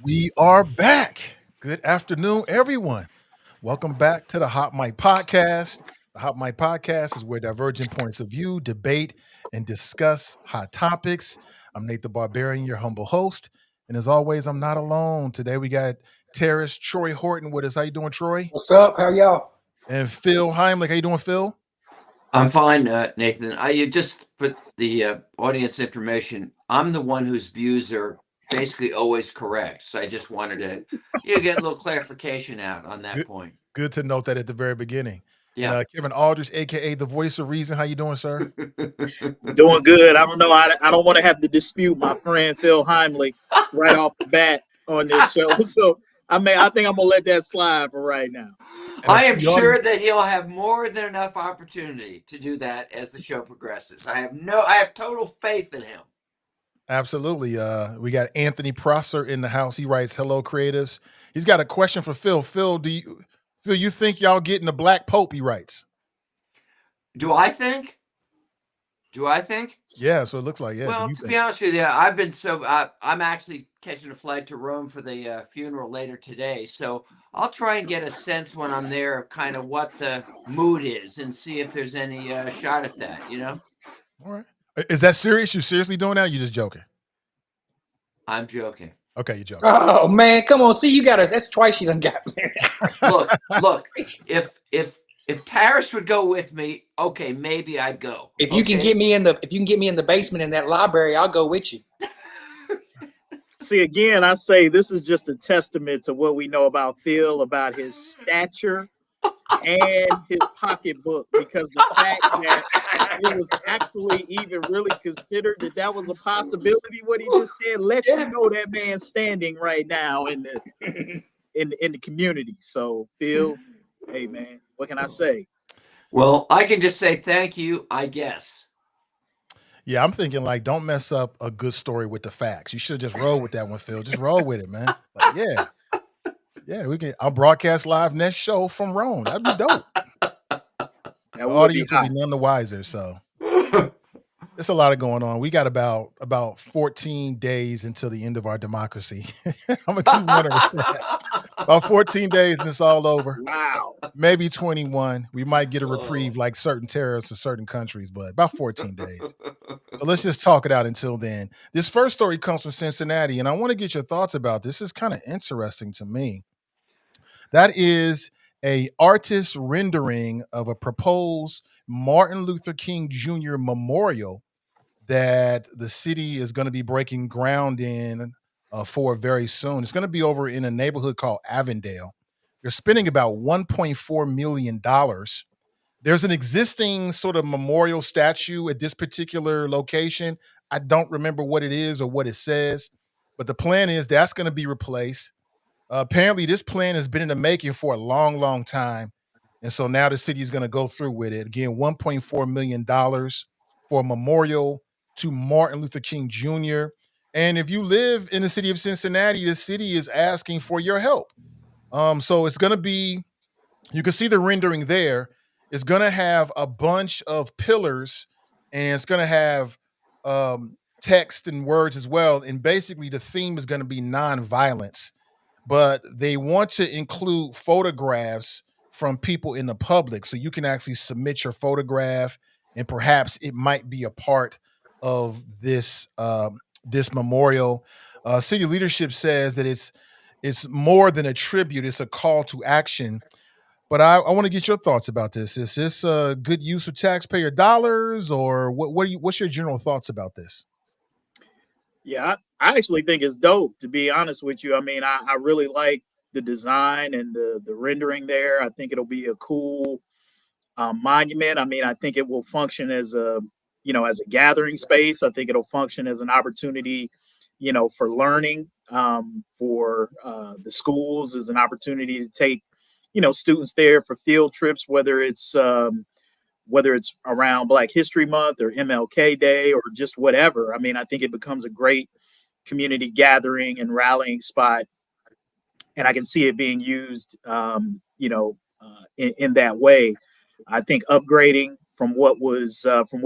We are back. Good afternoon, everyone. Welcome back to the Hot Mic Podcast. The Hot Mic Podcast is where divergent points of view debate and discuss hot topics. I'm Nate the Barbarian, your humble host. And as always, I'm not alone. Today we got Tarris, Troy Horton with us. How you doing, Troy? What's up? How y'all? And Phil Heimlich. How you doing, Phil? I'm fine, Nathan. You just put the audience information. I'm the one whose views are basically always correct. So I just wanted to get a little clarification out on that point. Good to note that at the very beginning. Yeah. And Kevin Aldridge, aka the voice of reason. How you doing, sir? Doing good. I don't know. I don't want to have to dispute my friend Phil Hemlich right off the bat on this show. So I think I'm gonna let that slide for right now. I am sure that he'll have more than enough opportunity to do that as the show progresses. I have total faith in him. Absolutely. We got Anthony Prosser in the house. He writes, "Hello, creatives." He's got a question for Phil. Phil, you think y'all getting a black pope? He writes. Do I think? Yeah. So it looks like Well, to be honest with you, I'm actually catching a flight to Rome for the funeral later today. So I'll try and get a sense when I'm there of kind of what the mood is and see if there's any shot at that. All right. Is that serious? You seriously doing that? Or you just joking? I'm joking. Okay, you're joking. Oh man, come on! See, you got us. That's twice you done got me. Look. If Tarris would go with me, okay, maybe I'd go. If you can get me in the basement in that library, I'll go with you. See, again, I say this is just a testament to what we know about Phil, about his stature and his pocketbook, because the fact that it was actually even really considered that was a possibility, what he just said, lets you know that man's standing right now in the community. So, Phil, hey man, what can I say? Well, I can just say thank you, I guess. Yeah, I'm thinking don't mess up a good story with the facts. You should just roll with that one, Phil. Just roll with it, man. Yeah, we can. I'll broadcast live next show from Rome. That'd be dope. The audience will be none the wiser. So there's a lot of going on. We got about 14 days until the end of our democracy. I'm gonna keep running with that. About 14 days and it's all over. Wow. Maybe 21. We might get a reprieve like certain terrorists in certain countries, but about 14 days. So let's just talk it out until then. This first story comes from Cincinnati, and I want to get your thoughts about this. It's kind of interesting to me. That is a artist rendering of a proposed Martin Luther King Jr. memorial that the city is going to be breaking ground in for very soon. It's going to be over in a neighborhood called Avondale. They're spending about $1.4 million. There's an existing sort of memorial statue at this particular location. I don't remember what it is or what it says, but the plan is that's going to be replaced. Apparently, this plan has been in the making for a long, long time. And so now the city is going to go through with it. Again, $1.4 million for a memorial to Martin Luther King Jr. And if you live in the city of Cincinnati, the city is asking for your help. So it's going to be, you can see the rendering there. It's going to have a bunch of pillars and it's going to have text and words as well. And basically the theme is going to be nonviolence, but they want to include photographs from people in the public. So you can actually submit your photograph and perhaps it might be a part of this this memorial. City leadership says that it's more than a tribute; it's a call to action. But I want to get your thoughts about this. Is this a good use of taxpayer dollars, or what's your general thoughts about this? Yeah, I actually think it's dope, to be honest with you. I mean, I really like the design and the rendering there. I think it'll be a cool monument. I mean, I think it will function as a gathering space. I think it'll function as an opportunity, for learning, for the schools, as an opportunity to take, students there for field trips, whether it's around Black History Month or MLK Day or just whatever. I mean, I think it becomes a great community gathering and rallying spot, and I can see it being used, in that way. I think upgrading from what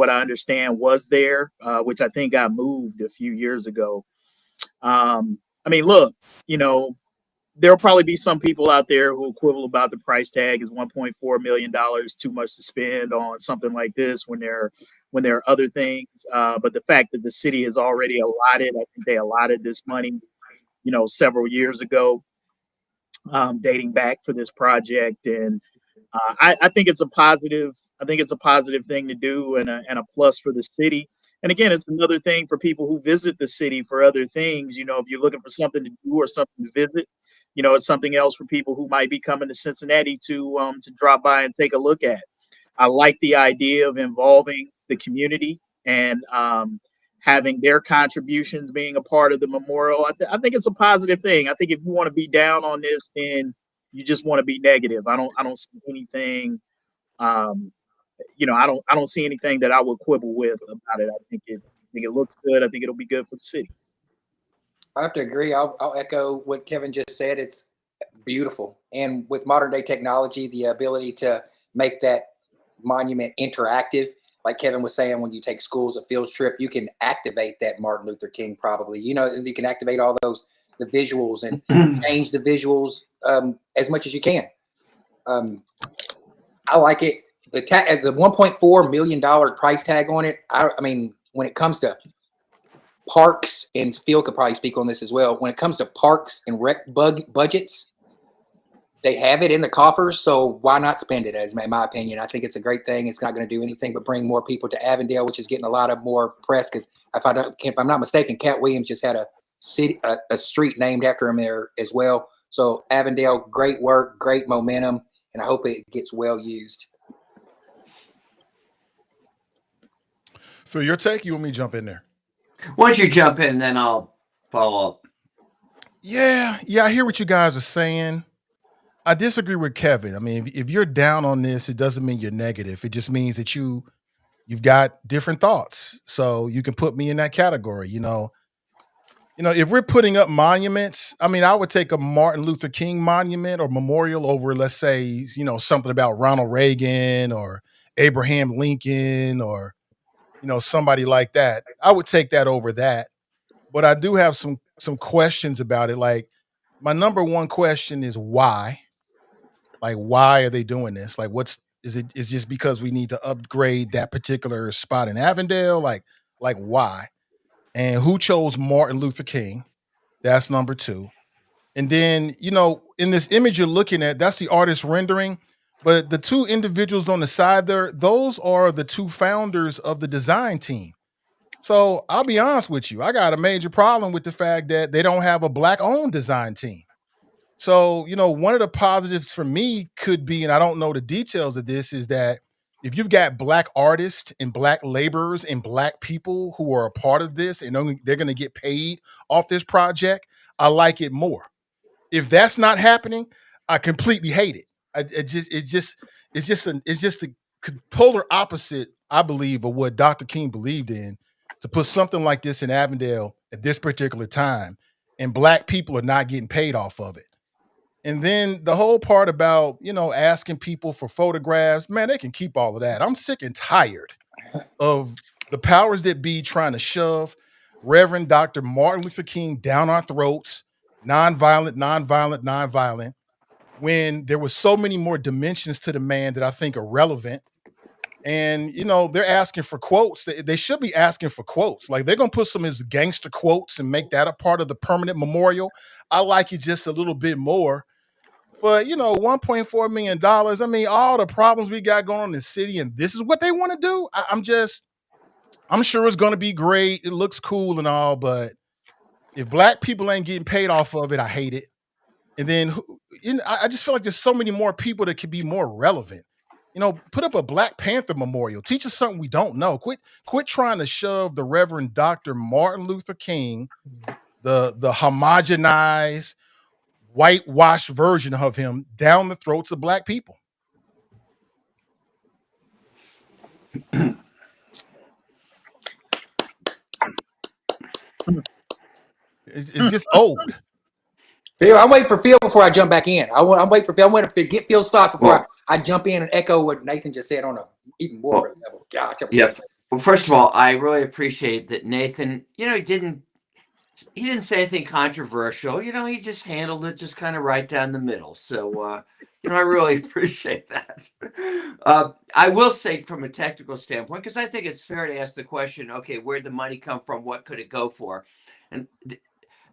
I understand was there, which I think got moved a few years ago. I mean, look, you know, there'll probably be some people out there who quibble about the price tag is $1.4 million too much to spend on something like this when there are other things. But the fact that the city has already allotted, I think they allotted this money, you know, several years ago, dating back for this project, and I think it's a positive. I think it's a positive thing to do, and a plus for the city. And again, it's another thing for people who visit the city for other things. You know, if you're looking for something to do or something to visit, you know, it's something else for people who might be coming to Cincinnati to drop by and take a look at. I like the idea of involving the community and having their contributions being a part of the memorial. I think it's a positive thing. I think if you want to be down on this, then you just want to be negative. I don't see anything. Um, you know, I don't see anything that I would quibble with about it. I think it looks good. I think it'll be good for the city. I have to agree. I'll echo what Kevin just said. It's beautiful. And with modern day technology, the ability to make that monument interactive, like Kevin was saying, when you take schools a field trip, you can activate that Martin Luther King probably. You know, you can activate all those, the visuals, and change the visuals as much as you can. I like it. The $1.4 million price tag on it. I mean, when it comes to parks, and Phil could probably speak on this as well. When it comes to parks and rec budgets, they have it in the coffers, so why not spend it? As in my opinion, I think it's a great thing. It's not going to do anything but bring more people to Avondale, which is getting a lot of more press. Because if I'm not mistaken, Cat Williams just had a street named after him there as well. So Avondale, great work, great momentum, and I hope it gets well used. Phil, your take? You want me to jump in there? Why don't you jump in, and then I'll follow up. Yeah, I hear what you guys are saying. I disagree with Kevin. I mean, if you're down on this, it doesn't mean you're negative. It just means that you've got different thoughts. So you can put me in that category. You know, if we're putting up monuments, I mean, I would take a Martin Luther King monument or memorial over, let's say, you know, something about Ronald Reagan or Abraham Lincoln or, you know, somebody like that. I would take that over that. But I do have some questions about it. Like, my number one question is why? Like, why are they doing this? Like, is just because we need to upgrade that particular spot in Avondale? Like why? And who chose Martin Luther King? That's number two. And then, you know, in this image you're looking at, that's the artist rendering. But the two individuals on the side there, those are the two founders of the design team. So I'll be honest with you, I got a major problem with the fact that they don't have a Black-owned design team. So, you know, one of the positives for me could be, and I don't know the details of this, is that if you've got Black artists and Black laborers and Black people who are a part of this and they're going to get paid off this project, I like it more. If that's not happening, I completely hate it. It's just the polar opposite, I believe, of what Dr. King believed in, to put something like this in Avondale at this particular time, and Black people are not getting paid off of it. And then the whole part about, you know, asking people for photographs, man, they can keep all of that. I'm sick and tired of the powers that be trying to shove Reverend Dr. Martin Luther King down our throats, nonviolent, nonviolent, nonviolent, when there was so many more dimensions to the man that I think are relevant. And, you know, they're asking for quotes. They should be asking for quotes. Like, they're going to put some of his gangster quotes and make that a part of the permanent memorial. I like it just a little bit more. But, you know, $1.4 million, I mean, all the problems we got going on in the city, and this is what they want to do. I'm sure it's going to be great. It looks cool and all, but if Black people ain't getting paid off of it, I hate it. And then I just feel like there's so many more people that could be more relevant. You know, put up a Black Panther memorial. Teach us something we don't know. Quit trying to shove the Reverend Dr. Martin Luther King, the homogenized, whitewashed version of him, down the throats of Black people. It's just old. Phil, I'm waiting for Phil before I jump back in. I'm waiting for Phil. I'm waiting to get Phil's thoughts before I jump in and echo what Nathan just said on a even more level. Gosh, yeah. Well, first of all, I really appreciate that Nathan, you know, he didn't he didn't say anything controversial. You know, he just handled it just kind of right down the middle. So, you know, I really appreciate that. I will say from a technical standpoint, because I think it's fair to ask the question, okay, where'd the money come from? What could it go for? And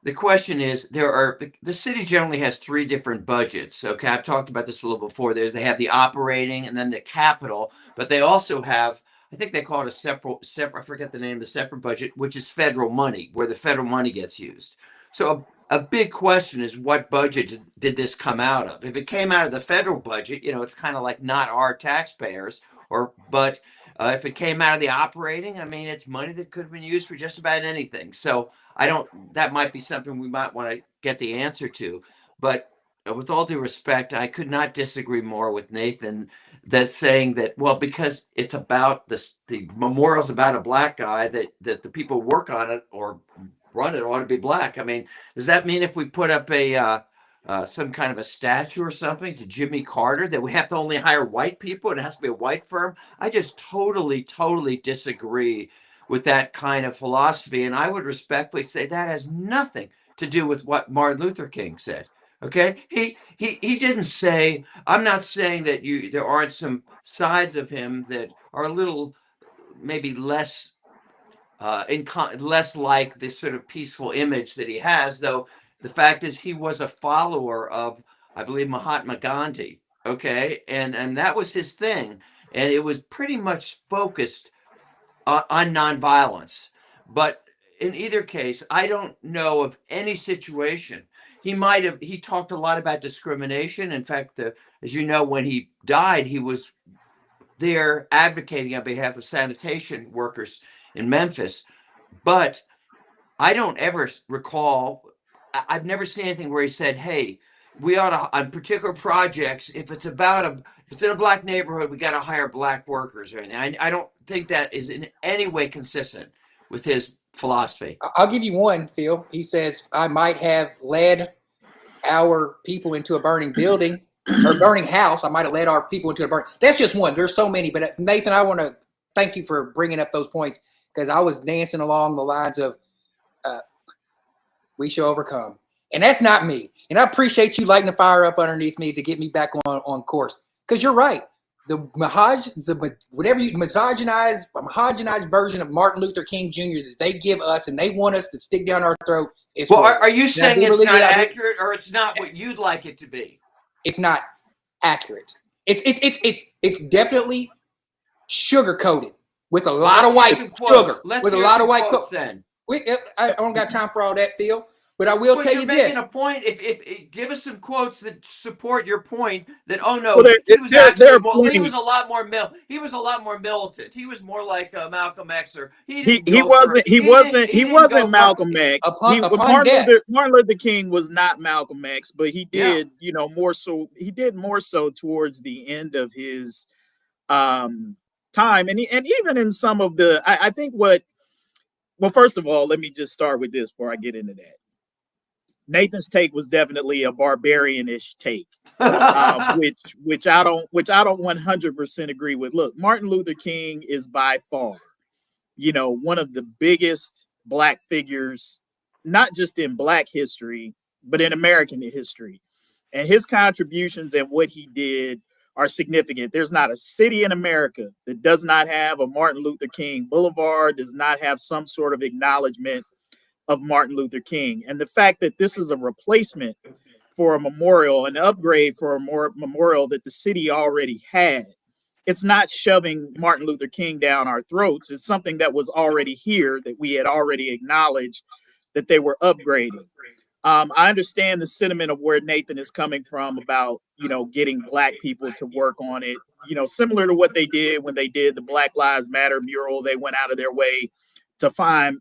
the question is, the city generally has three different budgets. Okay, I've talked about this a little before. They have the operating and then the capital, but they also have, I think they call it a separate. I forget the name of the separate budget, which is federal money, where the federal money gets used. So a big question is, what budget did this come out of? If it came out of the federal budget, you know, it's kind of like not our taxpayers, but if it came out of the operating, I mean, it's money that could have been used for just about anything. So I don't, that might be something we might want to get the answer to. But with all due respect, I could not disagree more with Nathan that saying that, well, because it's about this, the memorial's about a black guy, that the people who work on it or run it ought to be black. I mean, does that mean if we put up a some kind of a statue or something to Jimmy Carter that we have to only hire white people and it has to be a white firm? I just totally disagree with that kind of philosophy. And I would respectfully say that has nothing to do with what Martin Luther King said. Okay, he didn't say. I'm not saying that there aren't some sides of him that are a little maybe less less like this sort of peaceful image that he has. Though the fact is, he was a follower of, I believe, Mahatma Gandhi. Okay, and that was his thing, and it was pretty much focused on nonviolence. But in either case, I don't know of any situation. He talked a lot about discrimination. In fact, as you know, when he died, he was there advocating on behalf of sanitation workers in Memphis. But I don't ever recall, I've never seen anything where he said, hey, we ought to, on particular projects, if it's in a black neighborhood, we got to hire black workers or anything. I don't think that is in any way consistent with his philosophy. I'll give you one, Phil. He says, I might have led our people into a burning building or burning house. I might have led our people into a burning. That's just one. There's so many. But Nathan, I want to thank you for bringing up those points, because I was dancing along the lines of we shall overcome. And that's not me. And I appreciate you lighting the fire up underneath me to get me back on course. Because you're right. Whatever you homogenized version of Martin Luther King Jr. that they give us and they want us to stick down our throat. Well, are you saying it's not accurate, or it's not what you'd like it to be? It's not accurate. It's definitely sugar coated with a lot of white sugar. With a lot of white quotes. Then I don't got time for all that, Phil. But I will tell you this. You're making a point. If give us some quotes that support your point that, oh no, well, he was a lot more militant. He was more like Malcolm X, or he wasn't Malcolm X. Martin Luther King was not Malcolm X, but he did, more so. He did more so towards the end of his time, and even in some of the, I think what. Well, first of all, let me just start with this before I get into that. Nathan's take was definitely a barbarian-ish take, which I don't 100% agree with. Look, Martin Luther King is by far, one of the biggest black figures, not just in black history, but in American history. And his contributions and what he did are significant. There's not a city in America that does not have a Martin Luther King Boulevard, does not have some sort of acknowledgement of Martin Luther King. And the fact that this is a replacement for a memorial, an upgrade for a memorial that the city already had, it's not shoving Martin Luther King down our throats. It's something that was already here, that we had already acknowledged that they were upgrading. I understand the sentiment of where Nathan is coming from about, getting black people to work on it, similar to what they did when they did the Black Lives Matter mural. They went out of their way to find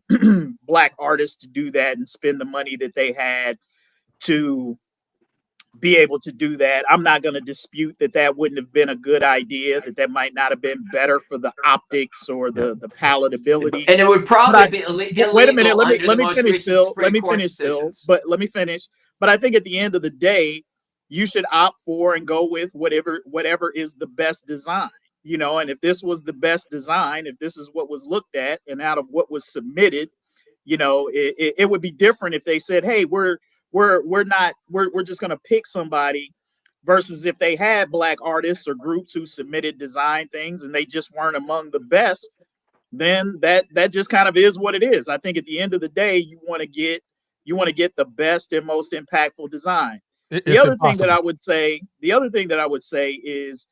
black artists to do that and spend the money that they had to be able to do that. I'm not going to dispute that wouldn't have been a good idea, that might not have been better for the optics or the palatability. And it would probably be illegal. Wait a minute, let me finish, Phil. Let me finish. But I think at the end of the day, you should opt for and go with whatever is the best design. And if this was the best design, if this is what was looked at and out of what was submitted, it would be different if they said, hey, we're just going to pick somebody, versus if they had Black artists or groups who submitted design things and they just weren't among the best. Then that just kind of is what it is. I think at the end of the day, you want to get the best and most impactful design. The other thing that I would say is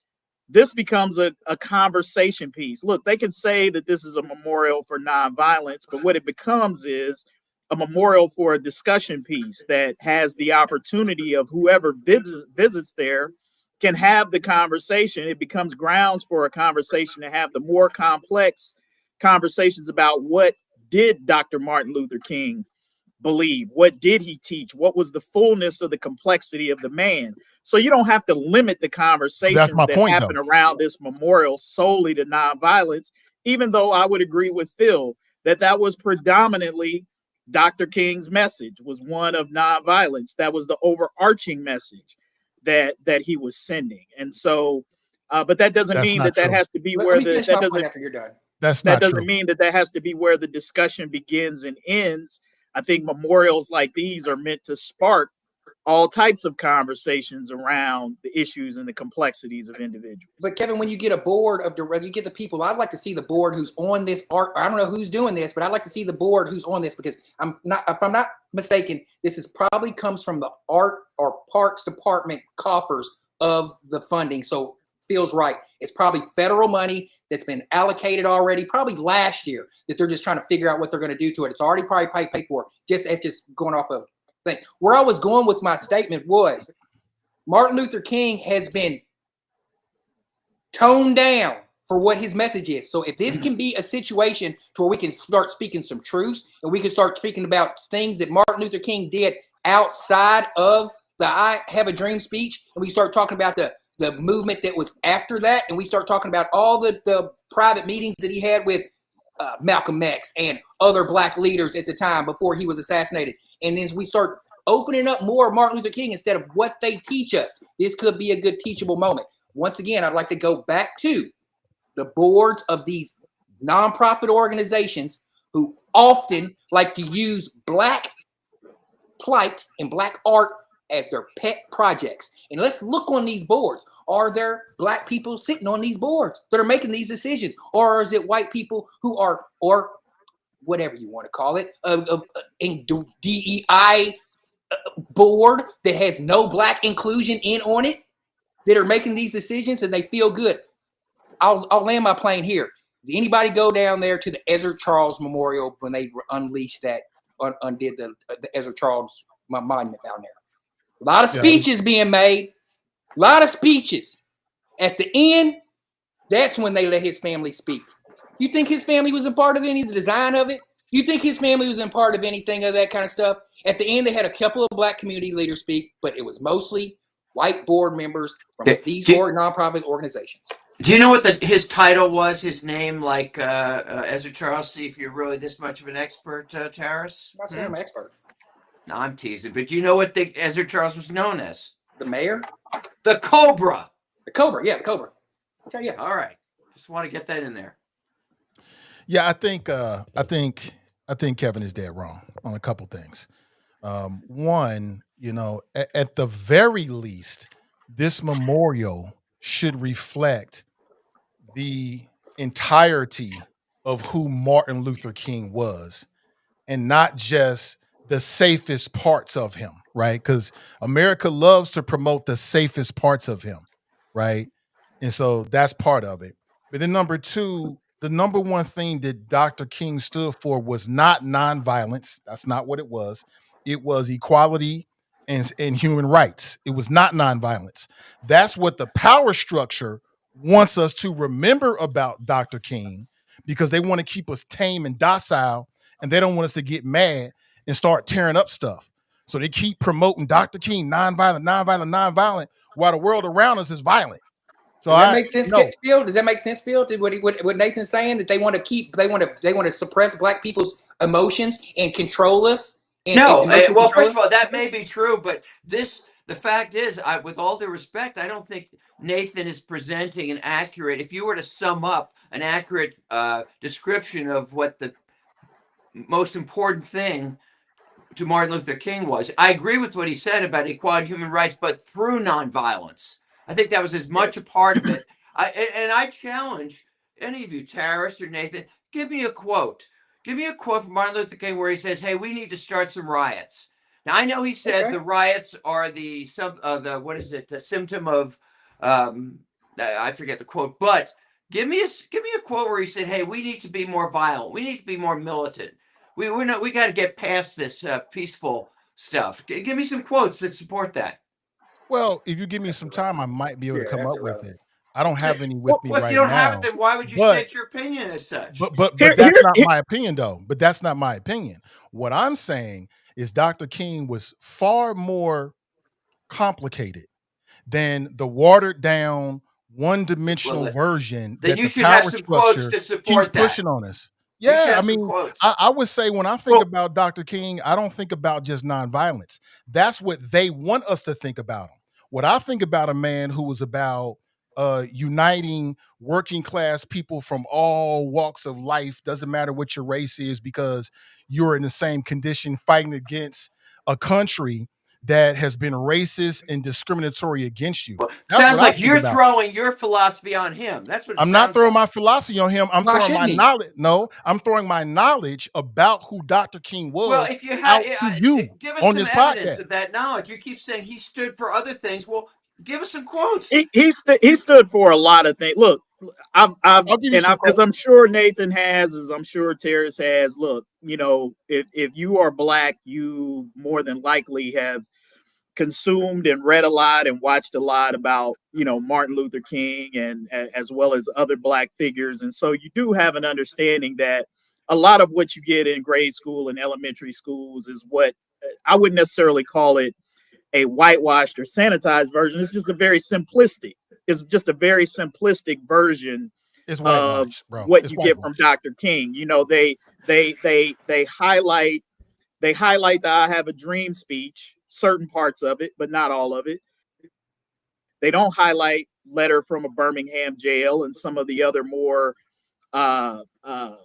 this becomes a conversation piece. Look, they can say that this is a memorial for nonviolence, but what it becomes is a memorial for a discussion piece that has the opportunity of whoever visits there can have the conversation. It becomes grounds for a conversation to have the more complex conversations about what did Dr. Martin Luther King believe? What did he teach? What was the fullness of the complexity of the man? So you don't have to limit the conversations that happen around this memorial solely to nonviolence, even though I would agree with Phil that was predominantly Dr. King's message, was one of nonviolence. That was the overarching message that he was sending. And so, but that doesn't mean that has to be where after you're done. That doesn't mean that has to be where the discussion begins and ends. I think memorials like these are meant to spark all types of conversations around the issues and the complexities of individuals. But Kevin, when you get a board you get the people, I'd like to see the board who's on this art. I don't know who's doing this, but I'd like to see the board who's on this, because if I'm not mistaken, this is probably comes from the art or parks department coffers of the funding. So feels right. It's probably federal money that's been allocated already, probably last year, that they're just trying to figure out what they're going to do to it. It's already probably paid for. Just going off of thing. Where I was going with my statement was Martin Luther King has been toned down for what his message is. So if this can be a situation to where we can start speaking some truths and we can start speaking about things that Martin Luther King did outside of the I Have a Dream speech, and we start talking about the movement that was after that, and we start talking about all the private meetings that he had with Malcolm X and other Black leaders at the time before he was assassinated. And then we start opening up more of Martin Luther King instead of what they teach us. This could be a good teachable moment. Once again, I'd like to go back to the boards of these nonprofit organizations who often like to use Black plight and Black art as their pet projects. And let's look on these boards. Are there Black people sitting on these boards that are making these decisions? Or is it white people who are, or whatever you want to call it, in DEI board that has no Black inclusion in on it, that are making these decisions and they feel good? I'll land my plane here. Did anybody go down there to the Ezra Charles Memorial when they unleashed that, undid the Ezra Charles monument down there? A lot of speeches being made. A lot of speeches. At the end, that's when they let his family speak. You think his family was a part of any of the design of it? You think his family was a part of anything of that kind of stuff? At the end, they had a couple of Black community leaders speak, but it was mostly white board members from these nonprofit organizations. Do you know what his title was, his name, like Ezra Charles? See if you're really this much of an expert, Tarris? I'm not saying I'm an expert. No, I'm teasing. But do you know what Ezra Charles was known as? The mayor? The Cobra. The Cobra, yeah, the Cobra. Okay, yeah. All right. Just want to get that in there. Yeah, I think Kevin is dead wrong on a couple things. One, at the very least, this memorial should reflect the entirety of who Martin Luther King was, and not just the safest parts of him, right? Because America loves to promote the safest parts of him, right? And so that's part of it. But then number two, the number one thing that Dr. King stood for was not nonviolence. That's not what it was. It was equality and human rights. It was not nonviolence. That's what the power structure wants us to remember about Dr. King, because they want to keep us tame and docile, and they don't want us to get mad and start tearing up stuff. So they keep promoting Dr. King, nonviolent, while the world around us is violent. So does that make sense, Phil? Does that make sense, Phil? What Nathan's saying, that they want to suppress Black people's emotions and control us? Well, first of all, that may be true, but the fact is, with all due respect, I don't think Nathan is presenting an accurate. If you were to sum up an accurate description of what the most important thing to Martin Luther King was. I agree with what he said about equality, human rights, but through nonviolence. I think that was as much a part of it. And I challenge any of you, Tarris or Nathan, give me a quote. Give me a quote from Martin Luther King where he says, "Hey, we need to start some riots." Now I know he said the riots are the what is it? The symptom of I forget the quote, but give me a quote where he said, "Hey, we need to be more violent. We need to be more militant. We got to get past this peaceful stuff." Give me some quotes that support that. Well, if you give me some time, I might be able to Yeah, come that's up with irrelevant. it. I don't have any with me Well, if you right don't have it, now, then why would you but state your opinion as such? Here, that's here, not here- my opinion though. But that's not my opinion. What I'm saying is Dr. King was far more complicated than the watered down, one-dimensional Well, version then that you the should have power some quotes structure to keeps support that. pushing on us. You should Yeah, I have some mean, quotes. I would say when I think well, about Dr. King, I don't think about just nonviolence. That's what they want us to think about him. What I think about a man who was about uniting working class people from all walks of life, doesn't matter what your race is, because you're in the same condition fighting against a country that has been racist and discriminatory against you. Well, That's what sounds I like think you're about. throwing your philosophy on him. That's what it I'm not sounds throwing like. my philosophy on him. I'm Why throwing my shouldn't he? knowledge. No, I'm throwing my knowledge about who Dr. King Well, was if you had, out to you give us on some this evidence podcast. of that knowledge. You keep saying he stood for other things. Well, give us some quotes. he stood for a lot of things. Look, I'll give you some as quotes. I'm sure Nathan has, as I'm sure Tarris has. Look, if you are black, you more than likely have consumed and read a lot and watched a lot about Martin Luther King and as well as other black figures, and so you do have an understanding that a lot of what you get in grade school and elementary schools is what I wouldn't necessarily call it a whitewashed or sanitized version. It's just a very simplistic. It's just a very simplistic version It's of whitewash, bro. what It's you get from whitewash. Dr. King. They highlight the "I Have a Dream" speech, certain parts of it, but not all of it. They don't highlight "Letter from a Birmingham Jail" and some of the other more uh, uh,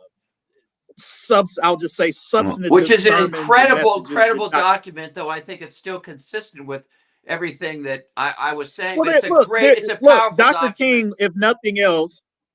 I'll just say Which substantive is an sermons and messages that incredible document, though I think it's still consistent with everything that I was saying. Well, But it's a look, powerful document.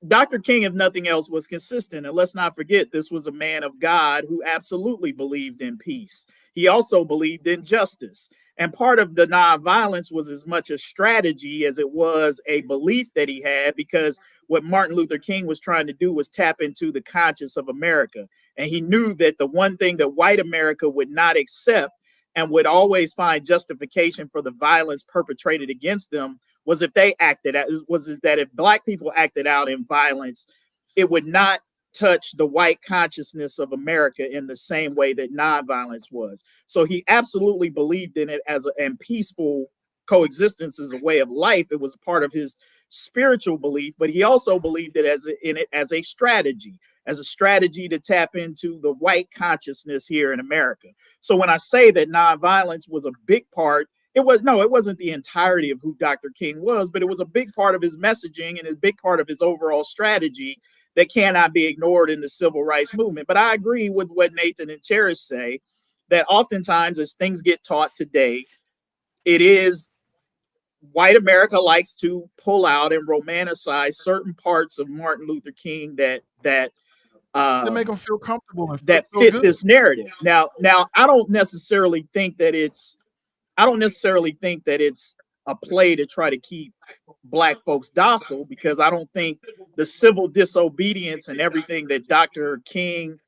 Dr. King, if nothing else, was consistent. And let's not forget, this was a man of God who absolutely believed in peace. He also believed in justice. And part of the nonviolence was as much a strategy as it was a belief that he had, because what Martin Luther King was trying to do was tap into the conscience of America. And he knew that the one thing that white America would not accept and would always find justification for the violence perpetrated against them was if they acted out, was that if black people acted out in violence, it would not touch the white consciousness of America in the same way that nonviolence was. So he absolutely believed in it and peaceful coexistence as a way of life. It was part of his spiritual belief, but he also believed in it as a strategy to tap into the white consciousness here in America. So when I say that nonviolence was a big part, it wasn't the entirety of who Dr. King was, but it was a big part of his messaging and a big part of his overall strategy that cannot be ignored in the civil rights movement. But I agree with what Nathan and Tarris say, that oftentimes as things get taught today, it is white America likes to pull out and romanticize certain parts of Martin Luther King that To make them feel comfortable and that feel fit good. this narrative. Now, I don't necessarily think that it's a play to try to keep black folks docile, because I don't think the civil disobedience and everything that Dr. King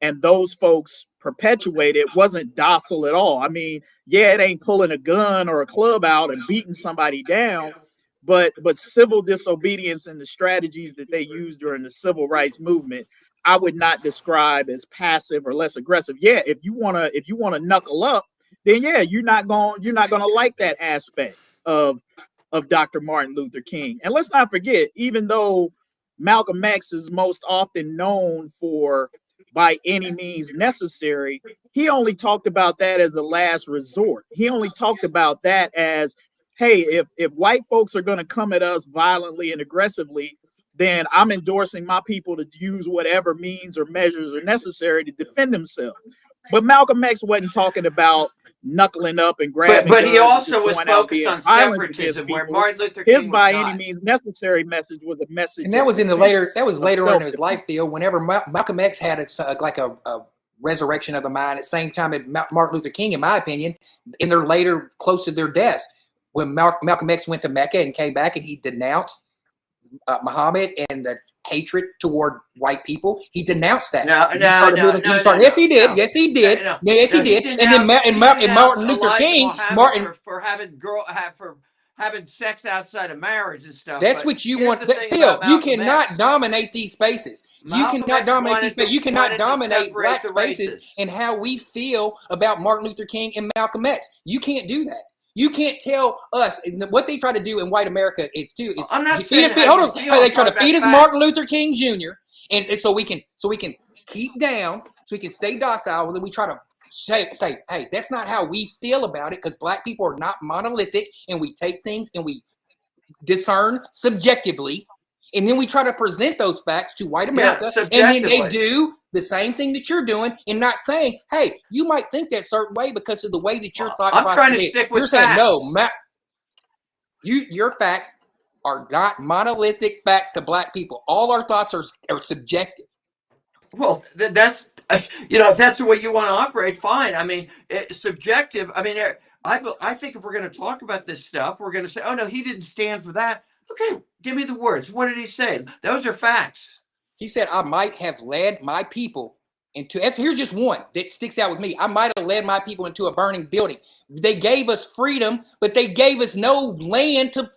and those folks perpetuated wasn't docile at all. I mean, yeah, it ain't pulling a gun or a club out and beating somebody down, but civil disobedience and the strategies that they used during the civil rights movement, I would not describe as passive or less aggressive. Yeah, if you wanna knuckle up, then yeah, you're not gonna like that aspect of Dr. Martin Luther King. And let's not forget, even though Malcolm X is most often known for "by any means necessary," he only talked about that as a last resort. He only talked about that as, hey, if white folks are going to come at us violently and aggressively, then I'm endorsing my people to use whatever means or measures are necessary to defend themselves. But Malcolm X wasn't talking about knuckling up and grabbing But he guns and also just was going out focused being on violent against separatism, where people. Martin Luther His King was by any not. means necessary message was a message, And that was in the later. That was later on in his self-defense. life, Phil. Whenever Malcolm X had a resurrection of the mind, at the same time as Martin Luther King, in my opinion, in their later, close to their deaths, when Malcolm X went to Mecca and came back and he denounced Muhammad and the hatred toward white people. He denounced that. No. Yes, he did. Yes, he did. Yes, he did. And then Martin Luther King, for having sex outside of marriage and stuff. That's what you want. Phil, you cannot dominate these spaces. You cannot dominate these spaces. You cannot dominate black spaces and how we feel about Martin Luther King and Malcolm X. You can't do that. You can't tell us what they try to do in white America. It's too. I'm not saying. Hold on. They try to feed us Martin Luther King Jr. and so we can keep down, so we can stay docile. And then we try to say, hey, that's not how we feel about it, because black people are not monolithic, and we take things and we discern subjectively, and then we try to present those facts to white America, and then they do the same thing that you're doing, and not saying, hey, you might think that certain way because of the way that your thought process is. I'm trying to stick with You're facts. saying, no, your facts are not monolithic facts to black people. All our thoughts are subjective. Well, that's, if that's the way you want to operate, fine. I mean, subjective. I mean, I think if we're going to talk about this stuff, we're going to say, oh, no, he didn't stand for that. Okay, give me the words. What did he say? Those are facts. He said, I might have led my people into, here's just one that sticks out with me. I might have led my people into a burning building. They gave us freedom, but they gave us no land to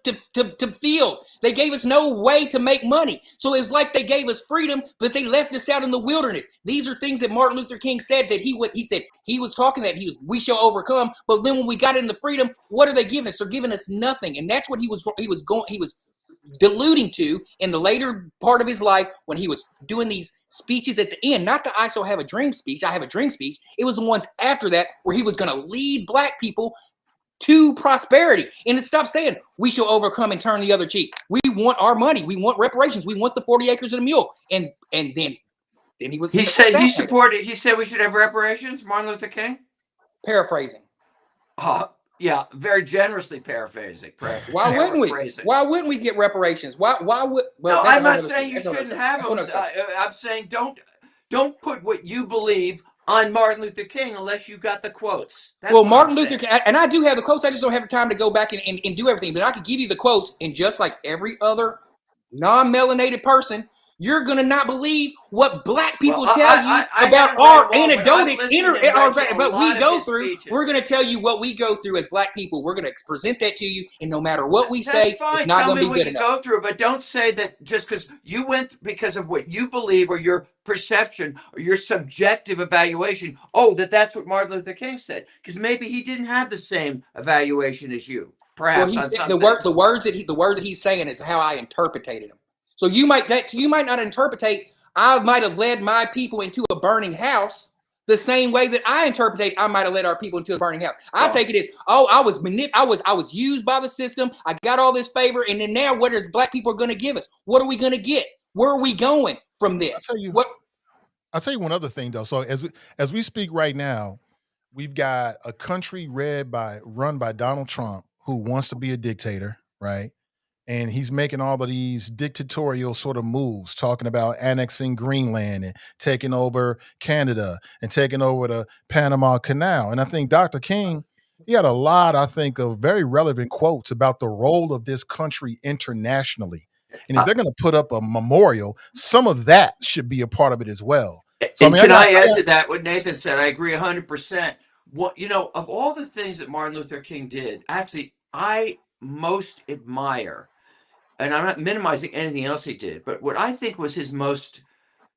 field. They gave us no way to make money. So it's like they gave us freedom, but they left us out in the wilderness. These are things that Martin Luther King said that he said he was talking that we shall overcome. But then when we got into freedom, what are they giving us? They're giving us nothing. And that's what he was alluding to in the later part of his life when he was doing these speeches at the end. Not the I So Have a Dream speech. I have a dream speech. It was the ones after that where he was going to lead black people to prosperity. And to stop saying we shall overcome and turn the other cheek. We want our money. We want reparations. We want the 40 acres and a mule. And then he was. He said he supported. He said we should have reparations. Martin Luther King. Paraphrasing. Yeah, very generously paraphrasing. Why wouldn't we? Why wouldn't we get reparations? Why would? Well, no, I'm not saying you shouldn't have them. I'm saying don't put what you believe on Martin Luther King unless you got the quotes. That's Martin Luther King, and I do have the quotes. I just don't have the time to go back and do everything. But I could give you the quotes, and just like every other non-melanated person, you're going to not believe what black people tell you about our anecdotic, but we go through. We're going to tell you what we go through as black people. We're going to present that to you, and no matter what we say, it's not going to be good enough. Go through, but don't say that just because you went because of what you believe or your perception or your subjective evaluation. Oh, that's what Martin Luther King said, because maybe he didn't have the same evaluation as you. Perhaps. Well, he said the words that he's saying is how I interpreted them. So you might not interpretate, I might have led my people into a burning house the same way that I interpretate I might have led our people into a burning house. I take it as, I was used by the system. I got all this favor, and then now what are black people going to give us? What are we going to get? Where are we going from this? I'll tell you one other thing though. So as we speak right now, we've got a country run by Donald Trump, who wants to be a dictator, right? And he's making all of these dictatorial sort of moves, talking about annexing Greenland and taking over Canada and taking over the Panama Canal. And I think Dr. King, he had a lot, I think, of very relevant quotes about the role of this country internationally. And if they're going to put up a memorial, some of that should be a part of it as well. So, can I add to that what Nathan said? I agree 100%. Of all the things that Martin Luther King did, actually, I most admire, and I'm not minimizing anything else he did, but what I think was his most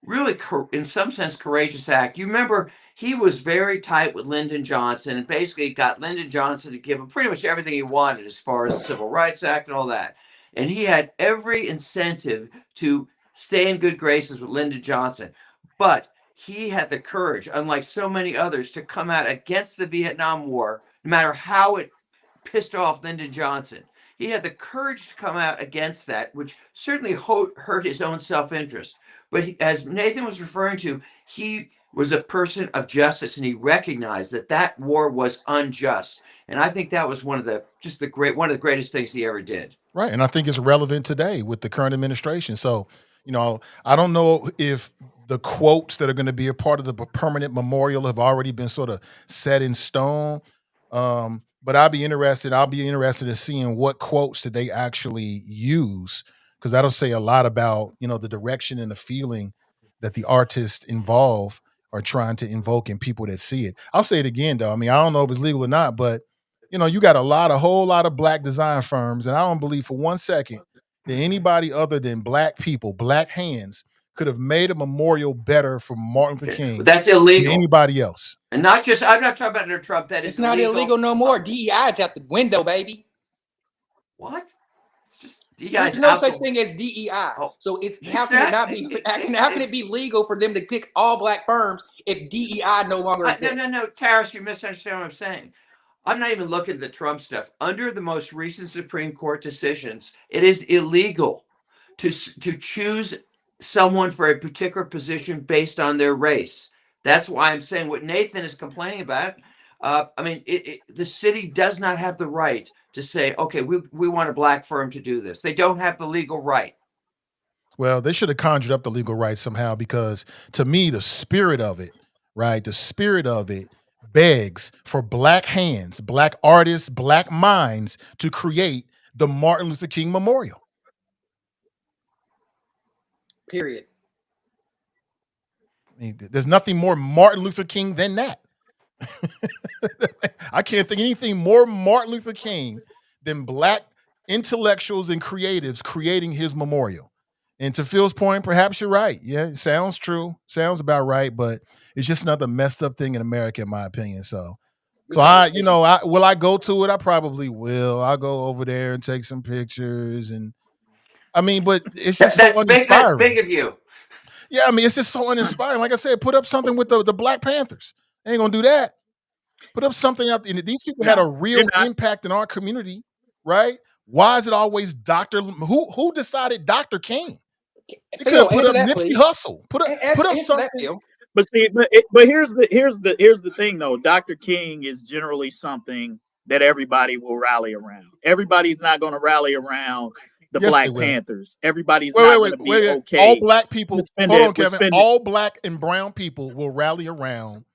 really, in some sense, courageous act. You remember he was very tight with Lyndon Johnson and basically got Lyndon Johnson to give him pretty much everything he wanted as far as the Civil Rights Act and all that. And he had every incentive to stay in good graces with Lyndon Johnson. But he had the courage, unlike so many others, to come out against the Vietnam War, no matter how it pissed off Lyndon Johnson. he had the courage to come out against that, which certainly hurt his own self-interest. But as Nathan was referring to, he was a person of justice, and he recognized that that war was unjust. And I think that was one of the greatest things he ever did. Right. And I think it's relevant today with the current administration. So, I don't know if the quotes that are going to be a part of the permanent memorial have already been sort of set in stone. But I'll be interested in seeing what quotes did they actually use, because that'll say a lot about, the direction and the feeling that the artists involved are trying to invoke in people that see it. I'll say it again, though. I mean, I don't know if it's legal or not, but you got a whole lot of black design firms, and I don't believe for one second that anybody other than black people, black hands, could have made a memorial better for Martin Luther King That's than illegal. anybody else. And I'm not talking about under Trump. That It's is not illegal no more. DEI is out the window, baby. What? It's just DEI. There's no such thing as DEI. Oh, So how can it not be? How can it be legal for them to pick all black firms if DEI no longer exists? No, Tarris, you misunderstand what I'm saying. I'm not even looking at the Trump stuff. Under the most recent Supreme Court decisions, it is illegal to choose someone for a particular position based on their race. That's why I'm saying what Nathan is complaining about. The city does not have the right to say, okay, we want a black firm to do this. They don't have the legal right. Well, they should have conjured up the legal right somehow, because to me, the spirit of it, right? The spirit of it begs for black hands, black artists, black minds to create the Martin Luther King Memorial. Period. I mean, there's nothing more Martin Luther King than that. I can't think anything more Martin Luther King than black intellectuals and creatives creating his memorial. And to Phil's point, perhaps you're right. Yeah, it sounds true. Sounds about right, but it's just another messed up thing in America, in my opinion. So will I go to it? I probably will. I'll go over there and take some pictures, but it's just so uninspiring. That's big of you. Yeah, it's just so uninspiring. Like I said, put up something with the Black Panthers. They ain't gonna do that. Put up something out there. These people had a real impact in our community, right? Why is it always who decided Dr. King? They could have put up Nipsey Hussle. Put up something. But see, but here's the thing though. Dr. King is generally something that everybody will rally around. Everybody's not going to rally around the Black Panthers. Everybody's not going to be okay. All black people. Hold on, Kevin. All black and brown people will rally around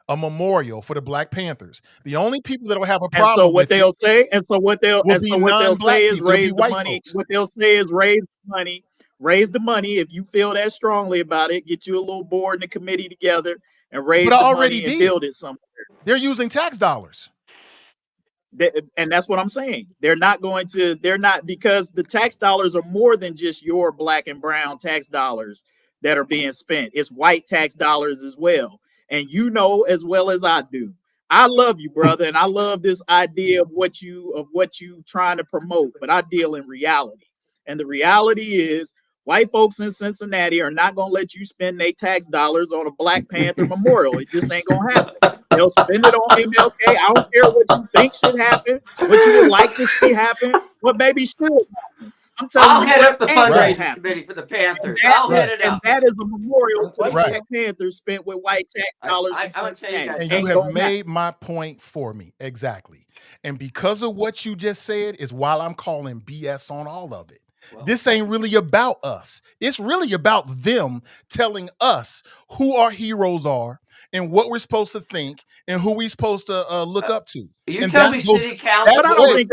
a memorial for the Black Panthers. The only people that will have a problem. And so what they'll say is raise the money. What they'll say is raise money. Raise the money if you feel that strongly about it. Get you a little board and a committee together and raise the money and build it somewhere. They're using tax dollars. And that's what I'm saying. They're not, because the tax dollars are more than just your black and brown tax dollars that are being spent. It's white tax dollars as well. And you know as well as I do. I love you, brother, and I love this idea of what you trying to promote, but I deal in reality. And the reality is white folks in Cincinnati are not going to let you spend their tax dollars on a Black Panther memorial. It just ain't going to happen. They'll spend it on MLK. I don't care what you think should happen, what you would like to see happen, what maybe should happen. I'll head up the fundraising committee for the Panthers. I'll head it up. And that is a memorial for the Black Panthers spent with white tax dollars in Cincinnati. And you have made my point for me. Exactly. And because of what you just said is why I'm calling BS on all of it. Well, this ain't really about us. It's really about them telling us who our heroes are and what we're supposed to think and who we're supposed to look up to. You tell me city council. But I don't think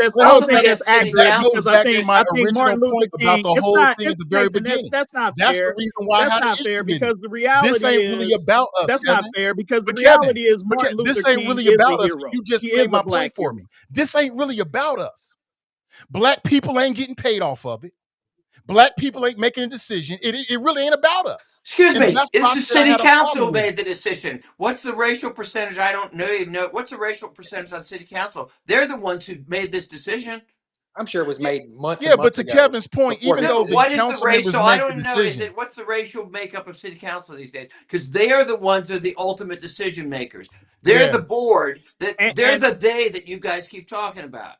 that's accurate, because I think Martin Luther King about the whole thing at the very beginning. That's not fair. That's the reason why that's not fair, because the reality is this ain't really about us. That's not fair, because the reality is Martin Luther King this ain't really about us. You just made my point for me. This ain't really about us. Black people ain't getting paid off of it. Black people ain't making a decision. It really ain't about us. Excuse me. It's the city council made the decision. What's the racial percentage? I don't even know. What's the racial percentage on city council? They're the ones who made this decision. I'm sure it was made months. Yeah, but to Kevin's point, even though what is the racial? I don't know. What's the racial makeup of city council these days? Because they are the ones that are the ultimate decision makers. They're the board. They're the they that you guys keep talking about.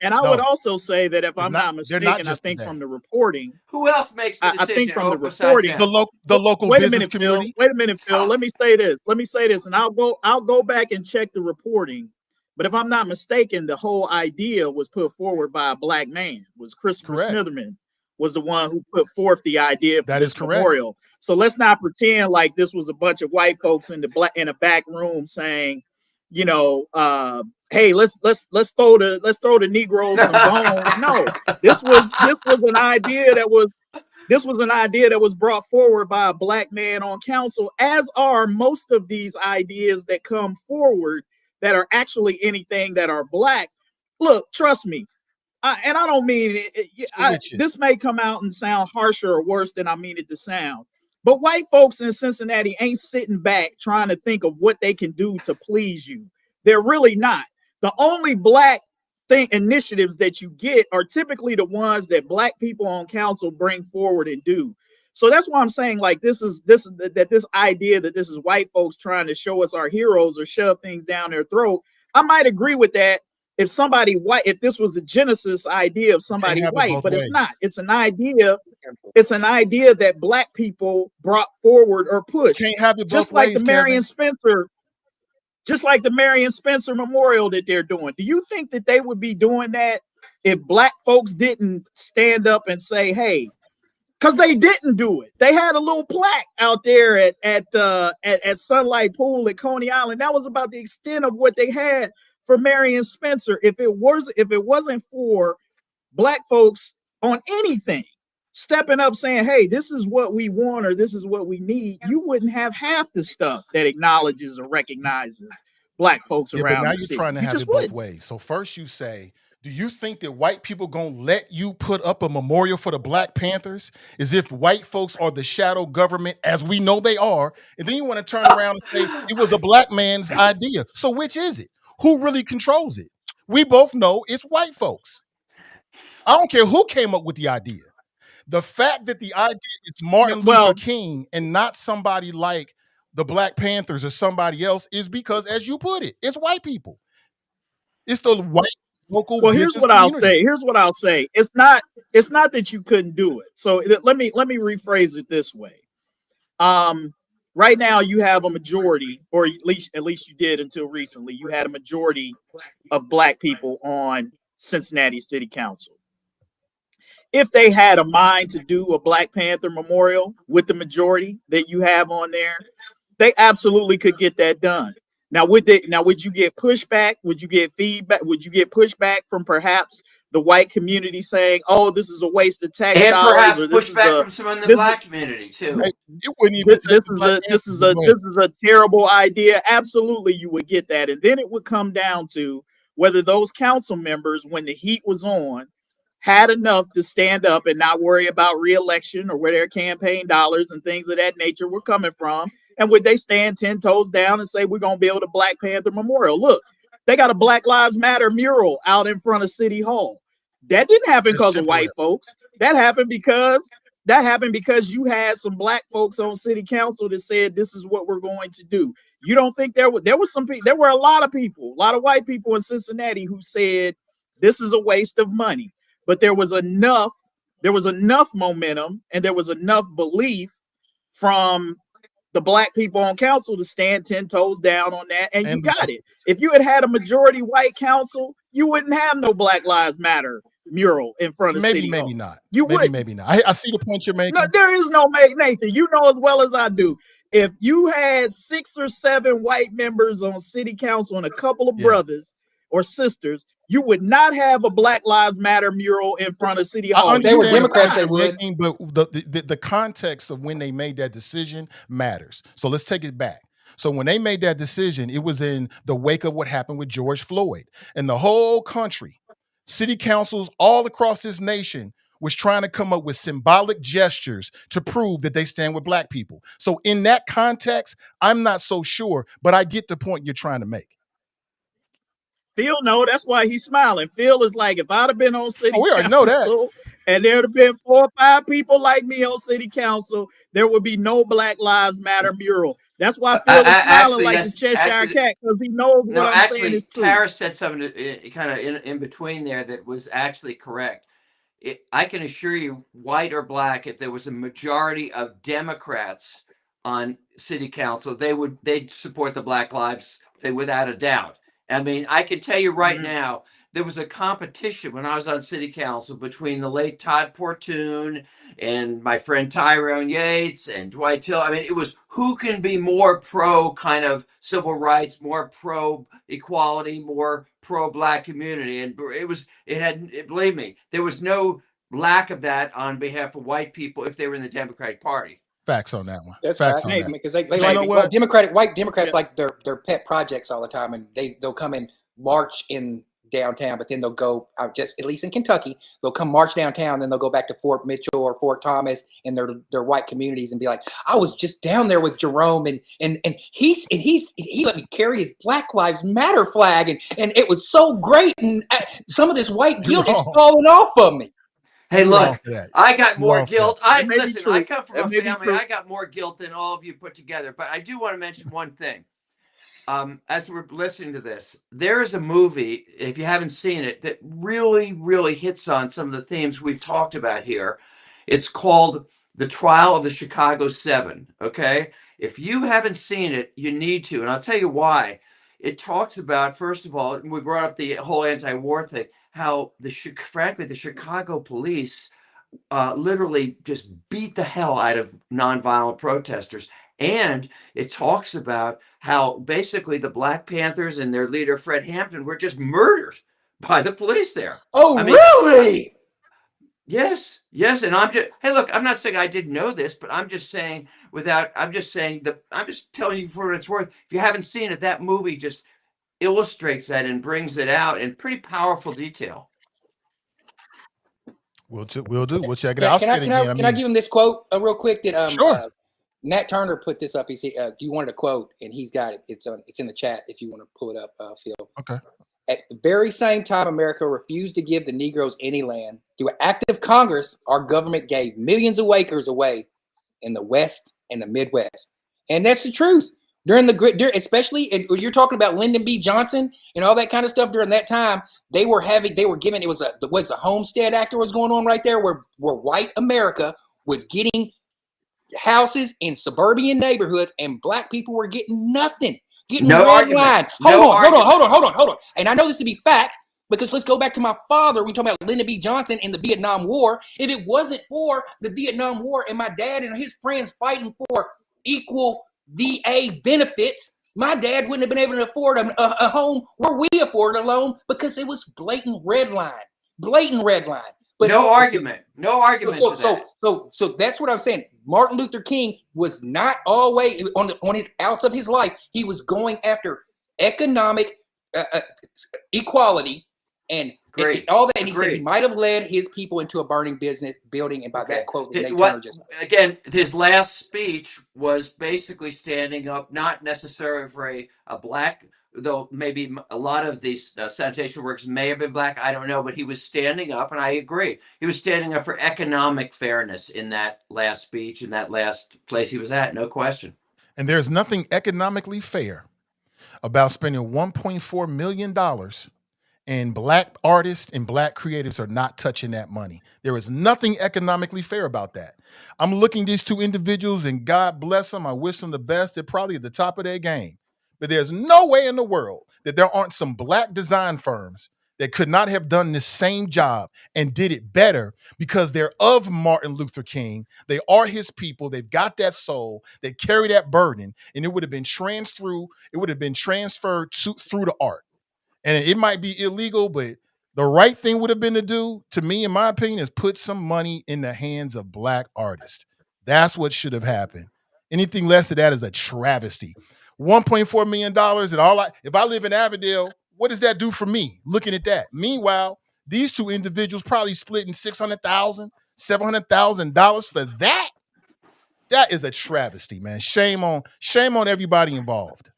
And I would No, also say that if it's I'm not. not They're not mistaken, I just think today. from the reporting, Who else makes the I think decision from the besides reporting, them? The local wait a business minute, Phil. community. Wait a minute, Phil. Let Tough. me say this. Let me say this, and I'll go back and check the reporting. But if I'm not mistaken, the whole idea was put forward by a black man. Was Christopher Correct. Smitherman was the one who put forth the idea for That this is correct. memorial. So let's not pretend like this was a bunch of white folks in a back room saying, you know, hey, let's throw the Negroes some bones. No, this was an idea that was brought forward by a black man on council, as are most of these ideas that come forward that are actually anything that are black. Look, trust me, and I don't mean it. This may come out and sound harsher or worse than I mean it to sound, but white folks in Cincinnati ain't sitting back trying to think of what they can do to please you. They're really not. The only black initiatives that you get are typically the ones that black people on council bring forward and do. So that's why I'm saying, like, this idea that this is white folks trying to show us our heroes or shove things down their throat. I might agree with that if somebody white, if this was a genesis idea of somebody white, but it's not. It's an idea. It's an idea that black people brought forward or pushed. Can't have it both just like ways, the Marion Kevin. Spencer. Just like the Marion Spencer Memorial that they're doing. Do you think that they would be doing that if black folks didn't stand up and say, hey, because they didn't do it. They had a little plaque out there at Sunlight Pool at Coney Island. That was about the extent of what they had for Marion Spencer. If it wasn't for black folks on anything stepping up saying, hey, this is what we want or this is what we need, you wouldn't have half the stuff that acknowledges or recognizes black folks around. But now the you're city. trying to have it both ways. So first you say, do you think that white people gonna let you put up a memorial for the Black Panthers as if white folks are the shadow government as we know they are? And then you want to turn around and say it was a black man's idea. So which is it? Who really controls it? We both know it's white folks. I don't care who came up with the idea. The fact that the idea is Martin Luther King and not somebody like the Black Panthers or somebody else is because, as you put it, it's white people. It's the white local. Well, here's what I'll say. It's not that you couldn't do it. So let me rephrase it this way. Right now you have a majority, or at least you did until recently. You had a majority of black people on Cincinnati City Council. If they had a mind to do a Black Panther memorial with the majority that you have on there, they absolutely could get that done. Now, would you get pushback? Would you get feedback? Would you get pushback from perhaps the white community saying, "Oh, this is a waste of tax dollars," and perhaps or this pushback is from some in the black community too? This is a terrible idea. Absolutely, you would get that, and then it would come down to whether those council members, when the heat was on, had enough to stand up and not worry about re-election or where their campaign dollars and things of that nature were coming from. And would they stand 10 toes down and say, we're going to build a Black Panther memorial? Look, they got a Black Lives Matter mural out in front of City Hall. That didn't happen because of white folks. That happened because you had some black folks on city council that said, this is what we're going to do. You don't think there were a lot of people, a lot of white people in Cincinnati who said, this is a waste of money. But there was enough momentum and there was enough belief from the black people on council to stand 10 toes down on that. And you got it. If you had a majority white council, you wouldn't have no Black Lives Matter mural in front of City Hall. Maybe not. You would. Maybe not. I see the point you're making. No, there is no Nathan. You know as well as I do. If you had 6 or 7 white members on city council and a couple of brothers or sisters, you would not have a Black Lives Matter mural in front of City Hall. They were Democrats, they would. But the context of when they made that decision matters. So let's take it back. So when they made that decision, it was in the wake of what happened with George Floyd. And the whole country, city councils all across this nation was trying to come up with symbolic gestures to prove that they stand with black people. So in that context, I'm not so sure, but I get the point you're trying to make. Phil, no, that's why he's smiling. Phil is like, if I'd have been on city we already council, know that. and there'd have been 4 or 5 people like me on city council, there would be no Black Lives Matter mural. That's why Phil is smiling Actually, like the yes. Cheshire Actually, cat, because he knows what no. I'm saying is Actually, true. Tarris said something kind of in between there that was actually correct. I can assure you, white or black, if there was a majority of Democrats on city council, they'd support the Black Lives thing without a doubt. I mean, I can tell you right now, there was a competition when I was on city council between the late Todd Portune and my friend Tyrone Yates and Dwight Till. I mean, it was who can be more pro kind of civil rights, more pro equality, more pro black community. And believe me, there was no lack of that on behalf of white people if they were in the Democratic Party. Facts on that one. That's Facts facts. on Maybe. that. Because they But like, you know well, what? white Democrats Yeah. like their pet projects all the time, and they'll come and march in downtown, but then they'll go out, just at least in Kentucky, they'll come march downtown, then they'll go back to Fort Mitchell or Fort Thomas in their white communities and be like, I was just down there with Jerome, and he let me carry his Black Lives Matter flag, and it was so great, and some of this white You're guilt is wrong. falling off of me. Hey, You're wrong look, for that. I got You're more wrong for that. guilt. That may be Listen, true. I come from That a may be family. true. I got more guilt than all of you put together. But I do want to mention one thing. As we're listening to this, there is a movie, if you haven't seen it, that really, really hits on some of the themes we've talked about here. It's called The Trial of the Chicago Seven. Okay. If you haven't seen it, you need to. And I'll tell you why. It talks about, first of all, we brought up the whole anti-war thing, how frankly, the Chicago police literally just beat the hell out of nonviolent protesters. And it talks about how basically the Black Panthers and their leader, Fred Hampton, were just murdered by the police there. Oh, I mean, really? yes. And hey, look, I'm not saying I didn't know this, but I'm just saying I'm just telling you for what it's worth. If you haven't seen it, that movie just illustrates that and brings it out in pretty powerful detail. We'll do. We'll check it out. I'll say it again. Can I give him this quote real quick? That Sure. Nat Turner put this up. He said, "You wanted a quote, and he's got it. It's in the chat if you want to pull it up, Phil." Okay. At the very same time, America refused to give the Negroes any land. Through an act of Congress, our government gave millions of acres away in the West and the Midwest, and that's the truth. Especially you're talking about Lyndon B. Johnson and all that kind of stuff. During that time, they were giving, it was a Homestead Act that was going on right there, where white America was getting houses in suburban neighborhoods, and black people were getting nothing, getting No argument. line. Hold on. And I know this to be fact, because let's go back to my father. We talk about Lyndon B. Johnson and the Vietnam War. If it wasn't for the Vietnam War and my dad and his friends fighting for equal VA benefits, my dad wouldn't have been able to afford a home where we afford a loan, because it was blatant red line. But no argument to that. So that's what I'm saying. Martin Luther King was not always on his outs of his life. He was going after economic equality and all that. And he said he might have led his people into a burning building. And by that quote, again, his last speech was basically standing up, not necessarily for a black, though maybe a lot of these sanitation workers may have been black, I don't know, but he was standing up, and I agree. He was standing up for economic fairness in that last speech, in that last place he was at, no question. And there's nothing economically fair about spending $1.4 million, and black artists and black creators are not touching that money. There is nothing economically fair about that. I'm looking at these two individuals, and God bless them. I wish them the best. They're probably at the top of their game. But there's no way in the world that there aren't some black design firms that could not have done this same job and did it better, because they're of Martin Luther King. They are his people. They've got that soul. They carry that burden, and it would have been transferred through the art. And it might be illegal, but the right thing would have been to do, to me, in my opinion, is put some money in the hands of black artists. That's what should have happened. Anything less than that is a travesty. $1.4 million, and if I live in Avondale, what does that do for me? Looking at that. Meanwhile, these two individuals probably splitting $600,000, $700,000 for that. That is a travesty, man. Shame on everybody involved.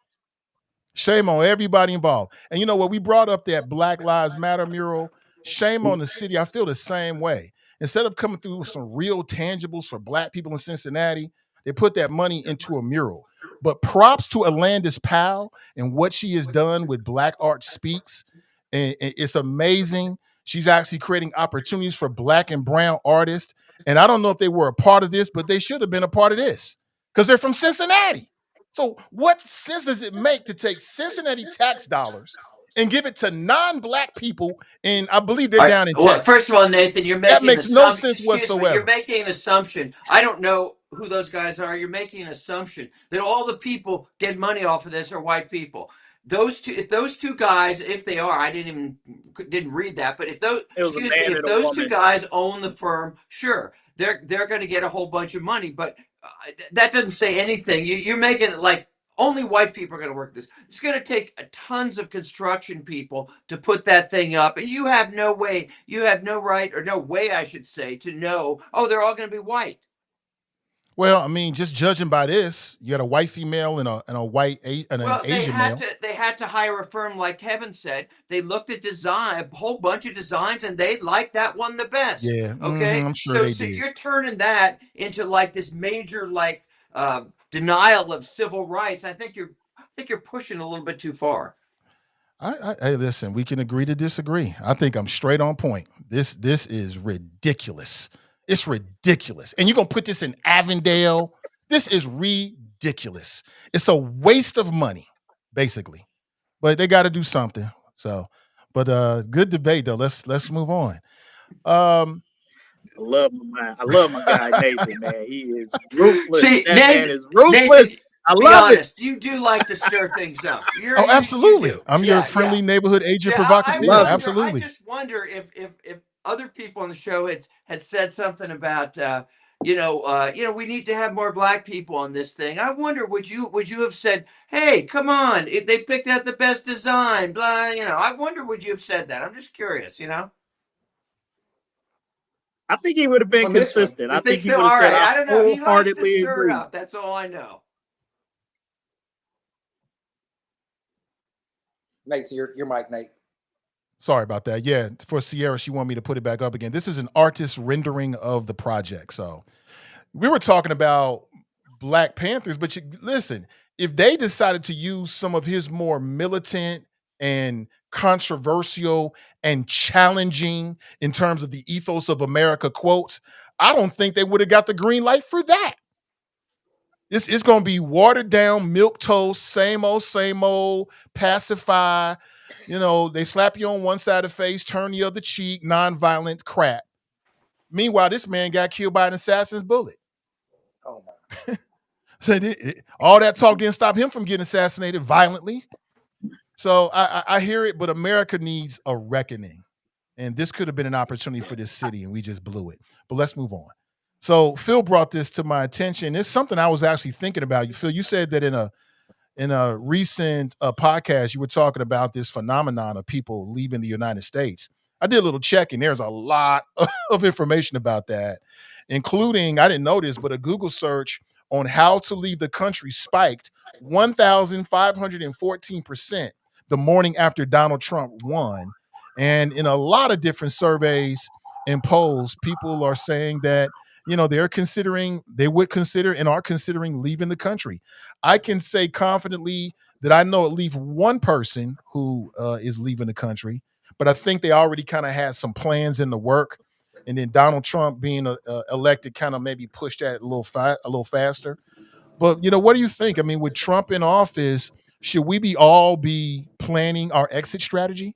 Shame on everybody involved. And you know what? We brought up that Black Lives Matter mural. Shame on the city. I feel the same way. Instead of coming through with some real tangibles for black people in Cincinnati, they put that money into a mural. But props to Alandis Powell and what she has done with Black Art Speaks. And it's amazing. She's actually creating opportunities for black and brown artists. And I don't know if they were a part of this, but they should have been a part of this because they're from Cincinnati. So what sense does it make to take Cincinnati tax dollars and give it to non-black people? And I believe they're down in Well, Texas. first of all, Nathan, you're That making makes no sense whatsoever. You're making an assumption. I don't know who those guys are. You're making an assumption that all the people get money off of this are white people. If those two guys, if they are, I didn't read that, but if those two guys own the firm, sure, they're going to get a whole bunch of money. But that doesn't say anything. You're making it like only white people are going to work this. It's going to take tons of construction people to put that thing up, and you have no way, I should say, to know. Oh, they're all going to be white. Well, I mean, just judging by this, you got a white female and a white and an Asian male. They had to hire a firm, like Kevin said. They looked at a whole bunch of designs, and they liked that one the best. Yeah, okay. I'm sure they did. You're turning that into like this major denial of civil rights. I think you're pushing a little bit too far. Hey, listen, we can agree to disagree. I think I'm straight on point. This is ridiculous. It's ridiculous. And you're going to put this in Avondale? This is ridiculous. It's a waste of money, basically. But they got to do something. So, but good debate, though. Let's move on. I love my guy, Nathan, man. He is ruthless. Man is ruthless. Nathan, I love it. You do like to stir things up. Absolutely. You I'm your friendly neighborhood agent provocateur. Absolutely. I just wonder if other people on the show had said something about we need to have more black people on this thing. I wonder, would you have said, hey, come on, they picked out the best design, blah, I wonder, would you have said that? I'm just curious, I think he would have been consistent. I think he would have said, I don't know. Wholeheartedly agree. That's all I know. Nate, your mic, Nate. Sorry about that. Yeah, for Sierra, she wanted me to put it back up again. This is an artist rendering of the project. So we were talking about Black Panthers, but listen, if they decided to use some of his more militant and controversial and challenging in terms of the ethos of America quotes, I don't think they would have got the green light for that. It's going to be watered down, milk toast, same old, pacify. They slap you on one side of the face, turn the other cheek, nonviolent crap. Meanwhile, this man got killed by an assassin's bullet. Oh my! So all that talk didn't stop him from getting assassinated violently. So I hear it, but America needs a reckoning, and this could have been an opportunity for this city, and we just blew it. But let's move on. So Phil brought this to my attention. It's something I was actually thinking about. Phil, you said that in a recent podcast, you were talking about this phenomenon of people leaving the United States. I did a little checking. There's a lot of information about that, including, I didn't know this, but a Google search on how to leave the country spiked 1,514% the morning after Donald Trump won. And in a lot of different surveys and polls, people are saying that they would consider and are considering leaving the country. I can say confidently that I know at least one person who is leaving the country, but I think they already kind of had some plans in the work. And then Donald Trump being elected kind of maybe pushed that a little faster. But, what do you think? I mean, with Trump in office, should we all be planning our exit strategy?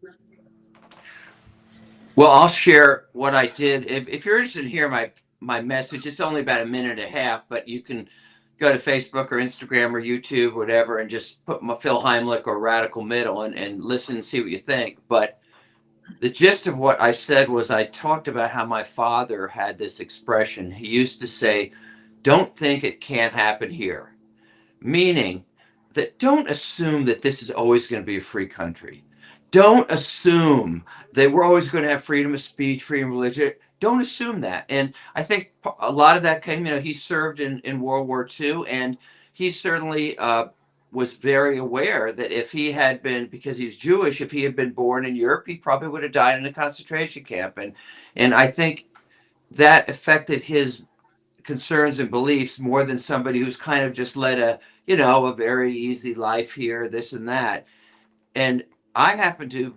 Well, I'll share what I did. If you're interested in hearing my message, it's only about a minute and a half, but you can go to Facebook or Instagram or YouTube, whatever, and just put Phil Hemlich or Radical Middle and listen and see what you think. But the gist of what I said was I talked about how my father had this expression. He used to say, don't think it can't happen here. Meaning that don't assume that this is always going to be a free country. Don't assume that we're always going to have freedom of speech, freedom of religion. Don't assume that. And I think a lot of that came, he served in World War II, and he certainly was very aware that if he had been, because he's Jewish, if he had been born in Europe, he probably would have died in a concentration camp. And I think that affected his concerns and beliefs more than somebody who's kind of just led a, you know, a very easy life here, this and that. And I happen to,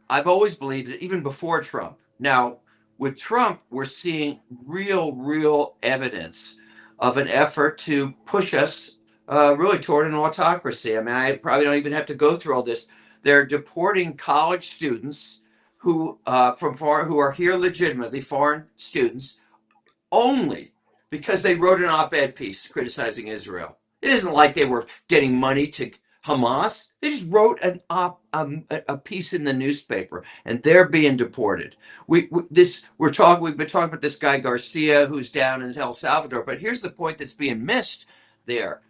I've always believed it even before Trump. Now, with Trump, we're seeing real evidence of an effort to push us really toward an autocracy. I mean, I probably don't even have to go through all this. They're deporting college students who from foreign, who are here legitimately, foreign students, only because they wrote an op-ed piece criticizing Israel. It isn't like they were getting money to Hamas. They just wrote a piece in the newspaper, and they're being deported. We've been talking about this guy Garcia who's down in El Salvador. But here's the point that's being missed there.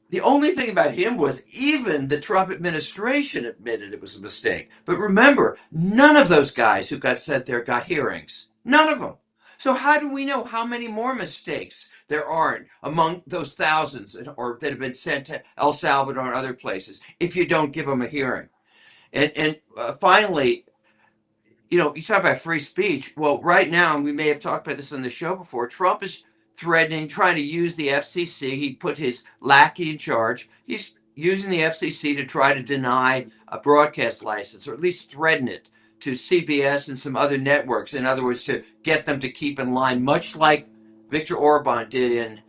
The only thing about him was even the Trump administration admitted it was a mistake. But remember, none of those guys who got sent there got hearings. None of them. So how do we know how many more mistakes there aren't among those thousands or that have been sent to El Salvador and other places if you don't give them a hearing? And finally, you know, you talk about free speech. Well, right now, and we may have talked about this on the show before, Trump is threatening, trying to use the FCC. He put his lackey in charge. He's using the FCC to try to deny a broadcast license, or at least threaten it to CBS and some other networks. In other words, to get them to keep in line, much like Viktor Orban did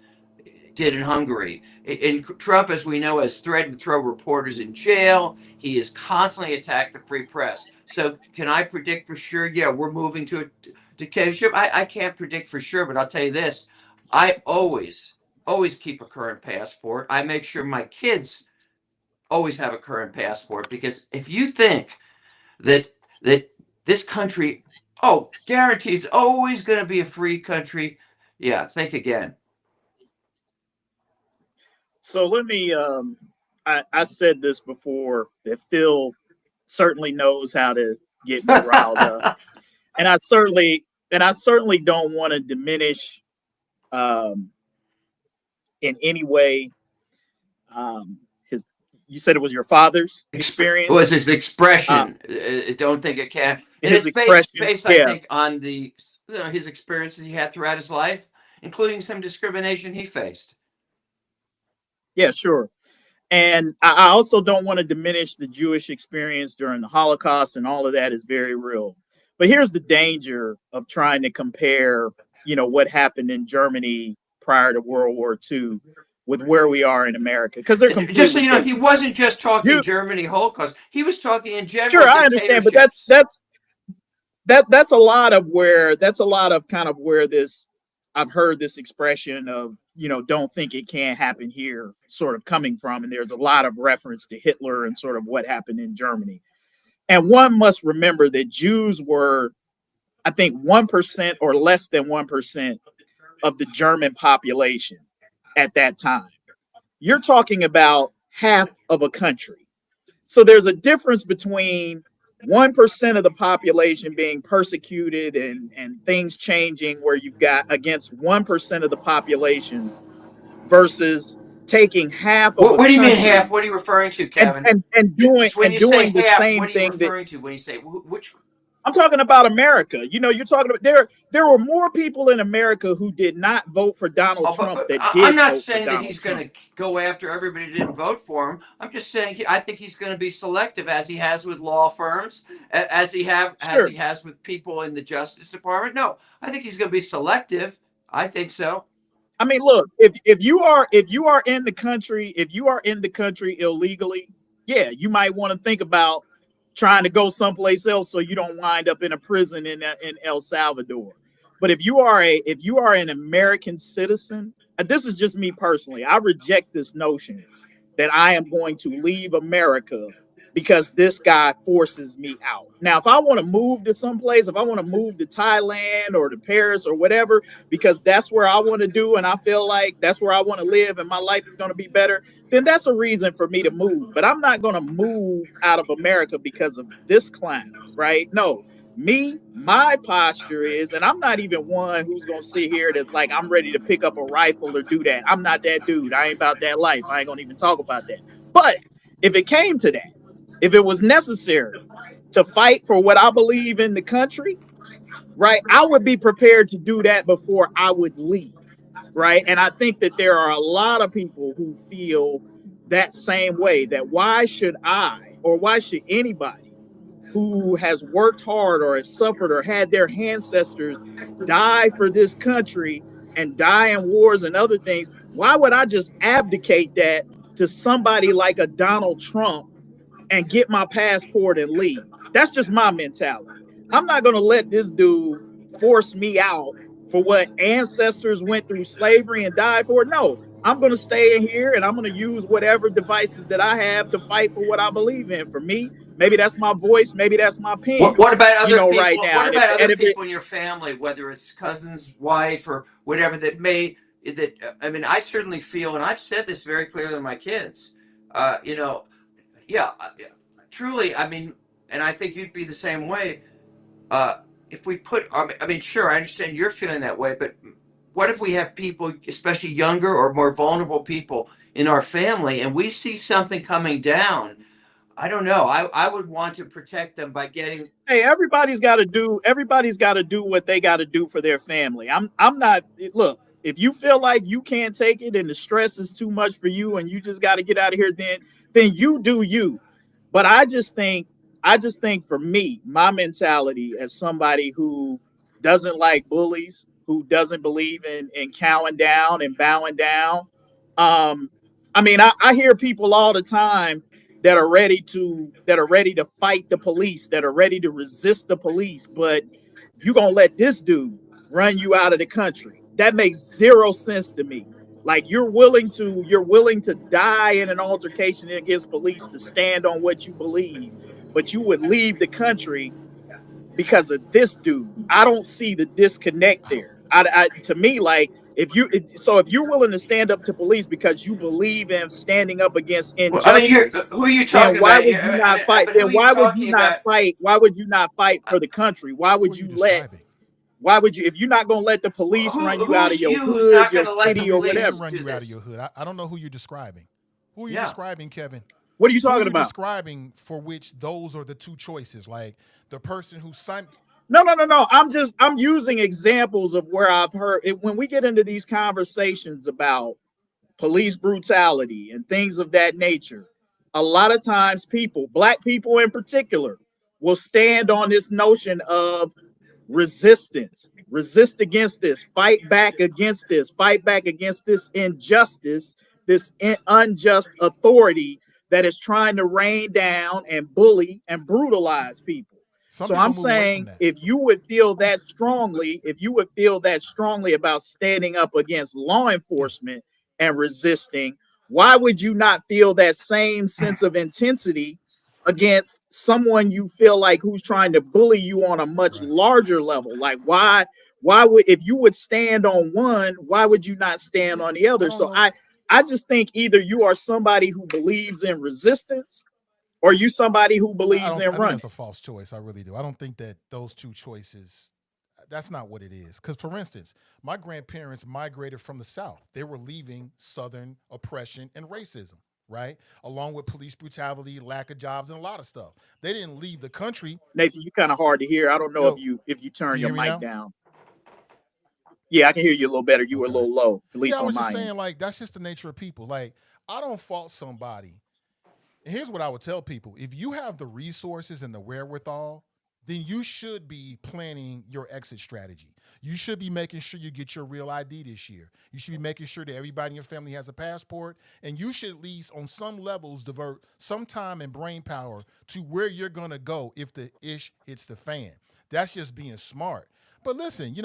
in Hungary. And Trump, as we know, has threatened to throw reporters in jail. He has constantly attacked the free press. So can I predict for sure? Yeah, we're moving to a dictatorship. I can't predict for sure, but I'll tell you this. I always keep a current passport. I make sure my kids always have a current passport, because if you think that this country, guarantees always going to be a free country, yeah, think again. So let me, I said this before, that Phil certainly knows how to get me riled up. And I certainly don't want to diminish in any way his, you said it was your father's experience? It was his expression. Don't think it can. And His it's expression, based, I think, on the his experiences he had throughout his life, including some discrimination he faced. Yeah, sure. And I also don't want to diminish the Jewish experience during the Holocaust, and all of that is very real. But here's the danger of trying to compare, you know, what happened in Germany prior to World War II with where we are in America, because they're completely just so you know, different. he wasn't just talking Germany Holocaust. He was talking in general. Sure, I understand, but that's a lot of kind of where this, I've heard this expression of, you know, don't think it can't happen here sort of coming from. And there's a lot of reference to Hitler and sort of what happened in Germany. And one must remember that Jews were, I think, 1% or less than 1% of the German population at that time. You're talking about half of a country. So there's a difference between 1% of the population being persecuted and things changing, where you've got against 1% of the population versus taking half of what do you mean half? What are you referring to, Kevin? And doing the half, same what are you thing referring to when you say which? I'm talking about America. You know, you're talking about there were more people in America who did not vote for Donald Trump that did. I'm not saying that he's going to go after everybody who didn't vote for him. I'm just saying I think he's going to be selective, as he has with law firms, as he has with people in the Justice Department. No, I think he's going to be selective. I think so. I mean, look, if you are in the country, illegally, yeah, you might want to think about trying to go someplace else so you don't wind up in a prison in El Salvador. But if you are an American citizen, and this is just me personally, I reject this notion that I am going to leave America because this guy forces me out. Now, if I want to move to someplace, if I want to move to Thailand or to Paris or whatever, because that's where I want to do, and I feel like that's where I want to live and my life is going to be better, then that's a reason for me to move. But I'm not going to move out of America because of this clown, right? No, my posture is, and I'm not even one who's going to sit here that's like, I'm ready to pick up a rifle or do that. I'm not that dude. I ain't about that life. I ain't going to even talk about that. But if it came to that, if it was necessary to fight for what I believe in the country, right? I would be prepared to do that before I would leave, right? And I think that there are a lot of people who feel that same way, that why should I, or why should anybody who has worked hard or has suffered or had their ancestors die for this country and die in wars and other things, why would I just abdicate that to somebody like a Donald Trump and get my passport and leave? That's just my mentality. I'm not going to let this dude force me out for what ancestors went through slavery and died for. No, I'm going to stay in here and I'm going to use whatever devices that I have to fight for what I believe in. For me, maybe that's my voice, maybe that's my pen, What about other right people? now. What And about other if it, people in your family, whether it's cousin's wife or whatever that may that I mean, I certainly feel, and I've said this very clearly to my kids. You know, yeah, truly. I mean, and I think you'd be the same way. If we put, I mean, sure, I understand you're feeling that way, but what if we have people, especially younger or more vulnerable people in our family, and we see something coming down? I don't know. I would want to protect them by getting. hey, everybody's got to do what they got to do for their family. I'm not, look, if you feel like you can't take it and the stress is too much for you and you just got to get out of here, then you do you. But I just think for me, my mentality as somebody who doesn't like bullies, who doesn't believe in cowing down and bowing down. I mean, I hear people all the time that are ready to fight the police, that are ready to resist the police, but you gonna let this dude run you out of the country. That makes zero sense to me. Like you're willing to die in an altercation against police to stand on what you believe, but you would leave the country because of this dude. I don't see the disconnect I don't. there. To me, like if you're willing to stand up to police because you believe in standing up against Well, I mean, injustice, who are you then talking why about? would you I not mean, fight? but who Then are you why would you talking not about? fight? Why would you not fight Uh, for the country? Why Who would are you you let? describing? Why would you, if you're not gonna let the police run you out of Who's your you who's hood, not your going to let Let the the city, or regime police whatever? run do you out of this? your hood. I don't know who you're describing. Who are you Yeah. describing, Kevin? What are you Who are talking you about? describing for which those are the two choices? Like the person who signed. No, no, no, no. I'm using examples of where I've heard it. When we get into these conversations about police brutality and things of that nature, a lot of times black people in particular, will stand on this notion of resistance, resist against this, fight back against this injustice, this unjust authority that is trying to rain down and bully and brutalize people. Some So people I'm move away from saying that. if you would feel that strongly about standing up against law Yeah. enforcement and resisting, why would you not feel that same sense of intensity against someone you feel like who's trying to bully you on a much Right. larger level? Like why would, if you would stand on one, why would you not stand Yeah. on the I other? don't So know. I just think either you are somebody who believes in resistance or you somebody who I believes don't. in I think that's running. a false choice. I really do. I don't think that those two choices. That's not what it is. Because, for instance, my grandparents migrated from the South. They were leaving Southern oppression and racism, right? Along with police brutality, lack of jobs, and a lot of stuff. They didn't leave the country. Nathan, you kind of hard to hear. I don't know if Yo, you can turn you your hear me mic now? down. Yeah, I can hear you a little better. You were a Okay. little low, at Yeah, least I on was just my end. saying, like, that's just the nature of people. Like, I don't fault somebody. And here's what I would tell people: if you have the resources and the wherewithal, then you should be planning your exit strategy. You should be making sure you get your real ID this year. You should be making sure that everybody in your family has a passport. And you should at least, on some levels, divert some time and brain power to where you're going to go if the ish hits the fan. That's just being smart. But listen,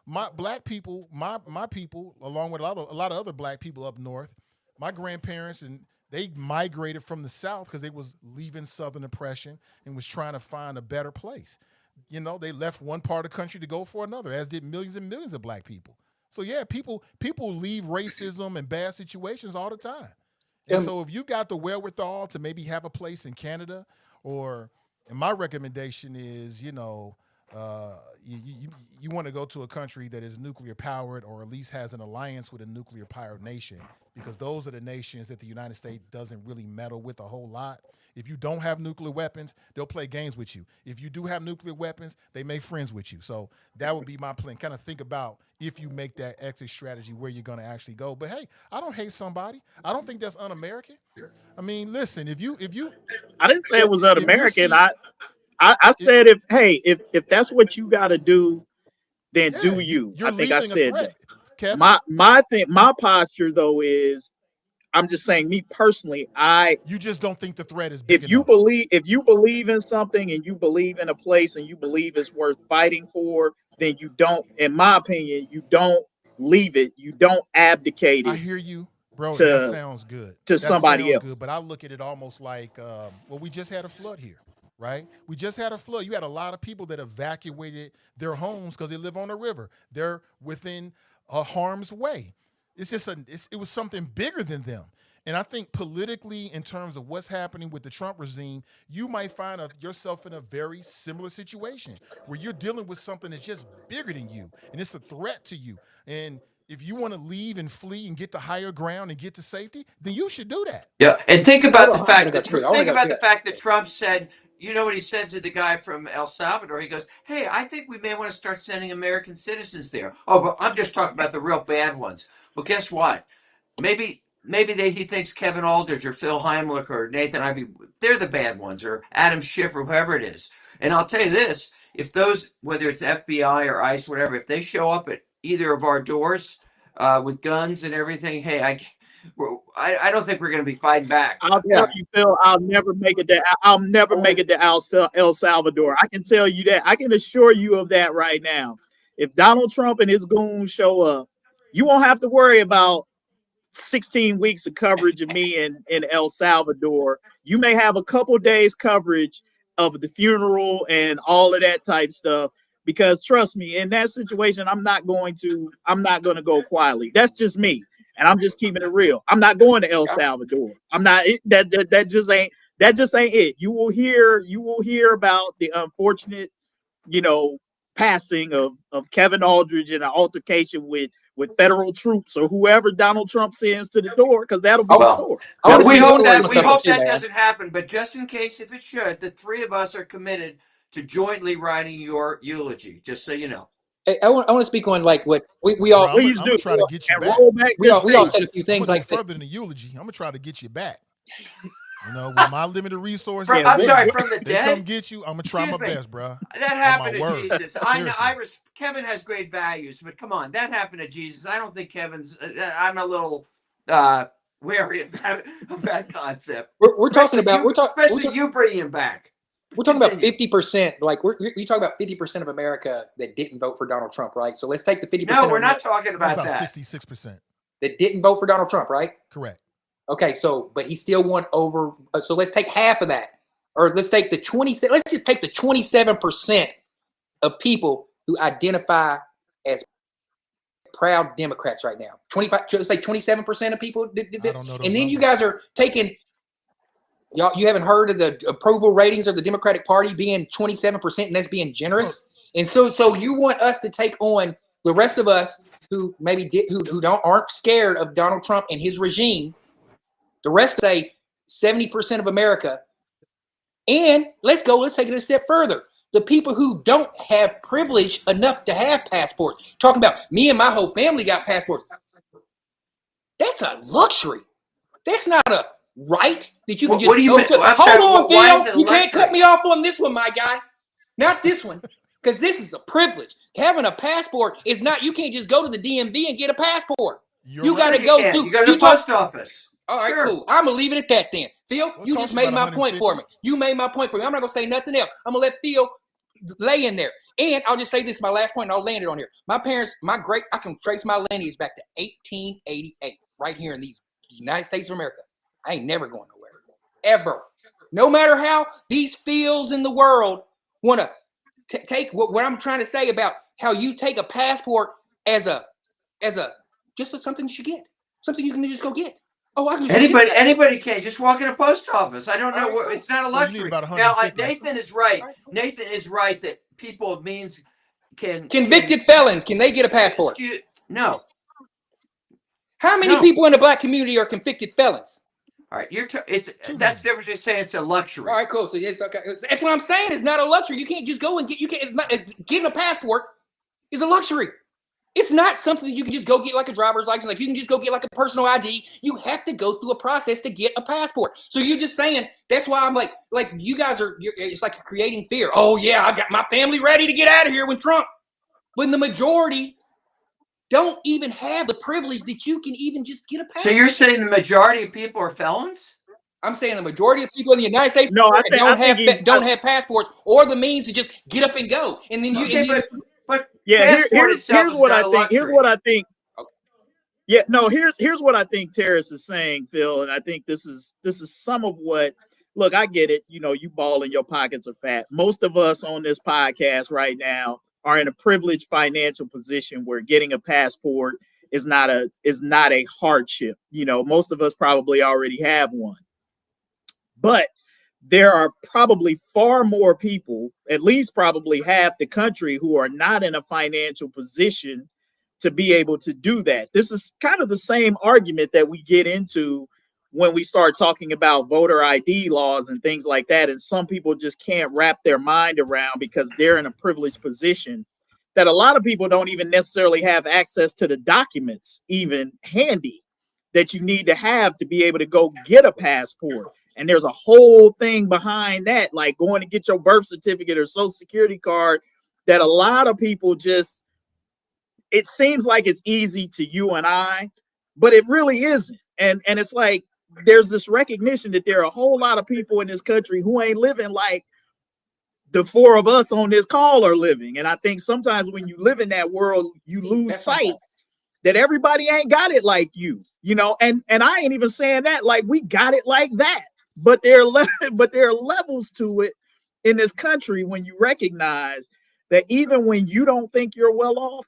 my black people, my people, along with a lot of other black people up north, my grandparents and they migrated from the South because they was leaving Southern oppression and was trying to find a better place. They left one part of the country to go for another, as did millions and millions of black people. So yeah, people leave racism and bad situations all the time. And Um, so if you got the wherewithal to maybe have a place in Canada, or and my recommendation is, You want to go to a country that is nuclear powered or at least has an alliance with a nuclear powered nation, because those are the nations that the United States doesn't really meddle with a whole lot. If you don't have nuclear weapons, they'll play games with you. If you do have nuclear weapons, they make friends with you. So that would be my plan. Kind of think about, if you make that exit strategy, where you're going to actually go. But hey, I don't hate somebody. I don't think that's un-American. I mean, listen, if you I didn't say it was if you un-American. see I it, said if that's what you got to do, then yeah, do you. you're I think I leaving a said that. threat, Kevin. My posture though is, I'm just saying, me personally, You just don't think the threat is big enough. if you believe in something and you believe in a place and you believe it's worth fighting for, then you don't, in my opinion, you don't leave it. You don't abdicate I it hear you, bro. That to sounds good. to That somebody sounds else. good. But I look at it almost like, well, we just had a flood here, right? We just had a flood. You had a lot of people that evacuated their homes because they live on the river. They're within harm's way. It's just it was something bigger than them. And I think politically, in terms of what's happening with the Trump regime, you might find yourself in a very similar situation where you're dealing with something that's just bigger than you, and it's a threat to you. And if you want to leave and flee and get to higher ground and get to safety, then you should do that. Yeah, and think Hold about on, the I'm gonna fact go that too. I want to go too. Trump said, you know what he said to the guy from El Salvador? He goes, "Hey, I think we may want to start sending American citizens there." Oh, but I'm just talking about the real bad ones. Well, guess what? Maybe he thinks Kevin Aldridge or Phil Heimlich or Nathan Ivey, they're the bad ones, or Adam Schiff or whoever it is. And I'll tell you this: if those, whether it's FBI or ICE, whatever, if they show up at either of our doors with guns and everything, hey, I don't think we're going to be fighting back. I'll Yeah. tell you, Phil, I'll never make it to El Salvador. I can tell you that. I can assure you of that right now. If Donald Trump and his goons show up, you won't have to worry about 16 weeks of coverage of me in El Salvador. You may have a couple days coverage of the funeral and all of that type stuff, because trust me, in that situation, I'm not going to go quietly. That's just me. And I'm just keeping it real. I'm not going to El Salvador. I'm not. That just ain't it. You will hear about the unfortunate, passing of Kevin Aldridge in an altercation with federal troops or whoever Donald Trump sends to the door, because that'll be the story. We hope too, that man. doesn't happen. But just in case, if it should, the three of us are committed to jointly writing your eulogy. Just so you know. Hey, I want to speak on like what we all. Bro, Please I'm do. gonna try to get you And back. roll back We all said a few I'm things gonna like go that. further than the eulogy. I'm gonna try to get you back. With my limited resources, Yeah, I'm they- sorry, from the they come dead. get you. I'm gonna try my Excuse me. best, bro. That happened to word. Jesus. I know. Seriously. Kevin has great values, but come on, that happened to Jesus. I don't think Kevin's. I'm a little wary of that concept. We're talking about especially you bringing him back. We're talking about 50%. Like you talk about 50% of America that didn't vote for Donald Trump, right? So let's take the 50%. No, we're not talking That's about about that. 66%. that didn't vote for Donald Trump, right? Correct. Okay, so but he still won over. So let's take half of that, or let's take the 20. Let's just take the 27% of people who identify as proud Democrats right now. 25. Let's say 27% of people did. I don't know those And then you numbers. guys are taking. Y'all, you haven't heard of the approval ratings of the Democratic Party being 27%, and that's being generous. And so you want us to take on the rest of us who maybe aren't scared of Donald Trump and his regime. The rest say 70% of America. And let's take it a step further. The people who don't have privilege enough to have passports. Talking about me and my whole family got passports. That's a luxury. That's not a right that you can just What do you go mean? to. I'm Hold sorry, on, why is it Phil. a You can't luxury? cut me off on this one, my guy. Not this one. Because this is a privilege. Having a passport is not, you can't just go to the DMV and get a passport. You got to go do. You go to the post office. All right, Sure. cool. I'm going to leave it at that then. Phil, What you cost just you, made about my point for me. You made my point for me. I'm not going to say nothing else. I'm going to let Phil lay in there. And I'll just say this, my last point, and I'll land it on here. My parents, I can trace my lineage back to 1888, right here in these United States of America. I ain't never going nowhere. Ever. No matter how these fields in the world want to take what I'm trying to say about how you take a passport as something you should get. Something you can just go get. Oh, I can just Anybody can just walk in a post office. I don't know. It's not a Well, you need luxury. about Now, 150. Nathan is right. Nathan is right that people of means can Convicted felons, can they get a passport? No. How many people in the black community are convicted felons? All right, that's the difference between saying it's a luxury. All right, cool. So it's okay. That's what I'm saying. It's not a luxury. You can't just go and getting a passport is a luxury. It's not something that you can just go get like a driver's license. Like you can just go get like a personal ID. You have to go through a process to get a passport. So you're just saying that's why I'm like you guys are. It's like you're creating fear. Oh yeah, I got my family ready to get out of here when Trump. When the majority don't even have the privilege that you can even just get a passport. So you're saying the majority of people are felons? I'm saying the majority of people in the United States don't have passports or the means to just get up and go. And then here's what I think. Yeah, no, here's what I think Tarris is saying, Phil, and I think this is some of what. Look, I get it. You know, you ball and your pockets are fat. Most of us on this podcast right now are in a privileged financial position where getting a passport is not a hardship. You know, most of us probably already have one. But there are probably far more people, at least probably half the country, who are not in a financial position to be able to do that. This is kind of the same argument that we get into when we start talking about voter ID laws and things like that. And some people just can't wrap their mind around because they're in a privileged position that a lot of people don't even necessarily have access to the documents even handy that you need to have to be able to go get a passport. And there's a whole thing behind that, like going to get your birth certificate or social security card, that a lot of people just, it seems like it's easy to you and I, but it really isn't. And it's like, there's this recognition that there are a whole lot of people in this country who ain't living like the four of us on this call are living. And I think sometimes when you live in that world, you lose sight that everybody ain't got it like you know, and I ain't even saying that like we got it like that, but there are levels to it in this country when you recognize that even when you don't think you're well off,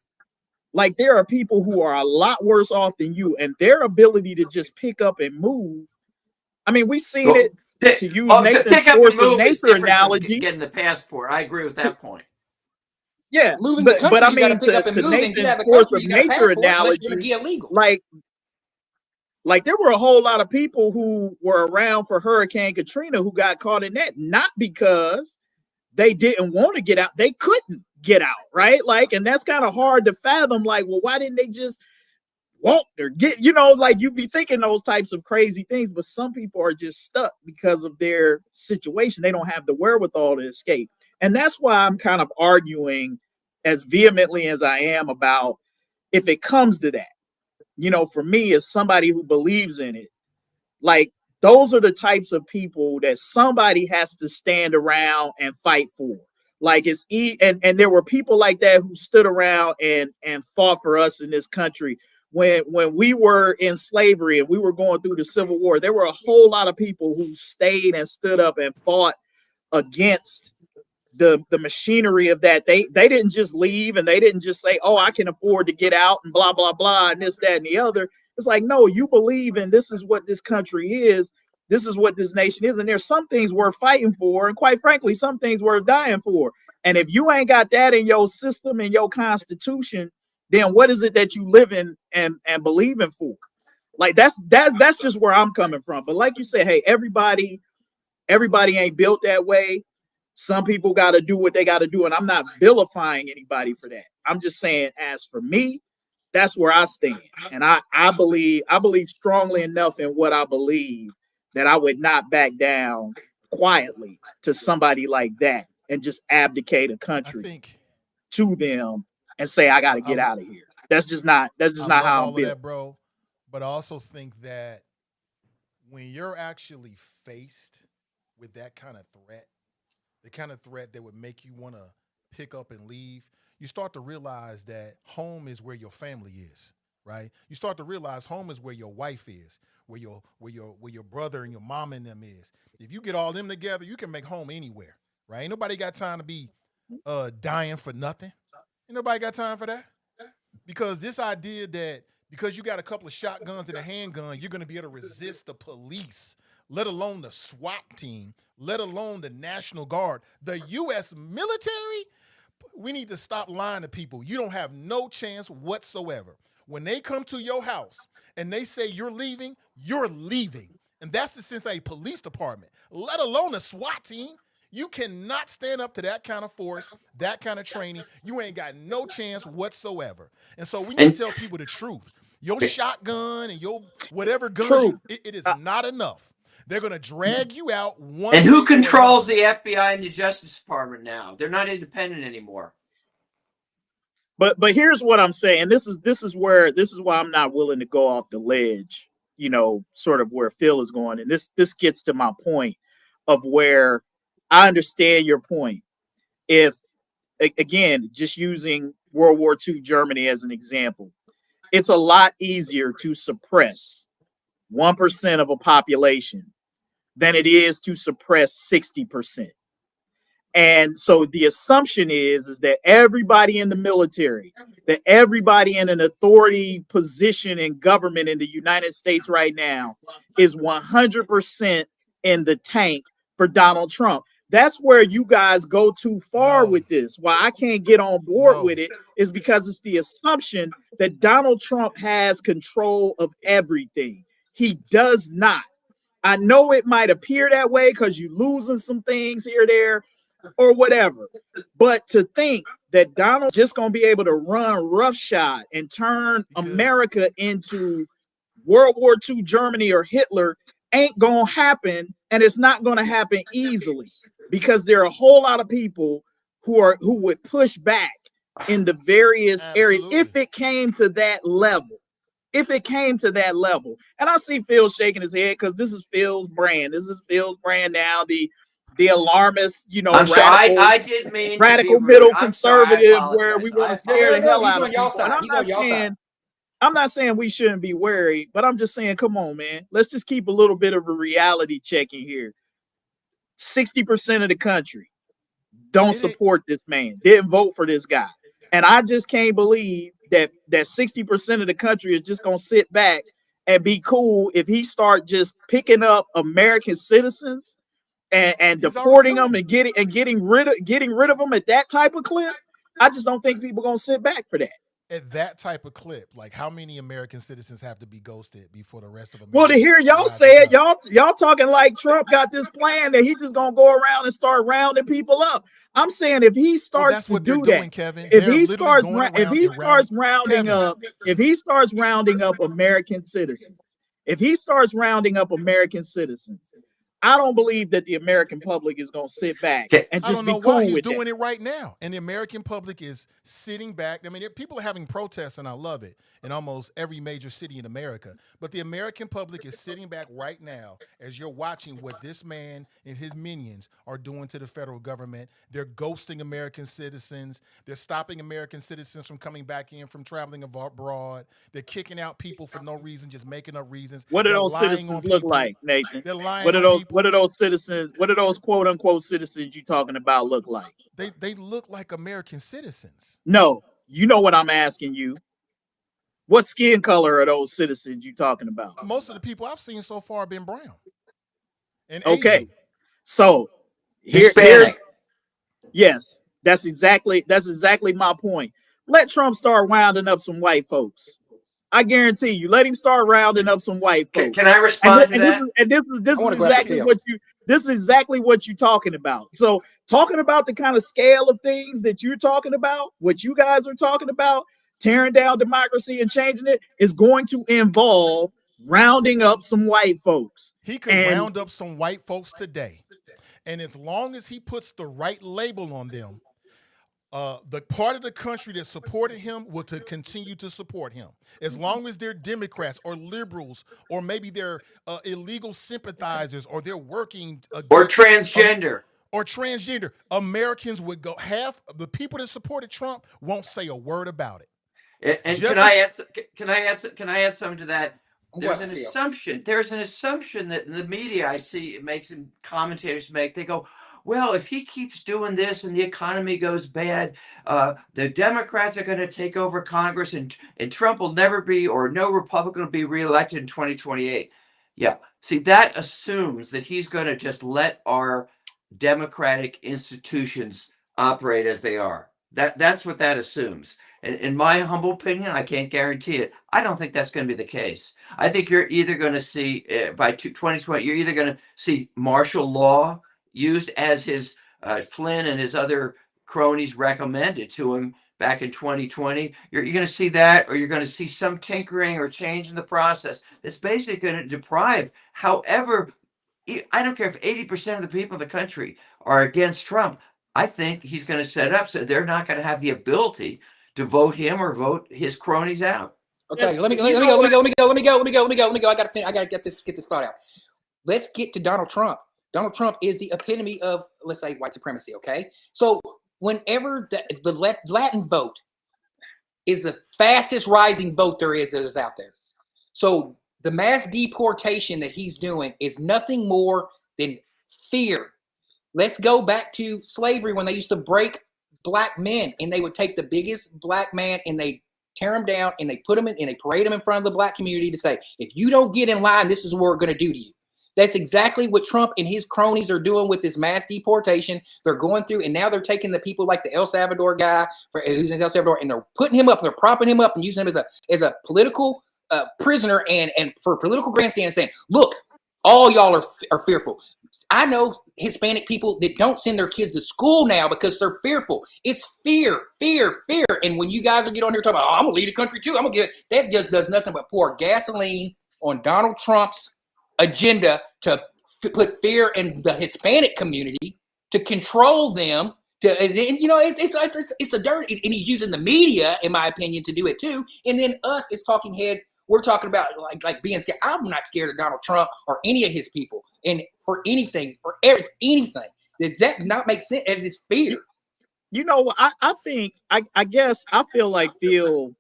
like there are people who are a lot worse off than you, and their ability to just pick up and move. I mean, we've seen it, to use Nathan's force of nature analogy. Getting the passport. I agree with that point. Yeah, moving the country, but I mean, to Nathan's force of nature analogy, like there were a whole lot of people who were around for Hurricane Katrina who got caught in that, not because they didn't want to get out, they couldn't get out, right? Like, and that's kind of hard to fathom. Like, well, why didn't they just walk or get, you know, like you'd be thinking those types of crazy things, but some people are just stuck because of their situation. They don't have the wherewithal to escape. And that's why I'm kind of arguing as vehemently as I am about if it comes to that, you know, for me as somebody who believes in it, like those are the types of people that somebody has to stand around and fight for. Like it's and there were people like that who stood around and fought for us in this country. When we were in slavery and we were going through the Civil War, there were a whole lot of people who stayed and stood up and fought against the machinery of that. They didn't just leave and they didn't just say, oh, I can afford to get out and blah, blah, blah, and this, that, and the other. It's like, no, you believe in this is what this country is. This is what this nation is. And there's some things worth fighting for. And quite frankly, some things worth dying for. And if you ain't got that in your system and your constitution, then what is it that you live in and believing for? Like that's just where I'm coming from. But like you said, hey, everybody ain't built that way. Some people got to do what they got to do. And I'm not vilifying anybody for that. I'm just saying, as for me, that's where I stand. And I believe strongly enough in what I believe that I would not back down quietly to somebody like that and just abdicate a country to them and say, I got to get out of here. That's just not how I'm built. That, bro. But I also think that when you're actually faced with that kind of threat, the kind of threat that would make you want to pick up and leave, you start to realize that home is where your family is, right? You start to realize home is where your wife is, where your brother and your mom and them is. If you get all them together, you can make home anywhere, right? Ain't nobody got time to be dying for nothing. Ain't nobody got time for that. Because this idea that because you got a couple of shotguns and a handgun, you're going to be able to resist the police, let alone the SWAT team, let alone the National Guard, the U.S. military. We need to stop lying to people. You don't have no chance whatsoever. When they come to your house and they say you're leaving, you're leaving. And that's the Cincinnati Police Department, let alone a SWAT team. You cannot stand up to that kind of force, that kind of training. You ain't got no chance whatsoever. And so we need to tell people the truth. Your shotgun and your whatever guns, it is not enough. They're going to drag you out one And who way or controls another. the FBI and the Justice Department now? They're not independent anymore. But here's what I'm saying. This is why I'm not willing to go off the ledge, you know, sort of where Phil is going. And this gets to my point of where I understand your point. If, again, just using World War II Germany as an example, it's a lot easier to suppress 1% of a population than it is to suppress 60%. And so the assumption is that everybody in the military, that everybody in an authority position in government in the United States right now is 100% in the tank for Donald Trump. That's where you guys go too far with this. Why I can't get on board with it is because it's the assumption that Donald Trump has control of everything. He does not. I know it might appear that way because you're losing some things here, there, or whatever. But to think that Donald's just going to be able to run roughshod and turn America into World War II Germany or Hitler ain't going to happen. And it's not going to happen easily because there are a whole lot of people who would push back in the various areas if it came to that level. If it came to that level. And I see Phil shaking his head because this is Phil's brand. This is Phil's brand now. The alarmist, you know, I'm sorry, I didn't mean radical to be rude. middle I'm conservative sorry, where we want to scare the hell out of people. And I'm not saying we shouldn't be wary, but I'm just saying, come on, man. Let's just keep a little bit of a reality check in here. 60% of the country don't support this man, didn't vote for this guy. And I just can't believe that 60% of the country is just gonna sit back and be cool if he start just picking up American citizens and deporting them and getting rid of them at that type of clip. I just don't think people are gonna sit back for that. At that type of clip, like how many American citizens have to be ghosted before the rest of them? Well, to hear y'all say it, y'all talking like Trump got this plan that he just gonna go around and start rounding people up. I'm saying if he starts to do that, Kevin. if he starts rounding up American citizens, I don't believe that the American public is going to sit back and just be cool with it. He's doing it right now. And the American public is sitting back. I mean, people are having protests, and I love it, in almost every major city in America. But the American public is sitting back right now as you're watching what this man and his minions are doing to the federal government. They're ghosting American citizens. They're stopping American citizens from coming back in, from traveling abroad. They're kicking out people for no reason, just making up reasons. What do those citizens look like, Nathan? They're lying What on do those citizens, what do those quote unquote citizens you talking about look like? They look like American citizens. No, you know what I'm asking you. What skin color are those citizens you talking about? Most of the people I've seen so far have been brown. And okay, Asian. So Hispanic. Yes, that's exactly my point. Let Trump start rounding up some white folks. I guarantee you, let him start rounding up some white folks. Can I respond to that? This is exactly what you're talking about. So talking about the kind of scale of things that you're talking about, what you guys are talking about, tearing down democracy and changing it, is going to involve rounding up some white folks. He could round up some white folks today. And as long as he puts the right label on them, the part of the country that supported him will continue to support him. As long as they're Democrats or liberals, or maybe they're illegal sympathizers, or they're working or transgender. Americans would go. Half of the people that supported Trump won't say a word about it. And can I add something to that? There's an assumption. There's an assumption that the media I see makes, and commentators make. They go, well, if he keeps doing this and the economy goes bad, the Democrats are going to take over Congress, and Trump will never be, or no Republican will be reelected in 2028. Yeah. See, that assumes that he's going to just let our democratic institutions operate as they are. That's what that assumes. And in my humble opinion, I can't guarantee it. I don't think that's going to be the case. I think you're either going to see by 2020, you're either going to see martial law used as his Flynn and his other cronies recommended to him back in 2020. You're going to see that, or you're going to see some tinkering or change in the process that's basically going to deprive, however, I don't care if 80% of the people in the country are against Trump. I think he's going to set up so they're not going to have the ability to vote him or vote his cronies out. Okay, let me go. I gotta get this thought out. Let's get to Donald Trump. Donald Trump is the epitome of, let's say, white supremacy. Okay, so whenever the Latin vote is the fastest rising vote there is that is out there, so the mass deportation that he's doing is nothing more than fear. Let's go back to slavery when they used to break black men and they would take the biggest black man and they tear him down and they put him in and they parade him in front of the black community to say, if you don't get in line, this is what we're going to do to you. That's exactly what Trump and his cronies are doing with this mass deportation. They're going through, and now they're taking the people like the El Salvador guy who's in El Salvador, and they're putting him up, they're propping him up and using him as a political prisoner and for political grandstand, saying, look, all y'all are fearful. I know Hispanic people that don't send their kids to school now because they're fearful. It's fear. And when you guys are get on here talking about, I'm gonna lead the country too, that just does nothing but pour gasoline on Donald Trump's agenda to put fear in the Hispanic community, to control them. It's a dirty, and he's using the media, in my opinion, to do it too. And then us as talking heads, we're talking about like being scared. I'm not scared of Donald Trump or any of his people, and for anything, anything. Does that not make sense? And it's fear. You know, I think I guess I feel like and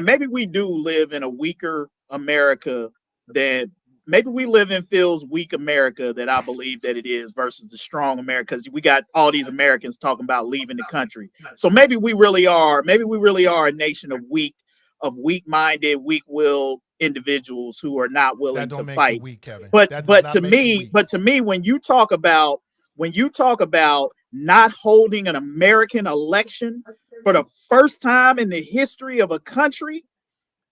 maybe we do live in a weaker America than maybe we live in Phil's weak America that I believe that it is versus the strong America, because we got all these Americans talking about leaving the country. So maybe we really are a nation of weak-minded, weak-willed individuals who are not willing to fight. Weak, Kevin. But to me, when you talk about not holding an American election for the first time in the history of a country,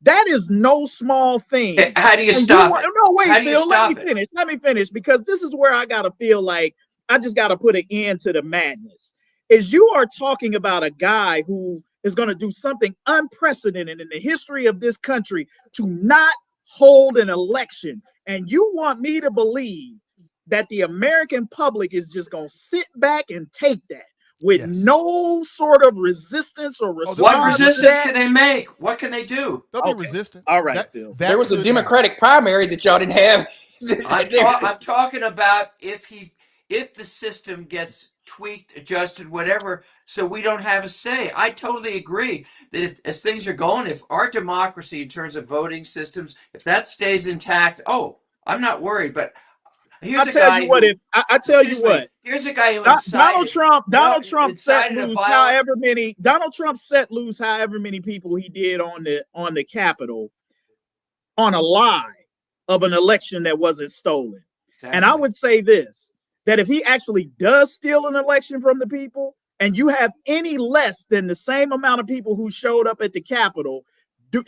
that is no small thing. How do you stop it? No, wait, Phil, let me finish, because this is where I gotta feel like I just gotta put an end to the madness. Is you are talking about a guy who is going to do something unprecedented in the history of this country to not hold an election. And you want me to believe that the American public is just going to sit back and take that with no sort of resistance or response? What resistance can they make? What can they do? There'll be resistance. All right, Phil. There was a Democratic primary that y'all didn't have. I'm talking about if the system gets tweaked, adjusted, whatever, so we don't have a say. I totally agree that as things are going, if our democracy in terms of voting systems, if that stays intact, I'm not worried. But here's Here's a guy who Donald Trump set loose however many people he did on the Capitol on a lie of an election that wasn't stolen. Exactly. And I would say this, that if he actually does steal an election from the people, and you have any less than the same amount of people who showed up at the Capitol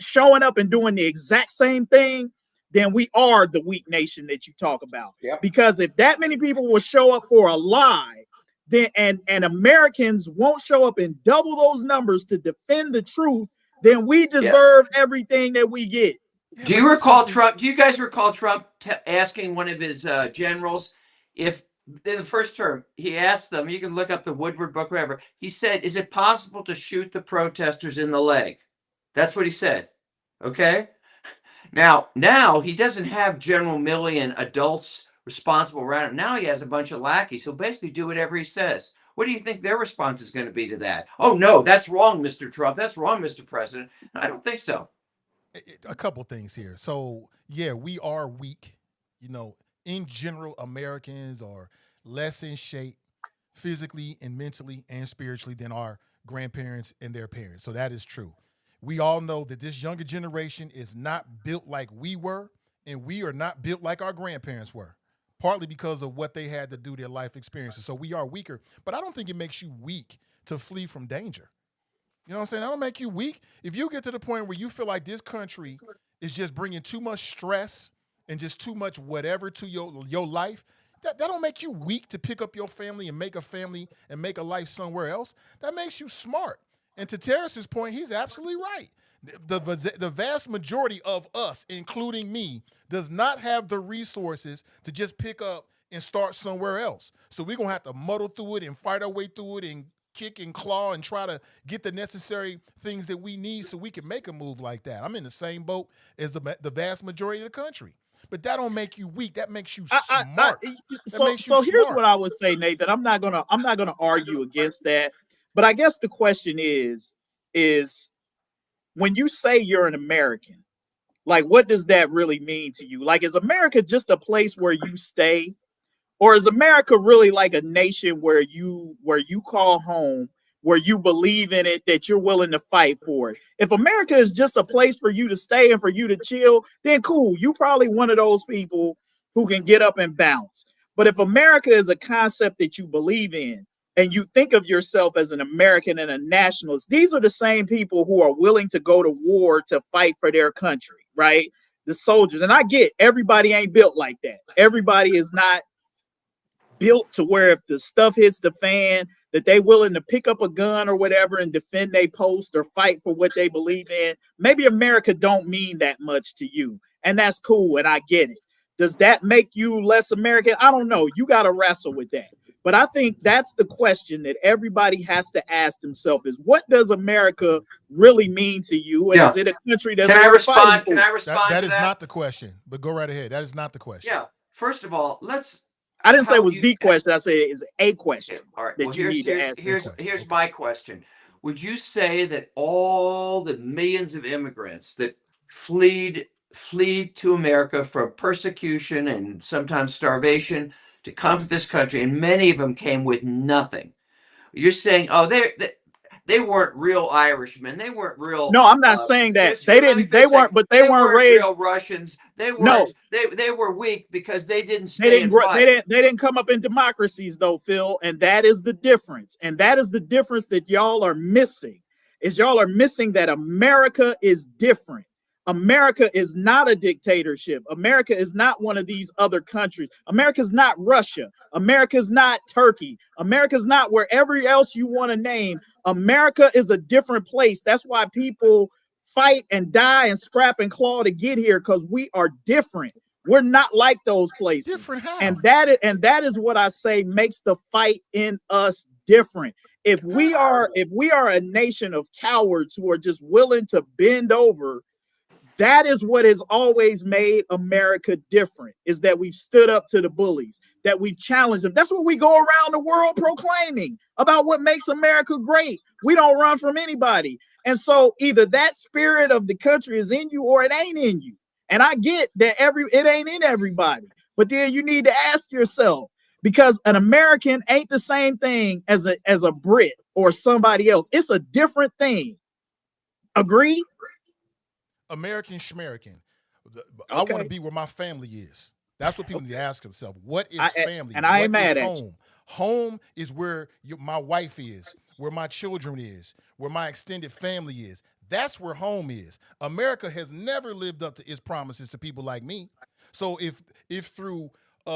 showing up and doing the exact same thing, then we are the weak nation that you talk about. Yep. Because if that many people will show up for a lie, then and Americans won't show up in double those numbers to defend the truth, then we deserve everything that we get. Do you recall Trump? Do you guys recall Trump asking one of his generals if in the first term, he asked them, you can look up the Woodward book, whatever. He said, is it possible to shoot the protesters in the leg? That's what he said. Okay. Now he doesn't have General Milley and adults responsible around him. Now he has a bunch of lackeys who'll basically do whatever he says. What do you think their response is going to be to that? Oh, no, that's wrong, Mr. Trump. That's wrong, Mr. President. I don't think so. A couple things here. So, yeah, we are weak. In general, Americans are less in shape physically and mentally and spiritually than our grandparents and their parents. So that is true. We all know that this younger generation is not built like we were, and we are not built like our grandparents were. partly because of what they had to do, their life experiences. So we are weaker, but I don't think it makes you weak to flee from danger. You know what I'm saying? That don't make you weak. If you get to the point where you feel like this country is just bringing too much stress and just too much whatever to your life, that don't make you weak to pick up your family and make a family and make a life somewhere else. That makes you smart. And to Tarris's point, he's absolutely right. The vast majority of us, including me, does not have the resources to just pick up and start somewhere else. So we're going to have to muddle through it and fight our way through it and kick and claw and try to get the necessary things that we need so we can make a move like that. I'm in the same boat as the vast majority of the country. But that don't make you weak. That makes you smart. So here's what I would say, Nathan. I'm not gonna argue against that. But I guess the question is when you say you're an American, like what does that really mean to you? Like, is America just a place where you stay? Or is America really like a nation where you call home, where you believe in it, that you're willing to fight for it? If America is just a place for you to stay and for you to chill, then cool. You probably one of those people who can get up and bounce. But if America is a concept that you believe in and you think of yourself as an American and a nationalist, these are the same people who are willing to go to war to fight for their country, right? The soldiers. And I get everybody ain't built like that. Everybody is not built to where if the stuff hits the fan that they willing to pick up a gun or whatever and defend their post or fight for what they believe in. Maybe America don't mean that much to you, and that's cool, and I get it. Does that make you less American? I don't know. You got to wrestle with that. But I think that's the question that everybody has to ask themselves is, what does America really mean to you? And is it a country that's Can I respond? Can I respond that to is that? not the question, but go right ahead. That is not the question. Yeah. First of all, I didn't say it was the question. I said it is a question. All right. That Well, you need to ask. Here's my question. Would you say that all the millions of immigrants that fled to America from persecution and sometimes starvation to come to this country, and many of them came with nothing? You're saying, oh, they weren't real Irishmen. They weren't real. No, I'm not saying that. They didn't. They weren't. But they weren't raised real Russians. They weren't. No, they were weak because they didn't stay and fight. fight. They didn't come up in democracies though, Phil. And that is the difference. And that is the difference that y'all are missing. Is y'all are missing that America is different. America is not a dictatorship. America is not one of these other countries. America is not Russia. America is not Turkey. America is not wherever else you want to name. America is a different place. That's why people fight and die and scrap and claw to get here, because we are different. We're not like those places. Different how? And that is what I say makes the fight in us different. If we are a nation of cowards who are just willing to bend over, that is what has always made America different, is that we've stood up to the bullies, that we've challenged them. That's what we go around the world proclaiming about what makes America great. We don't run from anybody. And so either that spirit of the country is in you or it ain't in you. And I get that it ain't in everybody. But then you need to ask yourself, because an American ain't the same thing as a Brit or somebody else. It's a different thing. Agree? American schmerican. I want to be where my family is. That's what people need to ask themselves. What is family? And I ain't mad at home? you. Home is where my wife is, where my children is, where my extended family is. That's where home is. America has never lived up to its promises to people like me. So if through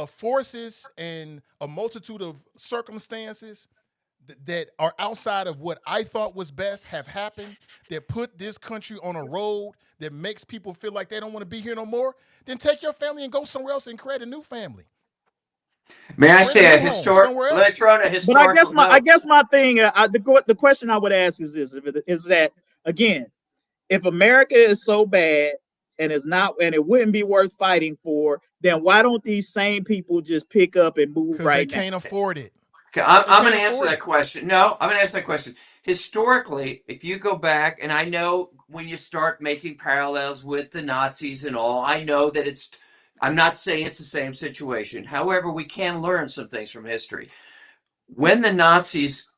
forces and a multitude of circumstances that are outside of what I thought was best have happened, that put this country on a road that makes people feel like they don't want to be here no more, then take your family and go somewhere else and create a new family. May I say a historic? Let's throw in a historical. But I guess my thing, the question I would ask is this: is that again, if America is so bad and it wouldn't be worth fighting for, then why don't these same people just pick up and move right now? They can't afford it. Okay, I'm going to answer that question. No, I'm going to answer that question. Historically, if you go back, and I know when you start making parallels with the Nazis and all, I know that I'm not saying it's the same situation. However, we can learn some things from history. When the Nazis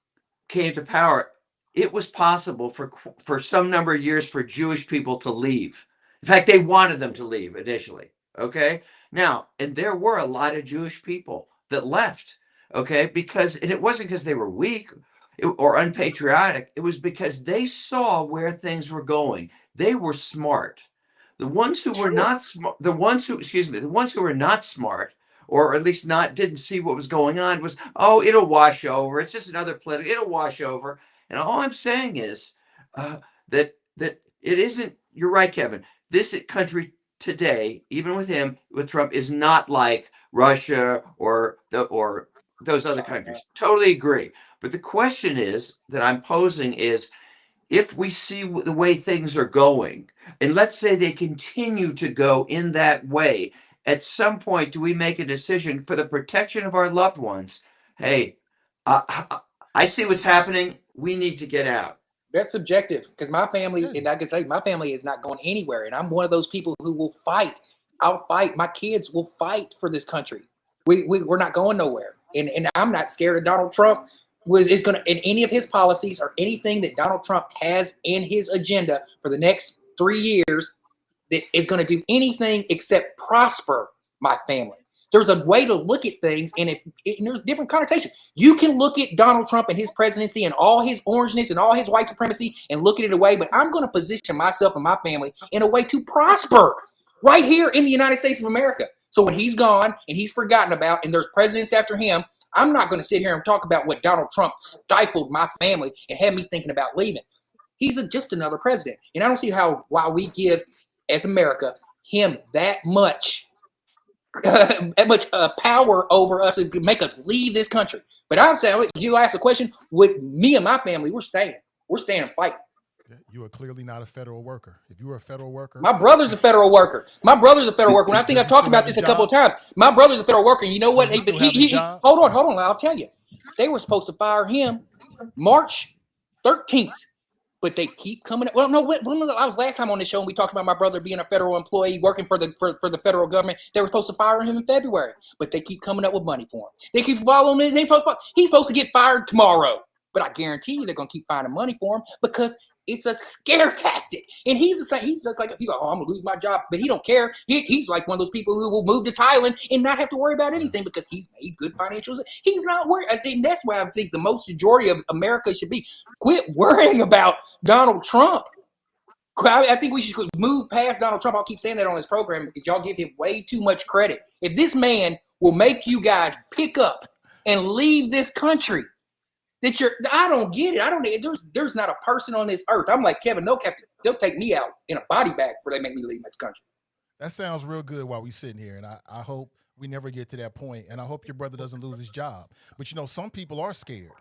came to power, it was possible for some number of years for Jewish people to leave. In fact, they wanted them to leave initially. Okay. Now, and there were a lot of Jewish people that left, okay, and it wasn't because they were weak or unpatriotic. It was because they saw where things were going. They were smart. The ones who were not smart, the ones who were not smart, or at least didn't see what was going on, was, oh, it'll wash over. It's just another political. It'll wash over. And all I'm saying is that it isn't. You're right, Kevin. This country today, even with Trump, is not like Russia or those other countries. Totally agree. But the question that I'm posing is, if we see the way things are going, and let's say they continue to go in that way, at some point, do we make a decision for the protection of our loved ones? Hey, I see what's happening. We need to get out. That's subjective, because my family, and I can say my family is not going anywhere. And I'm one of those people who will fight. I'll fight. My kids will fight for this country. We're not going nowhere. And I'm not scared of Donald Trump. Is going to, in any of his policies or anything that Donald Trump has in his agenda for the next 3 years, that is going to do anything except prosper my family. There's a way to look at things, and there's different connotations. You can look at Donald Trump and his presidency and all his orangeness and all his white supremacy and look at it away, but I'm going to position myself and my family in a way to prosper right here in the United States of America. So when he's gone and he's forgotten about and there's presidents after him, I'm not going to sit here and talk about what Donald Trump stifled my family and had me thinking about leaving. He's just another president. And I don't see why we give, as America, him that much power over us and make us leave this country. But I'm saying, you ask the question, with me and my family, we're staying and fighting. You are clearly not a federal worker. If you were a federal worker, my brother's a federal worker. And I think I've talked about this a couple of times. My brother's a federal worker, and you know what? Hold on. I'll tell you. They were supposed to fire him March 13th. But they keep coming up. Well, no, I was last time on the show and we talked about my brother being a federal employee working for the federal government. They were supposed to fire him in February, but they keep coming up with money for him. They keep following him. He's supposed to get fired tomorrow, but I guarantee you they're going to keep finding money for him because it's a scare tactic. And he's like, oh, I'm gonna lose my job, but he don't care. He's like one of those people who will move to Thailand and not have to worry about anything because he's made good financials. He's not worried. I think that's why I think the most majority of America should be quit worrying about Donald Trump. I think we should move past Donald Trump. I'll keep saying that on this program because y'all give him way too much credit. If this man will make you guys pick up and leave this country, I don't get it. There's not a person on this earth. I'm like Kevin, they'll take me out in a body bag before they make me leave this country. That sounds real good while we sitting here, and I hope we never get to that point, and I hope your brother doesn't lose his job. But some people are scared,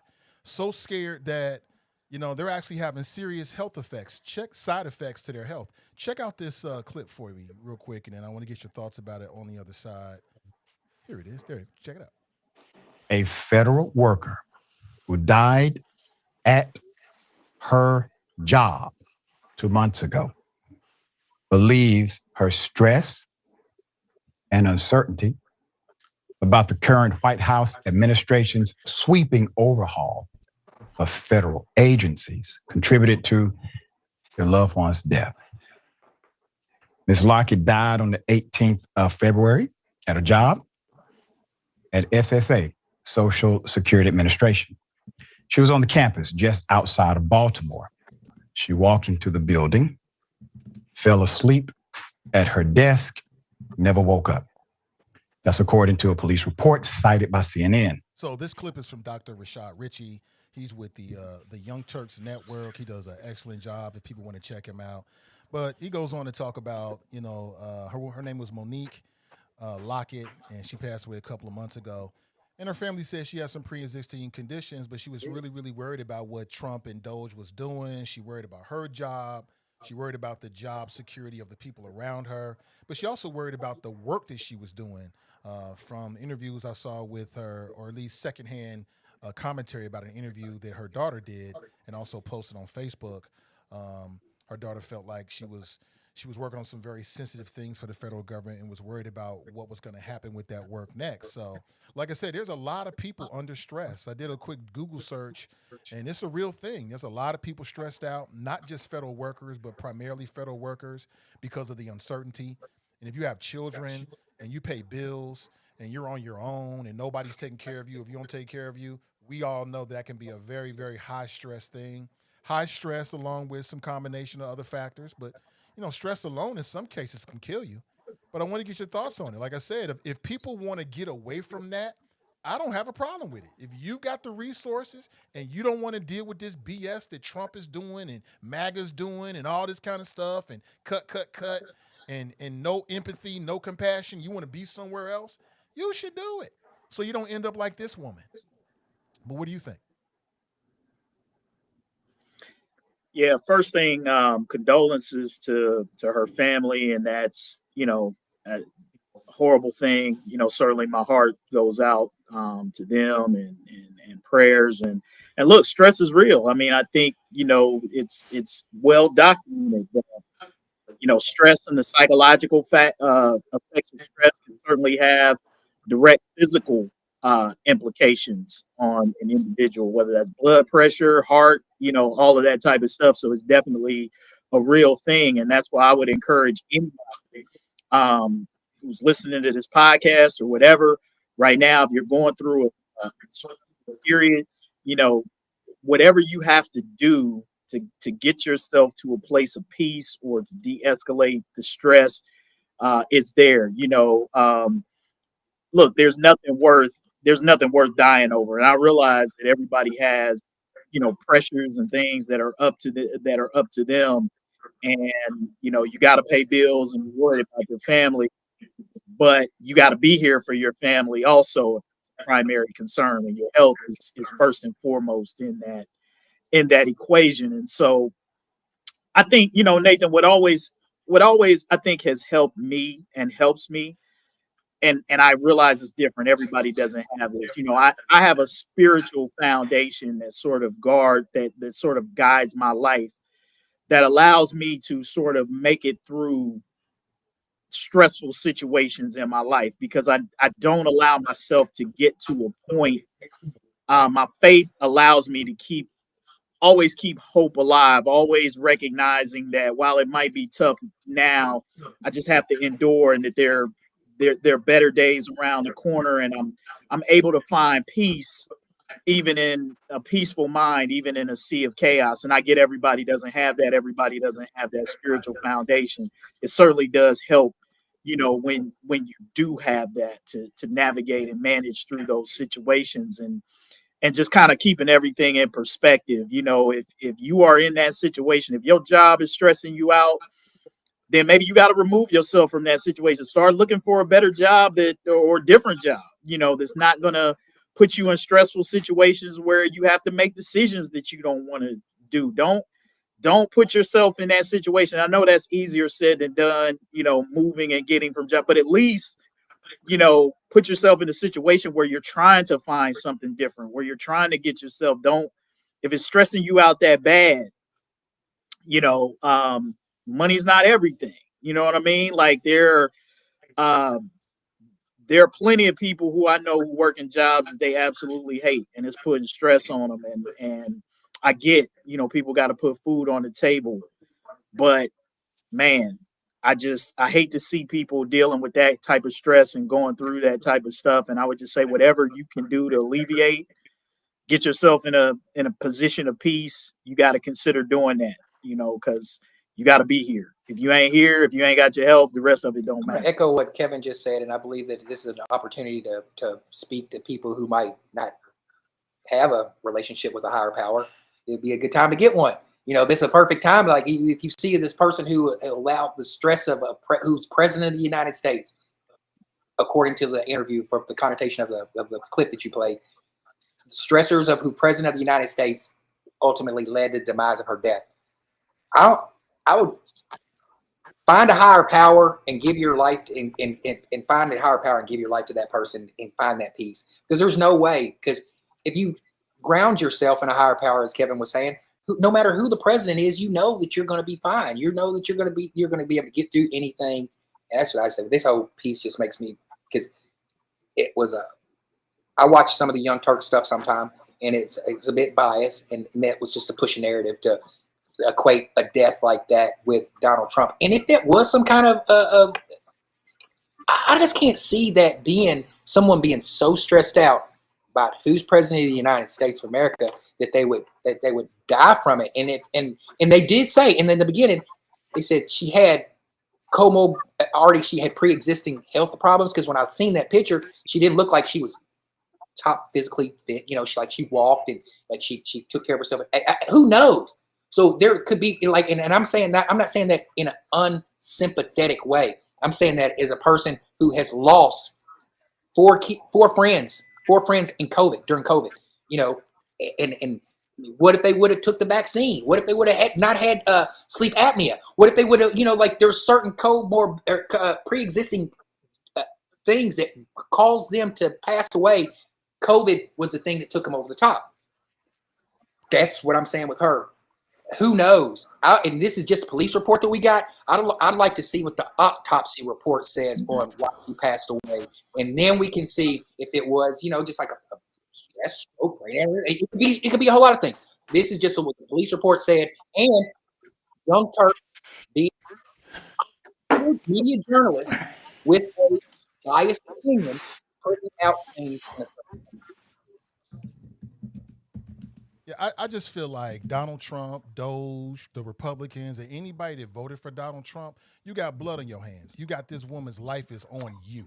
so scared that they're actually having serious health effects, side effects to their health. Check out this clip for me real quick, and then I want to get your thoughts about it on the other side. Here it is. There, check it out. A federal worker who died at her job 2 months ago believes her stress and uncertainty about the current White House administration's sweeping overhaul of federal agencies contributed to your loved one's death. Ms. Lockett died on the 18th of February at a job at SSA, Social Security Administration. She was on the campus just outside of Baltimore. She walked into the building, fell asleep at her desk, never woke up. That's according to a police report cited by CNN. So this clip is from Dr. Rashad Ritchie. He's with the Young Turks Network. He does an excellent job if people want to check him out. But he goes on to talk about, her name was Monique Lockett, and she passed away a couple of months ago. And her family said she had some pre-existing conditions, but she was really, really worried about what Trump and Doge was doing. She worried about her job. She worried about the job security of the people around her. But she also worried about the work that she was doing. From interviews I saw with her, or at least secondhand commentary about an interview that her daughter did and also posted on Facebook. Her daughter felt like she was working on some very sensitive things for the federal government and was worried about what was going to happen with that work next. So, like I said, there's a lot of people under stress. I did a quick Google search, and it's a real thing. There's a lot of people stressed out, not just federal workers, but primarily federal workers because of the uncertainty. And if you have children, and you pay bills and you're on your own and nobody's taking care of you if you don't take care of you, we all know that can be a very, very high stress thing. High stress along with some combination of other factors, but stress alone in some cases can kill you. But I want to get your thoughts on it. Like I said, if people want to get away from that, I don't have a problem with it. If you got the resources and you don't want to deal with this BS that Trump is doing and MAGA's doing and all this kind of stuff and cut, and no empathy, no compassion, you want to be somewhere else, you should do it. So you don't end up like this woman. But what do you think? Yeah, first thing, condolences to her family, and that's a horrible thing. Certainly my heart goes out to them, and prayers, and look, stress is real. I mean, I think it's well documented that stress and the psychological effects of stress can certainly have direct physical implications on an individual, whether that's blood pressure, heart, all of that type of stuff. So it's definitely a real thing. And that's why I would encourage anybody who's listening to this podcast or whatever right now, if you're going through a period, whatever you have to do to get yourself to a place of peace or to de-escalate the stress, it's there. Look, there's nothing worth dying over. And I realize that everybody has, pressures and things that are up to them. And, you got to pay bills and worry about your family, but you got to be here for your family also. Primary concern, and your health is first and foremost in that equation. And so I think, Nathan, what always I think has helped me and helps me, and I realize it's different. Everybody doesn't have this. I have a spiritual foundation that sort of that sort of guides my life, that allows me to sort of make it through stressful situations in my life, because I don't allow myself to get to a point. My faith allows me to always keep hope alive, always recognizing that while it might be tough now, I just have to endure, and that there are better days around the corner, and I'm able to find peace even in a peaceful mind, even in a sea of chaos. And I get everybody doesn't have that. Everybody doesn't have that spiritual foundation. It certainly does help, when you do have that to navigate and manage through those situations, and just kind of keeping everything in perspective. If you are in that situation, if your job is stressing you out, then maybe you got to remove yourself from that situation. Start looking for a better job or different job, that's not going to put you in stressful situations where you have to make decisions that you don't want to do. Don't put yourself in that situation. I know that's easier said than done, moving and getting from job, but at least, put yourself in a situation where you're trying to find something different, where you're trying to get yourself. If it's stressing you out that bad, money's not everything. You know what I mean? Like there are plenty of people who I know who work in jobs that they absolutely hate, and it's putting stress on them. And I get, people got to put food on the table, but man, I hate to see people dealing with that type of stress and going through that type of stuff. And I would just say, whatever you can do to alleviate, get yourself in a position of peace, you got to consider doing that, because you got to be here. If you ain't here, if you ain't got your health, the rest of it don't matter. Echo what Kevin just said, and I believe that this is an opportunity to speak to people who might not have a relationship with a higher power. It'd be a good time to get one. This is a perfect time. Like if you see this person who allowed the stress of who's president of the United States, according to the interview from the connotation of the clip that you played, the stressors of who president of the United States ultimately led to the demise of her death. I would find a higher power and give your life and find a higher power and give your life to that person and find that peace. Because there's no way. Because if you ground yourself in a higher power, as Kevin was saying, no matter who the president is, that you're going to be fine. You're going to be able to get through anything. And that's what I said. This whole piece just makes me, because it was I watch some of the Young Turk stuff sometime, and it's a bit biased, and that was just to push a narrative to equate a death like that with Donald Trump. And if it was some kind of I just can't see that someone being so stressed out about who's president of the United States of America that they would die from it. And they did say, and in the beginning, they said she had she had pre-existing health problems, because when I've seen that picture, she didn't look like she was top physically fit. She walked and she took care of herself. Who knows? So there could be and I'm saying that, I'm not saying that in an unsympathetic way. I'm saying that as a person who has lost four friends in COVID, during COVID, and what if they would have took the vaccine? What if they would have not had sleep apnea? What if they would have, there's certain pre-existing things that caused them to pass away. COVID was the thing that took them over the top. That's what I'm saying with her. Who knows? And this is just a police report that we got. I'd like to see what the autopsy report says on why he passed away, and then we can see if it was, just like a stroke. It could be a whole lot of things. This is just what the police report said, and Young Turk, the media journalist with a biased opinion, putting out things. Yeah, I just feel like Donald Trump, Doge, the Republicans, and anybody that voted for Donald Trump, you got blood on your hands. You got this woman's life is on you.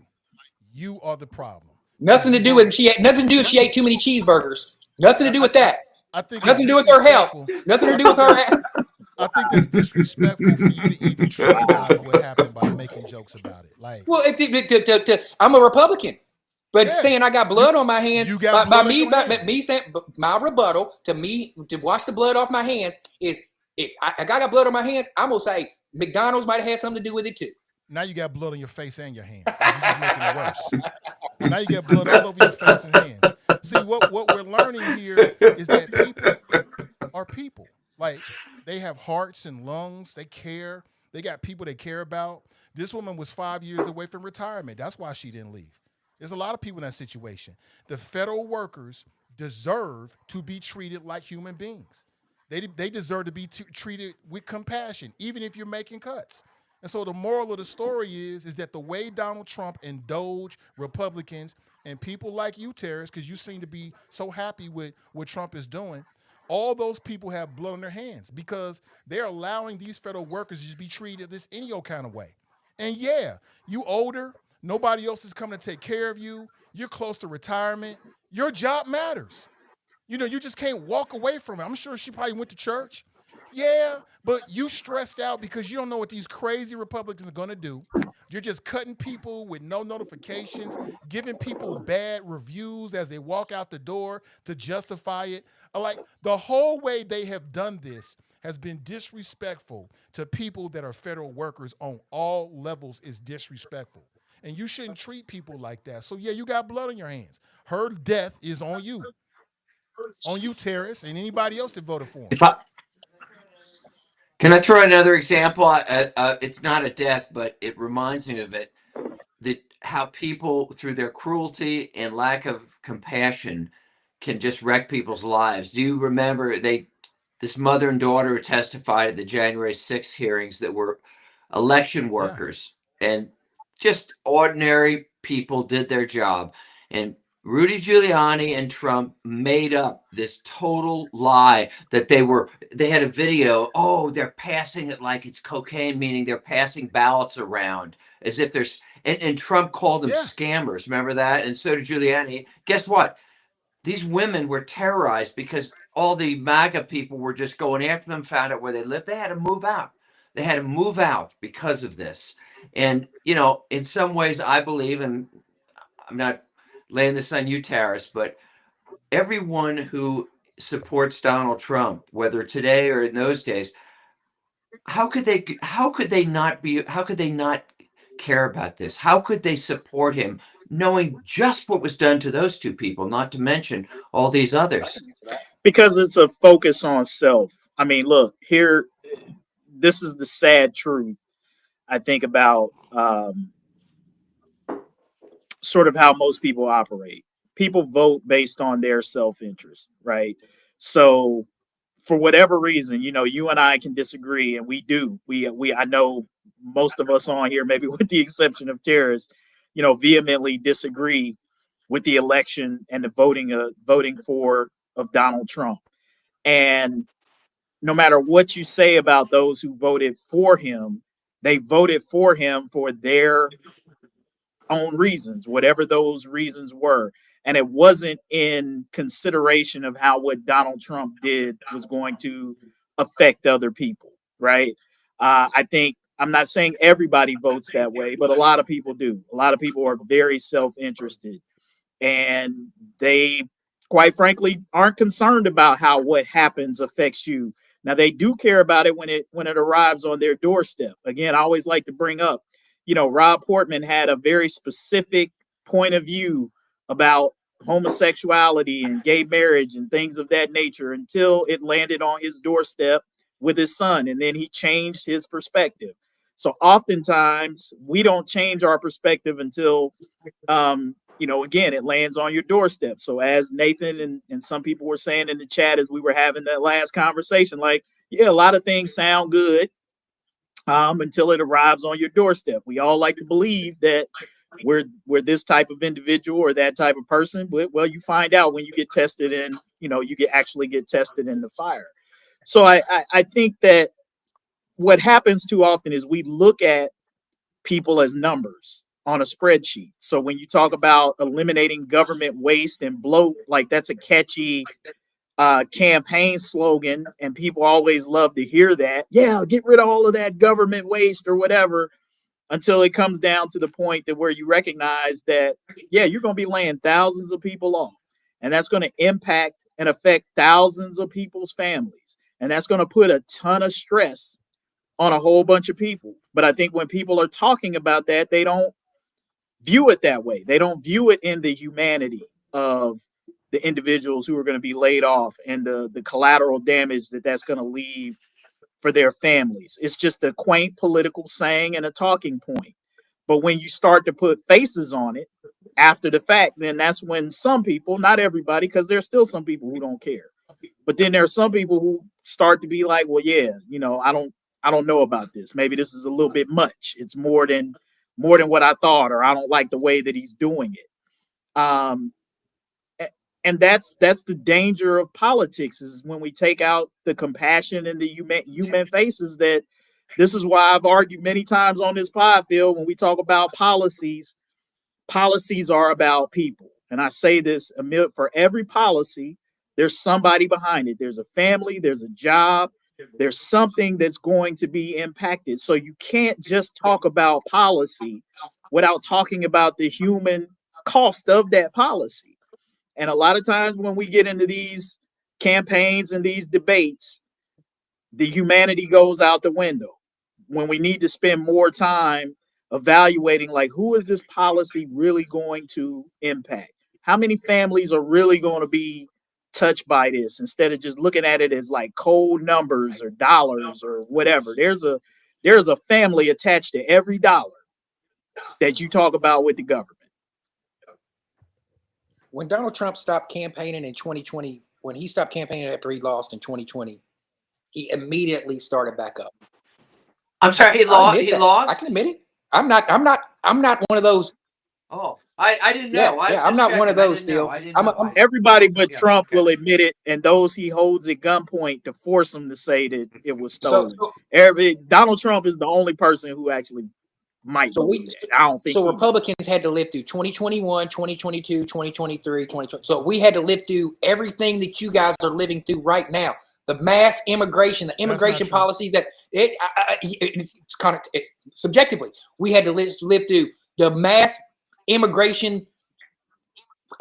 You are the problem. Nothing to do with she ate too many cheeseburgers. Nothing to do with that. I think nothing to do with her health. Nothing to do with her. I think that's disrespectful for you to even trivialize what happened by making jokes about it. Well, I'm a Republican. But saying I got blood on my hands, by me saying my rebuttal to me to wash the blood off my hands is, if I got blood on my hands, I'm gonna say McDonald's might have had something to do with it too. Now you got blood on your face and your hands. You're just making it worse. Now you got blood all over your face and hands. See, what we're learning here is that people are people. Like, they have hearts and lungs. They care. They got people they care about. This woman was 5 years away from retirement. That's why she didn't leave. There's a lot of people in that situation. The federal workers deserve to be treated like human beings. They deserve to be treated with compassion, even if you're making cuts. And so the moral of the story is that the way Donald Trump and Doge, Republicans, and people like you, Tarris, because you seem to be so happy with what Trump is doing, all those people have blood on their hands because they're allowing these federal workers to just be treated this any old kind of way. And yeah, you older, nobody else is coming to take care of you. You're close to retirement. Your job matters. You just can't walk away from it. I'm sure she probably went to church. Yeah, but you stressed out because you don't know what these crazy Republicans are going to do. You're just cutting people with no notifications, giving people bad reviews as they walk out the door to justify it. Like, the whole way they have done this has been disrespectful to people that are federal workers on all levels. Is disrespectful. And you shouldn't treat people like that. So, yeah, you got blood on your hands. Her death is on you. On you, Tarris, and anybody else that voted for him. Can I throw another example? It's not a death, but it reminds me of it. That how people, through their cruelty and lack of compassion, can just wreck people's lives. Do you remember this mother and daughter testified at the January 6th hearings that were election workers and just ordinary people did their job. And Rudy Giuliani and Trump made up this total lie that they had a video. Oh, they're passing it like it's cocaine, meaning they're passing ballots around as if there's, and Trump called them scammers. Remember that? And so did Giuliani. Guess what? These women were terrorized because all the MAGA people were just going after them, found out where they lived. They had to move out. They had to move out because of this. And, in some ways, I believe, and I'm not laying this on you, Tarris, but everyone who supports Donald Trump, whether today or in those days, how could they not care about this? How could they support him, knowing just what was done to those two people, not to mention all these others? Because it's a focus on self. I mean, look, here, this is the sad truth, I think, about sort of how most people operate. People vote based on their self-interest, right? So for whatever reason, you and I can disagree, and we do. I know most of us on here, maybe with the exception of Tarris, vehemently disagree with the election and the voting for of Donald Trump. And no matter what you say about those who voted for him, they voted for him for their own reasons, whatever those reasons were. And it wasn't in consideration of how what Donald Trump did was going to affect other people, right? I think, I'm not saying everybody votes that way, but a lot of people do. A lot of people are very self-interested, and they, quite frankly, aren't concerned about how what happens affects you. Now, they do care about it when it arrives on their doorstep. Again, I always like to bring up, Rob Portman had a very specific point of view about homosexuality and gay marriage and things of that nature until it landed on his doorstep with his son, and then he changed his perspective. So oftentimes we don't change our perspective until again, it lands on your doorstep. So as Nathan and some people were saying in the chat as we were having that last conversation, like, yeah, a lot of things sound good until it arrives on your doorstep. We all like to believe that we're this type of individual or that type of person. But, well, you find out when you get tested and, you actually get tested in the fire. So I think that what happens too often is we look at people as numbers on a spreadsheet. So when you talk about eliminating government waste and bloat, like that's a catchy campaign slogan, and people always love to hear that. Yeah, get rid of all of that government waste or whatever, until it comes down to the point that where you recognize that, yeah, you're going to be laying thousands of people off, and that's going to impact and affect thousands of people's families. And that's going to put a ton of stress on a whole bunch of people. But I think when people are talking about that, they don't view it that way. They don't view it in the humanity of the individuals who are going to be laid off and the collateral damage that that's going to leave for their families. It's just a quaint political saying and a talking point. But when you start to put faces on it after the fact, then that's when some people, not everybody, because there's still some people who don't care. But then there are some people who start to be like, well, yeah, I don't know about this. Maybe this is a little bit much. It's more than what I thought, or I don't like the way that he's doing it. And that's the danger of politics, is when we take out the compassion and the human faces. That this is why I've argued many times on this pod, Phil, when we talk about policies are about people. And I say this, for every policy, there's somebody behind it. There's a family, there's a job, there's something that's going to be impacted. So you can't just talk about policy without talking about the human cost of that policy. And a lot of times when we get into these campaigns and these debates, the humanity goes out the window when we need to spend more time evaluating, like, who is this policy really going to impact? How many families are really going to be touched by this, instead of just looking at it as like cold numbers or dollars or whatever. There's a family attached to every dollar that you talk about with the government. When Donald Trump stopped campaigning in 2020, when he stopped campaigning after he lost in 2020, he immediately started back up. I'm sorry, he lost. I can admit it. I'm not one of those. Oh, I didn't know. Yeah, I'm not one of those, Phil. Everybody but Trump will admit it, and those he holds at gunpoint to force him to say that it was stolen. Donald Trump is the only person who actually might. I don't think so. Republicans had to live through 2021, 2022, 2023, 2020. So we had to live through everything that you guys are living through right now. The mass immigration, the immigration policies that it's kind of subjectively, we had to live through the mass immigration,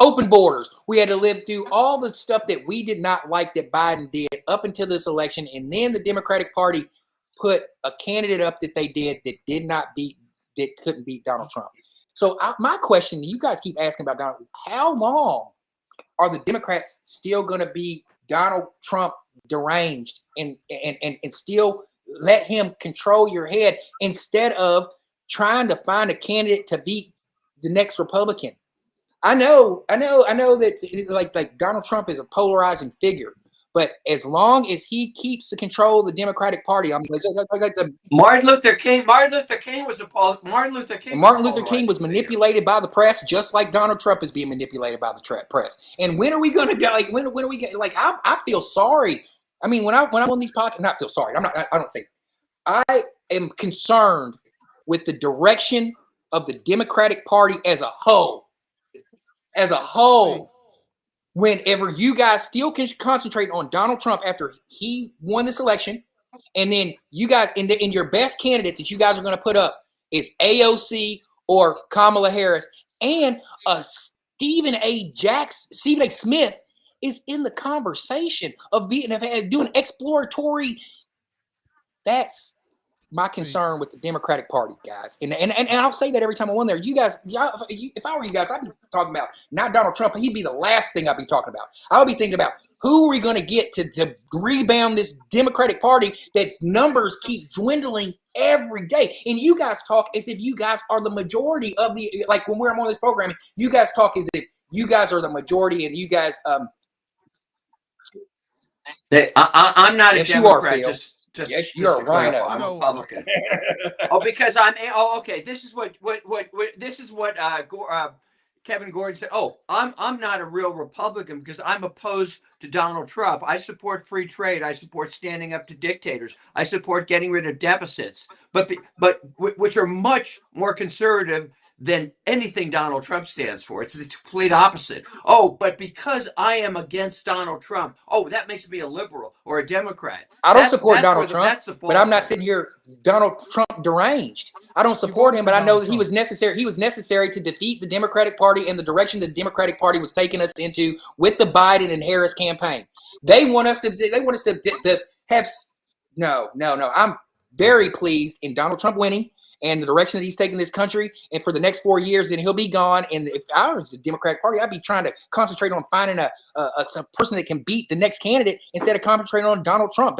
open borders. We had to live through all the stuff that we did not like that Biden did up until this election. And then the Democratic Party put a candidate up that they did that couldn't beat Donald Trump. So my question, you guys keep asking about Donald, how long are the Democrats still going to be Donald Trump deranged and still let him control your head instead of trying to find a candidate to beat the next Republican? I know that like Donald Trump is a polarizing figure, But as long as he keeps the control of the Democratic Party, I mean, Martin Luther King was Martin Luther King. And Martin Luther King was manipulated by the press, just like Donald Trump is being manipulated by the press. And when are we going to get when are we get I feel sorry. I mean, when I'm on these podcasts, not feel sorry. I don't say that. I am concerned with the direction of the Democratic Party as a whole. As a whole. Whenever you guys still can concentrate on Donald Trump after he won this election, and then you guys, in your best candidate that you guys are going to put up is AOC or Kamala Harris, and Stephen A. Smith is in the conversation of doing exploratory. That's my concern with the Democratic Party, guys. And I'll say that every time I'm on there. You guys, if I were you guys, I'd be talking about not Donald Trump. He'd be the last thing I'd be talking about. I would be thinking about who are we going to get to rebound this Democratic Party that's numbers keep dwindling every day. And you guys talk as if you guys are the majority of the, like when we're on this programming, you guys talk as if you guys are the majority and you guys. I'm not a Democrat. Yes, you're a rhino. I'm a Republican. Because okay. This is what Kevin Gordon said. Oh, I'm not a real Republican because I'm opposed to Donald Trump. I support free trade. I support standing up to dictators. I support getting rid of deficits, but which are much more conservative than anything Donald Trump stands for. It's the complete opposite. Oh, but because I am against Donald Trump, that makes me a liberal or a Democrat. I don't support Donald Trump, but I'm not sitting here Donald Trump deranged. I don't support him, but I know that he was necessary. He was necessary to defeat the Democratic Party and the direction the Democratic Party was taking us into with the Biden and Harris campaign. They want us to have no. I'm very pleased in Donald Trump winning and the direction that he's taking this country. And for the next 4 years, then he'll be gone. And if I was the Democratic Party, I'd be trying to concentrate on finding a person that can beat the next candidate instead of concentrating on Donald Trump.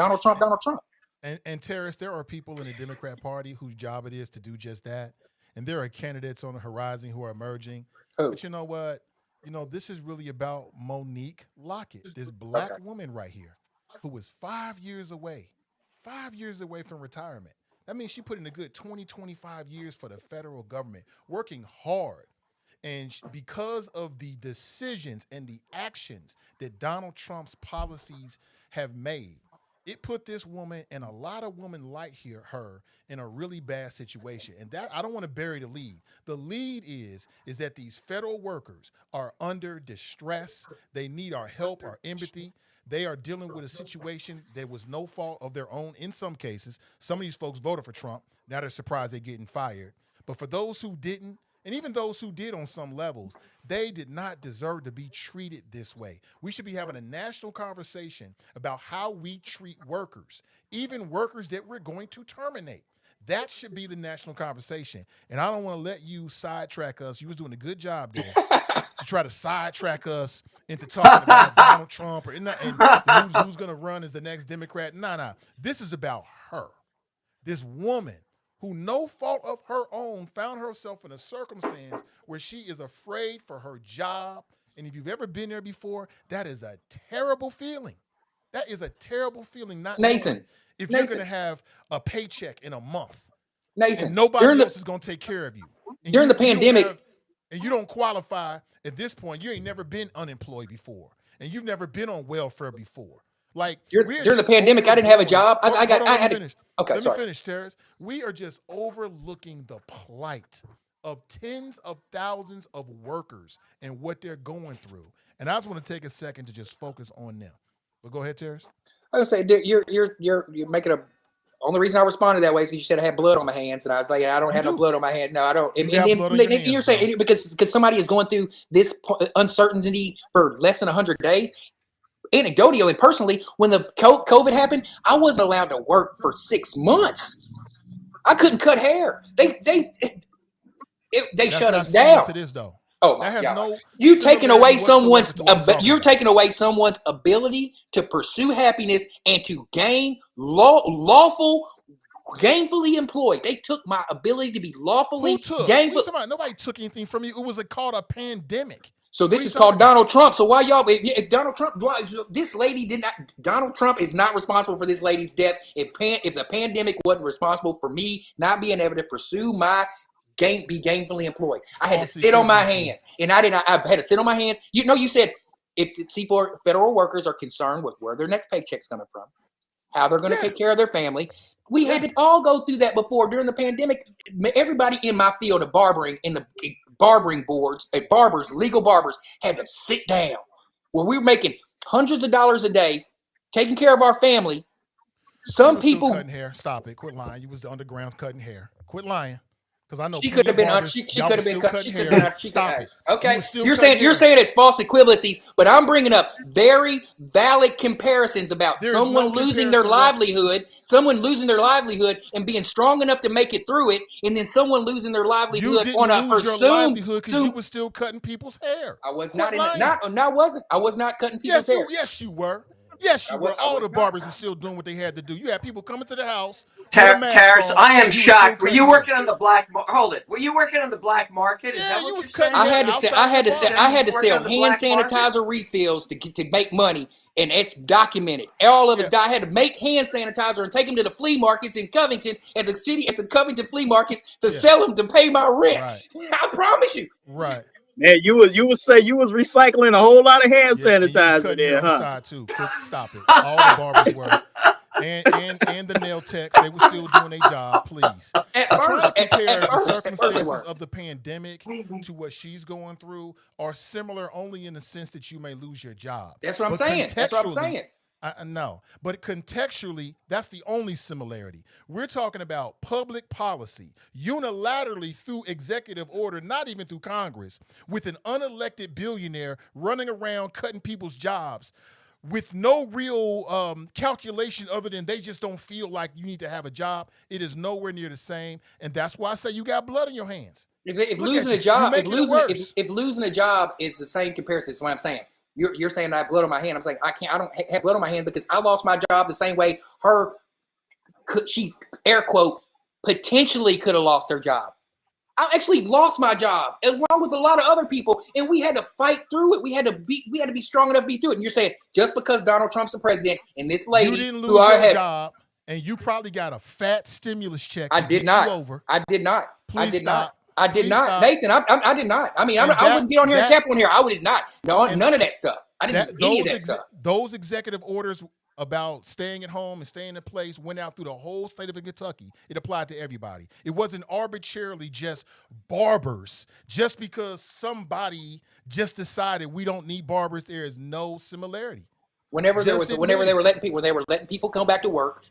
And Tarris, there are people in the Democrat Party whose job it is to do just that. And there are candidates on the horizon who are emerging. Oh. But you know what? This is really about Monique Lockett, this black woman right here, who was 5 years away from retirement. That means she put in a good 20, 25 years for the federal government, working hard. And because of the decisions and the actions that Donald Trump's policies have made, it put this woman and a lot of women like her in a really bad situation. And that, I don't want to bury the lead. The lead is that these federal workers are under distress. They need our help, our empathy. They are dealing with a situation that was no fault of their own in some cases. Some of these folks voted for Trump. Now they're surprised they're getting fired. But for those who didn't, and even those who did on some levels, they did not deserve to be treated this way. We should be having a national conversation about how we treat workers, even workers that we're going to terminate. That should be the national conversation. And I don't want to let you sidetrack us. You was doing a good job there to try to sidetrack us into talking about Donald Trump and who's going to run as the next Democrat. Nah. This is about her. This woman who, no fault of her own, found herself in a circumstance where she is afraid for her job. And if you've ever been there before, that is a terrible feeling. That is a terrible feeling. Not Nathan, if you're going to have a paycheck in a month, Nathan, and nobody else is going to take care of you. And during the pandemic, and you don't qualify at this point. You ain't never been unemployed before, and you've never been on welfare before. Like during the pandemic, I didn't have a job. Let me sorry. finish, Tarris. We are just overlooking the plight of tens of thousands of workers and what they're going through. And I just want to take a second to just focus on them. But go ahead, Tarris. I was gonna say you're making a. Only reason I responded that way is because you said I had blood on my hands, and I was like, I don't have no blood on my hand. No, I don't. And you're saying because somebody is going through this uncertainty for less than 100 days. Anecdotally and personally, when the COVID happened, I wasn't allowed to work for 6 months. I couldn't cut hair. They shut us down. To this though. Oh my God! You're taking away someone's ability to pursue happiness and to gain lawful, gainfully employed. They took my ability to be lawfully gainful. Nobody took anything from you. It was called a pandemic. So this What are is you called talking about? Donald Trump. So why y'all? If Donald Trump, this lady did not. Donald Trump is not responsible for this lady's death. If the pandemic wasn't responsible for me not being able to pursue my be gainfully employed, I had to False sit on my equivalency. hands, and I didn't. I had to sit on my hands. You said if the federal workers are concerned with where their next paycheck's coming from, how they're going to Yeah. take care of their family. We had to all go through that before during the pandemic. Everybody in my field of barbering, in the barbering boards, barbers, legal barbers, had to sit down where we were making hundreds of dollars a day, taking care of our family. You Some were still people, cutting hair. Stop it. Quit lying. You was the underground cutting hair. Quit lying. Because I know she plenty could have of been, barbers. she Y'all could was have been still cut. She cutting could have hair. been. Stop it. Okay, You was still you're cutting saying hair. it's false equivalencies, but I'm bringing up very valid comparisons about There is someone no losing their comparison livelihood, and being strong enough to make it through it, and then someone losing their You livelihood didn't on a lose your presumed. livelihood because you were still cutting people's hair. I was Quit not in lying. I was not cutting people's hair. Yes, you were. Yes, you were. All was the not. barbers were still doing what they had to do. You had people coming to the house with a mask Tarris, on. I am and you were still shocked. Were cutting you hair. working on the black? Hold it. Were you working on the black market? Is Yeah, that you what was you're cutting saying? I hair had to outside sell. I had the to sell. bar. I had to Working sell on the hand black market? sanitizer refills to make money, and it's documented. All of us. I had to make hand sanitizer and take them to the flea markets in Covington at the Covington flea markets to Yeah. sell them to pay my rent. Right. I promise you. Right. Man, you was recycling a whole lot of hand Yeah, and you was sanitizer cutting there, hair on the huh? side too. Quit. Stop it. All the barbers were. And the nail techs, they were still doing their job. Please. At You're trying to first, compare the at first they circumstances were. of the pandemic to what she's going through are similar only in the sense that you may lose your job. That's what I'm But saying. That's what I'm contextually, saying. no, but contextually, that's the only similarity. We're talking about public policy, unilaterally through executive order, not even through Congress, with an unelected billionaire running around cutting people's jobs with no real calculation other than they just don't feel like you need to have a job. It is nowhere near the same, and that's why I say you got blood in your hands. If Look losing at a you. job, You're if making it losing worse. if losing a job is the same comparison, that's what I'm saying. You're saying I have blood on my hand. I'm saying I don't have blood on my hand because I lost my job the same way she air quote potentially could have lost her job. I actually lost my job along with a lot of other people, and we had to fight through it. We had to be strong enough to be through it. And you're saying just because Donald Trump's the president and this lady You didn't lose who I your had, job, and you probably got a fat stimulus check. I to did get not. You over. I did not. Please I did stop. not. I did Please not, stop. Nathan. I did not. I mean, I wouldn't get on here and tap on here. I would not. No, none of that stuff. I didn't do any of that stuff. Those executive orders about staying at home and staying in place went out through the whole state of Kentucky. It applied to everybody. It wasn't arbitrarily just barbers. Just because somebody just decided we don't need barbers, there is no similarity. Whenever they were letting people come back to work,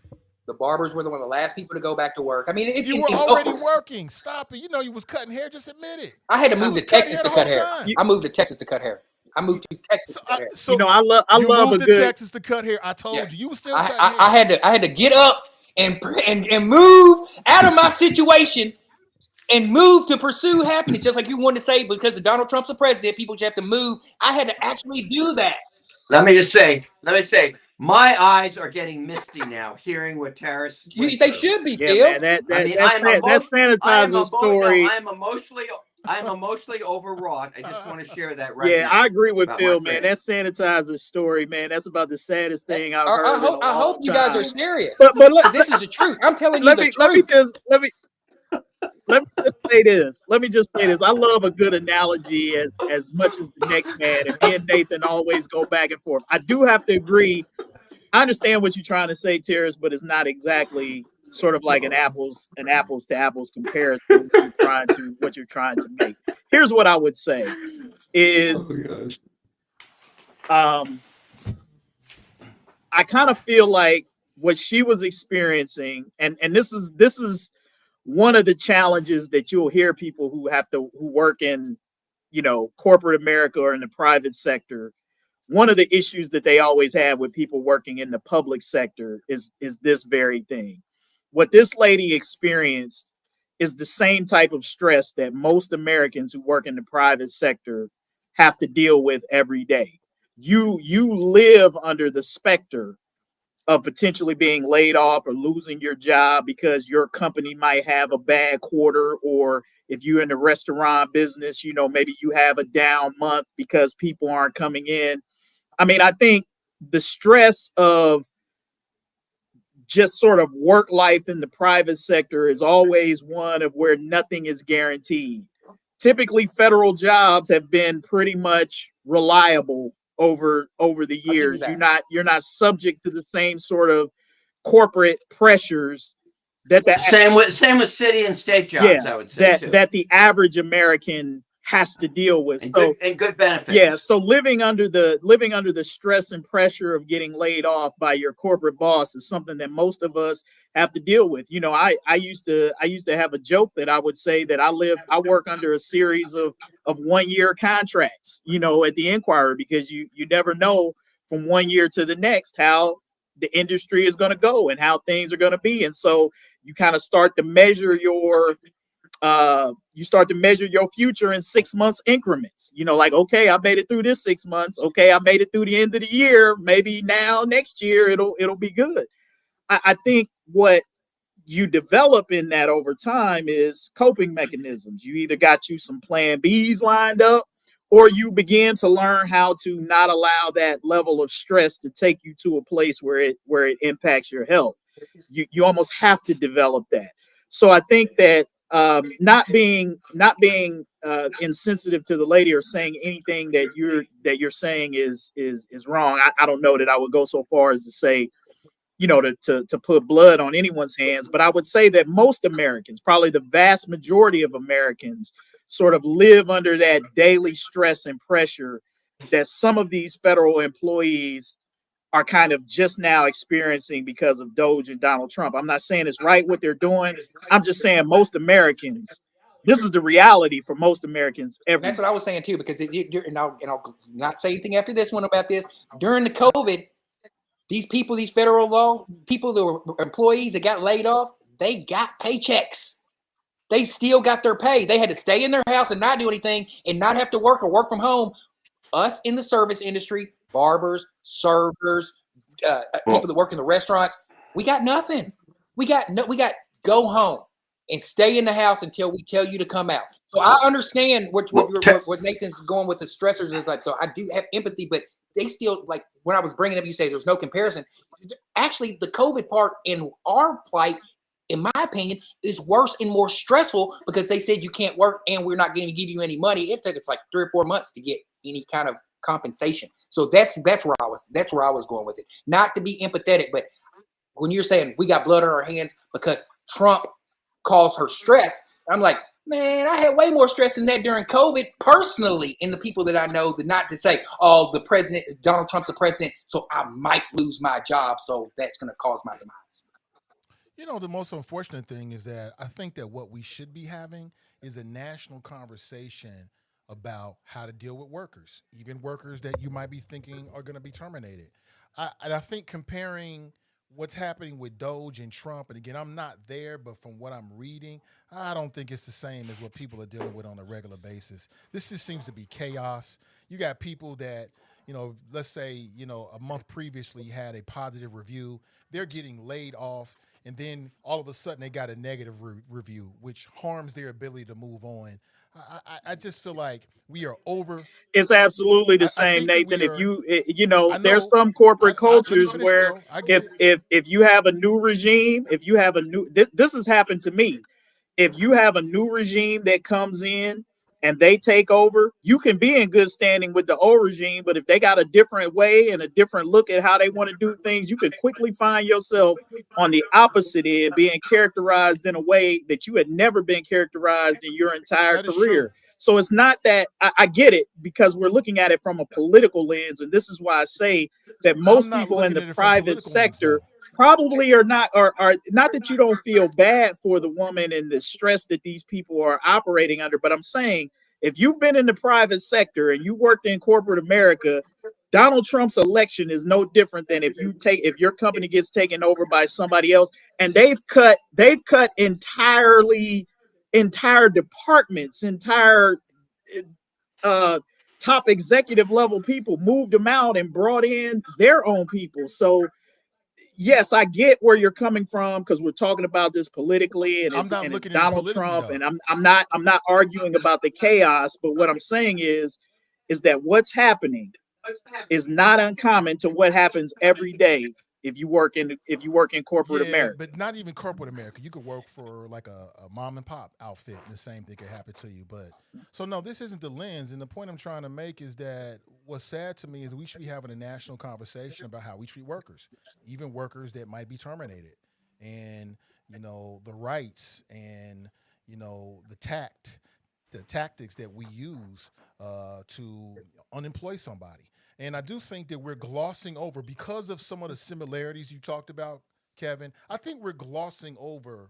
the barbers were one of the last people to go back to work. I mean, you were already working. Stop it. You know you was cutting hair. Just admit it. I had to move to Texas to cut hair. Time. I moved to Texas to cut hair. I moved to Texas to cut hair. So I love a good Texas to cut hair. I told you was still cutting hair. I had to get up and move out of my situation and move to pursue happiness, just like you wanted to say, because Donald Trump's the president, people just have to move. I had to actually do that. Let me say, my eyes are getting misty now, hearing what Tarris. They should be, yeah, Phil. man, that I sanitizer story. am emotionally overwrought. I just want to share that right now. Yeah, I agree with about Phil, my man. friend. That sanitizer story, man, that's about the saddest thing I've heard. I hope you guys are serious. But this is the truth. I'm telling you the truth. Let me just say this. I love a good analogy as much as the next man. And me and Nathan always go back and forth. I do have to agree. I understand what you're trying to say, Tarris, but it's not exactly sort of like an apples to apples comparison what you're trying to make. Here's what I would say is I kind of feel like what she was experiencing, and this is one of the challenges that you'll hear people who work in, corporate America or in the private sector. One of the issues that they always have with people working in the public sector is this very thing. What this lady experienced is the same type of stress that most Americans who work in the private sector have to deal with every day. You live under the specter of potentially being laid off or losing your job because your company might have a bad quarter, or if you're in the restaurant business, you know, maybe you have a down month because people aren't coming in. I mean, I think the stress of just sort of work life in the private sector is always one of where nothing is guaranteed. Typically, federal jobs have been pretty much reliable over the I'll give you years. that. You're not subject to the same sort of corporate pressures that the Same with city and state yeah jobs, I would say too, that the average American has to deal with. So and good yeah, benefits. so living under the stress and pressure of getting laid off by your corporate boss is something that most of us have to deal with. You know, I used to have a joke that I would say that I work under a series of 1-year contracts, you know, at the Inquirer, because you never know from 1 year to the next how the industry is going to go and how things are going to be. And so you kind of start to measure your future in 6 months increments. You know, like, okay, I made it through this 6 months. Okay, I made it through the end of the year. Maybe now next year it'll be good. I think what you develop in that over time is coping mechanisms. You either got you some plan B's lined up, or you begin to learn how to not allow that level of stress to take you to a place where it impacts your health. You almost have to develop that. So I think that not being insensitive to the lady or saying anything that you're saying is wrong. I don't know that I would go so far as to say, you know, to put blood on anyone's hands, but I would say that most Americans, probably the vast majority of Americans, sort of live under that daily stress and pressure that some of these federal employees are kind of just now experiencing because of Doge and Donald Trump. I'm not saying it's right what they're doing. I'm just saying most Americans, this is the reality for most Americans And every that's what I was saying too, because and I'll not say anything after this one about this. During the COVID, these people, these federal law people that were employees that got laid off, they got paychecks. They still got their pay. They had to stay in their house and not do anything and not have to work or work from home. Us in the service industry, barbers, servers, people that work in the restaurants, we got nothing. We got go home and stay in the house until we tell you to come out. So I understand what Nathan's going with the stressors is like. So I do have empathy, but they still, like when I was bringing up, you say there's no comparison. Actually, the COVID part in our plight, in my opinion, is worse and more stressful because they said you can't work and we're not going to give you any money. It took us like 3 or 4 months to get any kind of compensation. So that's where I was going with it. Not to be empathetic, but when you're saying we got blood on our hands because Trump caused her stress, I'm like, man, I had way more stress than that during COVID personally, in the people that I know, than not to say, oh, the president, Donald Trump's the president, so I might lose my job, so that's going to cause my demise. You know, the most unfortunate thing is that I think that what we should be having is a national conversation about how to deal with workers, even workers that you might be thinking are going to be terminated. And I think comparing what's happening with Doge and Trump, and again, I'm not there, but from what I'm reading, I don't think it's the same as what people are dealing with on a regular basis. This just seems to be chaos. You got people that, you know, let's say, you know, a month previously had a positive review. They're getting laid off, and then all of a sudden they got a negative review, which harms their ability to move on. I just feel like we are over. It's absolutely the I same, think that Nathan. we If are. you know, I there's know. some corporate Let me cultures finish, where Joe. I get it. if you have a new regime, if you have a new this has happened to me. If you have a new regime that comes in and they take over, you can be in good standing with the old regime, but if they got a different way and a different look at how they want to do things, you can quickly find yourself on the opposite end, being characterized in a way that you had never been characterized in your entire That is true. career. So it's not that I get it, because we're looking at it from a political lens. And this is why I say that I'm most not people in looking the at it from private political lens, sector though. probably are not, are not, that you don't feel bad for the woman and the stress that these people are operating under. But I'm saying, if you've been in the private sector and you worked in corporate America, Donald Trump's election is no different than if your company gets taken over by somebody else, and they've cut entire departments, entire uh top executive level people, moved them out and brought in their own people. So yes, I get where you're coming from because we're talking about this politically, and I'm it's not and it's looking at it Donald politically, Trump, though. and I'm not arguing about the chaos, but what I'm saying is that what's happening is not uncommon to what happens every day if you work in corporate Yeah, America. but not even corporate America. You could work for like a mom and pop outfit, and the same thing could happen to you. But so no, this isn't the lens. And the point I'm trying to make is that what's sad to me is we should be having a national conversation about how we treat workers, even workers that might be terminated, and the rights and the tactics that we use to unemploy somebody. And I do think that we're glossing over because of some of the similarities you talked about, Kevin. I think we're glossing over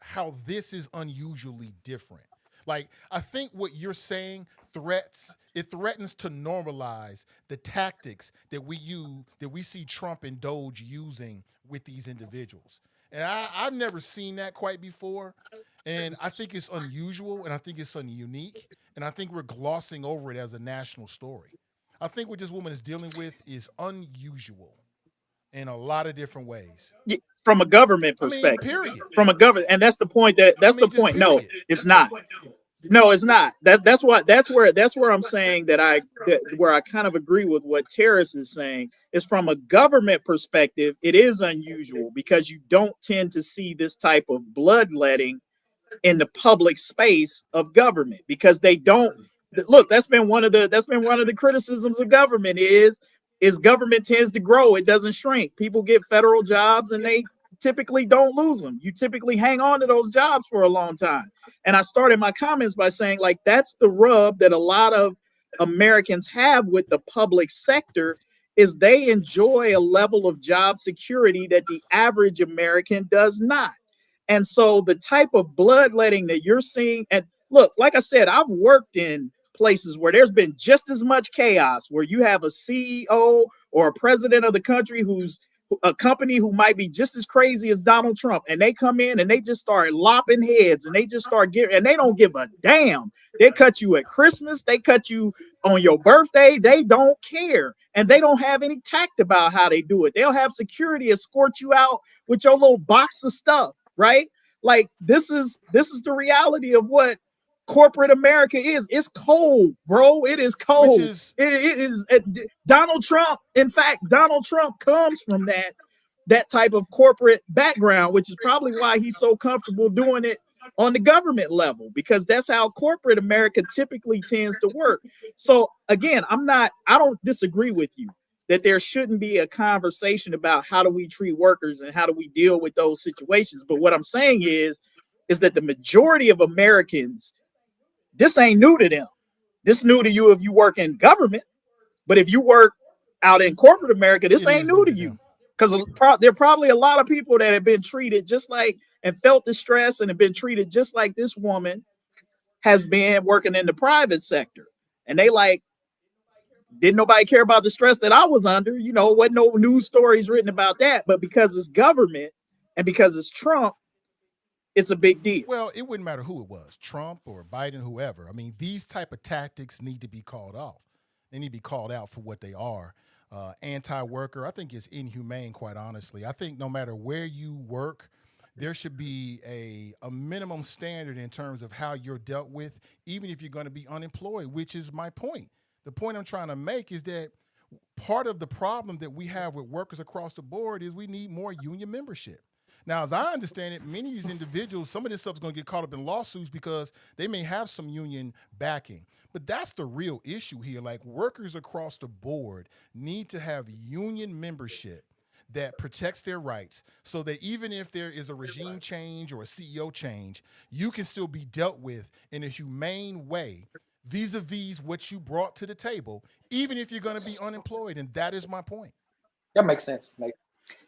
how this is unusually different. Like, I think what you're saying threatens to normalize the tactics that we see Trump and Doge using with these individuals. And I've never seen that quite before. And I think it's unusual, and I think it's unique, and I think we're glossing over it as a national story. I think what this woman is dealing with is unusual in a lot of different ways. From a government I mean, perspective, period. from a government, and that's the point. That's the just point. No, period. it's not. No, it's not. That's where I'm saying where I kind of agree with what Tarris is saying is from a government perspective, it is unusual because you don't tend to see this type of bloodletting in the public space of government because they don't look. That's been one of the criticisms of government is government tends to grow, it doesn't shrink. People get federal jobs and they typically don't lose them. You typically hang on to those jobs for a long time. And I started my comments by saying, like, that's the rub that a lot of Americans have with the public sector is they enjoy a level of job security that the average American does not. And so the type of bloodletting that you're seeing, and look, like I said, I've worked in places where there's been just as much chaos, where you have a CEO or a president of the country who's a company who might be just as crazy as Donald Trump, and they come in and they just start lopping heads and they just start getting, and they don't give a damn. They cut you at Christmas, they cut you on your birthday, they don't care. And they don't have any tact about how they do it. They'll have security escort you out with your little box of stuff, right? Like this is the reality of what corporate America is. It's cold, bro. It is cold. It is Donald Trump. In fact, Donald Trump comes from that type of corporate background, which is probably why he's so comfortable doing it on the government level, because that's how corporate America typically tends to work. So again, I don't disagree with you that there shouldn't be a conversation about how do we treat workers and how do we deal with those situations. But what I'm saying is that the majority of Americans, this ain't new to them. This new to you if you work in government, but if you work out in corporate America, this ain't new to you, because there are probably a lot of people that have been treated just like and felt the stress and have been treated just like this woman has been working in the private sector, and they like, didn't nobody care about the stress that I was under? Wasn't no news stories written about that, but because it's government and because it's Trump, it's a big deal. Well, it wouldn't matter who it was, Trump or Biden, whoever. I mean, these type of tactics need to be called off. They need to be called out for what they are. Anti-worker, I think it's inhumane, quite honestly. I think no matter where you work, there should be a minimum standard in terms of how you're dealt with, even if you're going to be unemployed, which is my point. The point I'm trying to make is that part of the problem that we have with workers across the board is we need more union membership. Now, as I understand it, many of these individuals, some of this stuff is going to get caught up in lawsuits because they may have some union backing. But that's the real issue here. Like, workers across the board need to have union membership that protects their rights so that even if there is a regime change or a CEO change, you can still be dealt with in a humane way vis-a-vis what you brought to the table, even if you're going to be unemployed. And that is my point. That makes sense.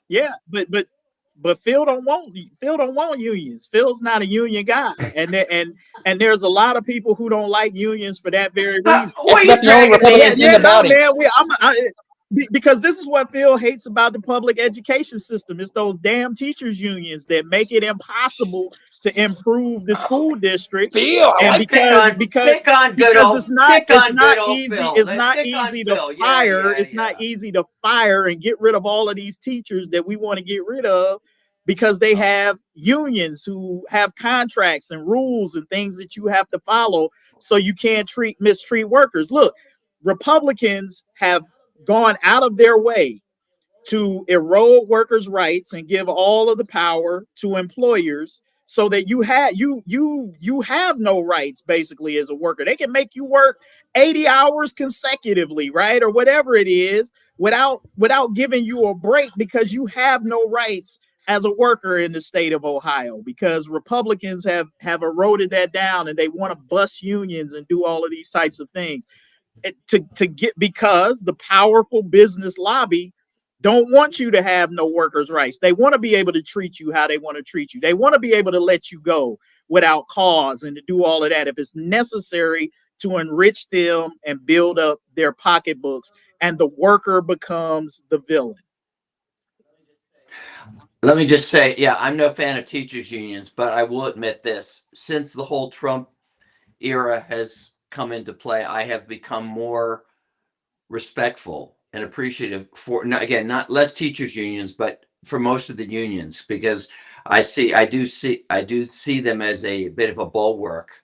Yeah, but Phil don't want unions. Phil's not a union guy, and there's a lot of people who don't like unions for that very reason. That's not the only Republican thing about it. Man, because this is what Phil hates about the public education system. It's those damn teachers unions that make it impossible to improve the school district. Phil, I And like because pick on good it's not old easy. Phil. It's Let's not pick on easy to Phil. fire. Yeah, It's not easy to fire and get rid of all of these teachers that we want to get rid of, because they have unions who have contracts and rules and things that you have to follow, so you can't mistreat workers. Look, Republicans have gone out of their way to erode workers' rights and give all of the power to employers, so that you have no rights basically as a worker. They can make you work 80 hours consecutively, right, or whatever it is, without giving you a break, because you have no rights as a worker in the state of Ohio, because Republicans have eroded that down, and they want to bust unions and do all of these types of things to get, because the powerful business lobby don't want you to have no workers' rights. They want to be able to treat you how they want to treat you. They want to be able to let you go without cause and to do all of that if it's necessary to enrich them and build up their pocketbooks, and the worker becomes the villain. Let me just say, yeah, I'm no fan of teachers unions, but I will admit this: since the whole Trump era has come into play, I have become more respectful and appreciative for, again, not less teachers unions, but for most of the unions, because I do see them as a bit of a bulwark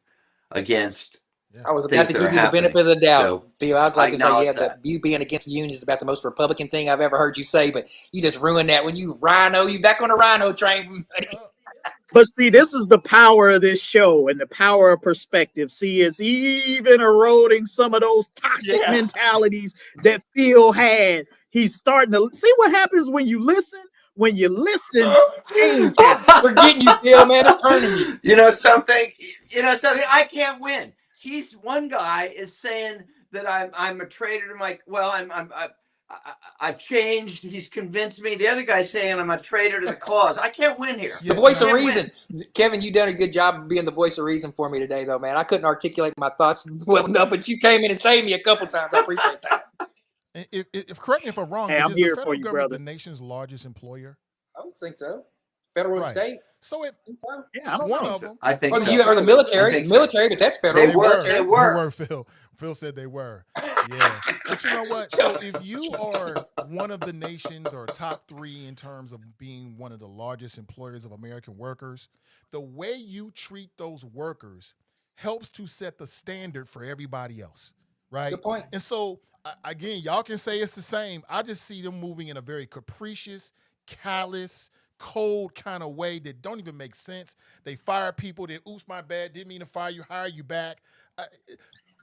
against. I was about to give you the benefit of the doubt, So Phil. I was like, that. you being against unions is about the most Republican thing I've ever heard you say, but you just ruined that when you back on the rhino train. But see, this is the power of this show and the power of perspective. See, it's even eroding some of those toxic mentalities that Phil had. He's starting to see what happens when you listen. When you listen, change happens. We're getting you, Phil, man. I'm turning you. You know something? I can't win. He's one guy is saying that I'm a traitor to my. Well, I've changed. He's convinced me. The other guy's saying I'm a traitor to the cause. I can't win here. The voice of reason. Kevin, you done a good job of being the voice of reason for me today, though, man. I couldn't articulate my thoughts well enough, but you came in and saved me a couple times. I appreciate that. If correct me if I'm wrong, hey, I'm is here the for federal you, government brother. the nation's largest employer? I don't think so. Federal and state. So I think so. Yeah, I don't one know. of them. I think Or so. or the military. I think Military, but that's federal. They were. They were. Phil said they were. Yeah. But you know what? So if you are one of the nations or top 3 in terms of being one of the largest employers of American workers, the way you treat those workers helps to set the standard for everybody else, right? Good point. And so, again, y'all can say it's the same. I just see them moving in a very capricious, callous, cold kind of way that don't even make sense. They fire people, then, oops, my bad, didn't mean to fire you, hire you back.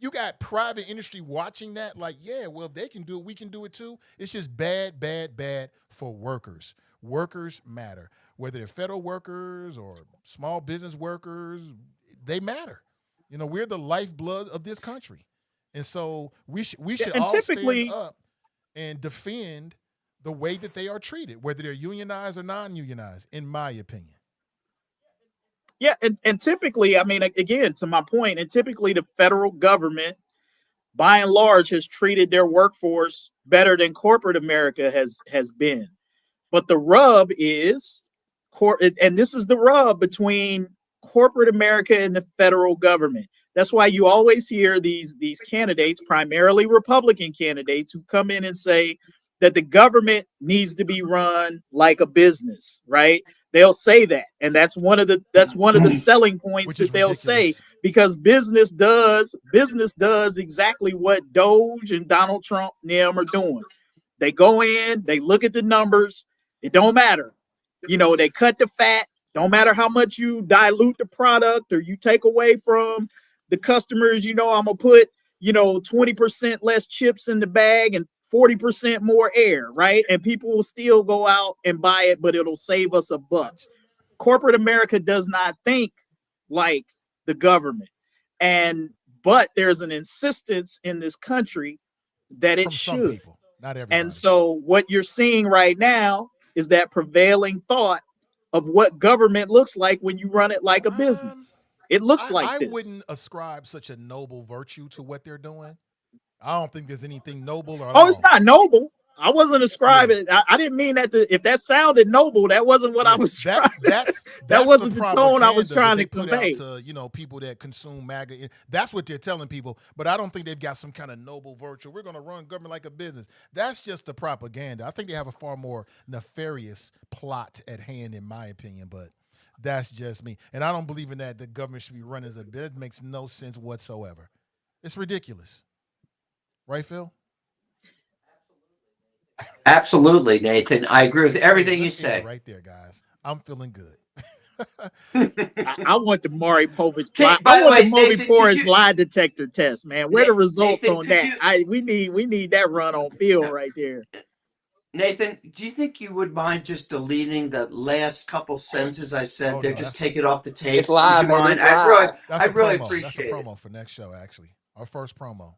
You got private industry watching that like, yeah, well, if they can do it, we can do it too. It's just bad, bad, bad for workers. Workers matter. Whether they're federal workers or small business workers, they matter. You know, we're the lifeblood of this country. And so we should all stand up and defend the way that they are treated, whether they're unionized or non-unionized, in my opinion. Yeah, and typically, I mean, again, to my point, and typically the federal government, by and large, has treated their workforce better than corporate America has been. But the rub is, and this is the rub between corporate America and the federal government. That's why you always hear these candidates, primarily Republican candidates, who come in and say that the government needs to be run like a business, right? They'll say that, and that's one of the selling points that they'll say, because business does exactly what Doge and Donald Trump and them are doing. They go in, they look at the numbers. It don't matter, you know. They cut the fat. Don't matter how much you dilute the product or you take away from the customers. You know, I'm gonna put 20% less chips in the bag and 40% more air, right? And people will still go out and buy it, but it'll save us a buck. Corporate America does not think like the government. But there's an insistence in this country that it should. Some people, not everybody. And so what you're seeing right now is that prevailing thought of what government looks like when you run it like a business. It looks like this. I wouldn't ascribe such a noble virtue to what they're doing. I don't think there's anything noble at all. Oh, it's not noble. I wasn't ascribing. I didn't mean that. If that sounded noble, that wasn't what I was trying. That wasn't the tone I was trying to convey. To people that consume MAGA. That's what they're telling people. But I don't think they've got some kind of noble virtue. We're going to run government like a business. That's just the propaganda. I think they have a far more nefarious plot at hand, in my opinion. But that's just me. And I don't believe in that the government should be run as a business. It makes no sense whatsoever. It's ridiculous. Right, Phil? Absolutely, Nathan. I agree with everything you say. Right there, guys. I'm feeling good. I want the Maury Povich. By the way, Nathan, Porridge lie detector test, man. Where the results Nathan, on that? We need that run on field right there. Nathan, do you think you would mind just deleting the last couple sentences I said there? Just take it off the tape. It's live, would you mind? I really appreciate it. That's a promo for next show, actually. Our first promo.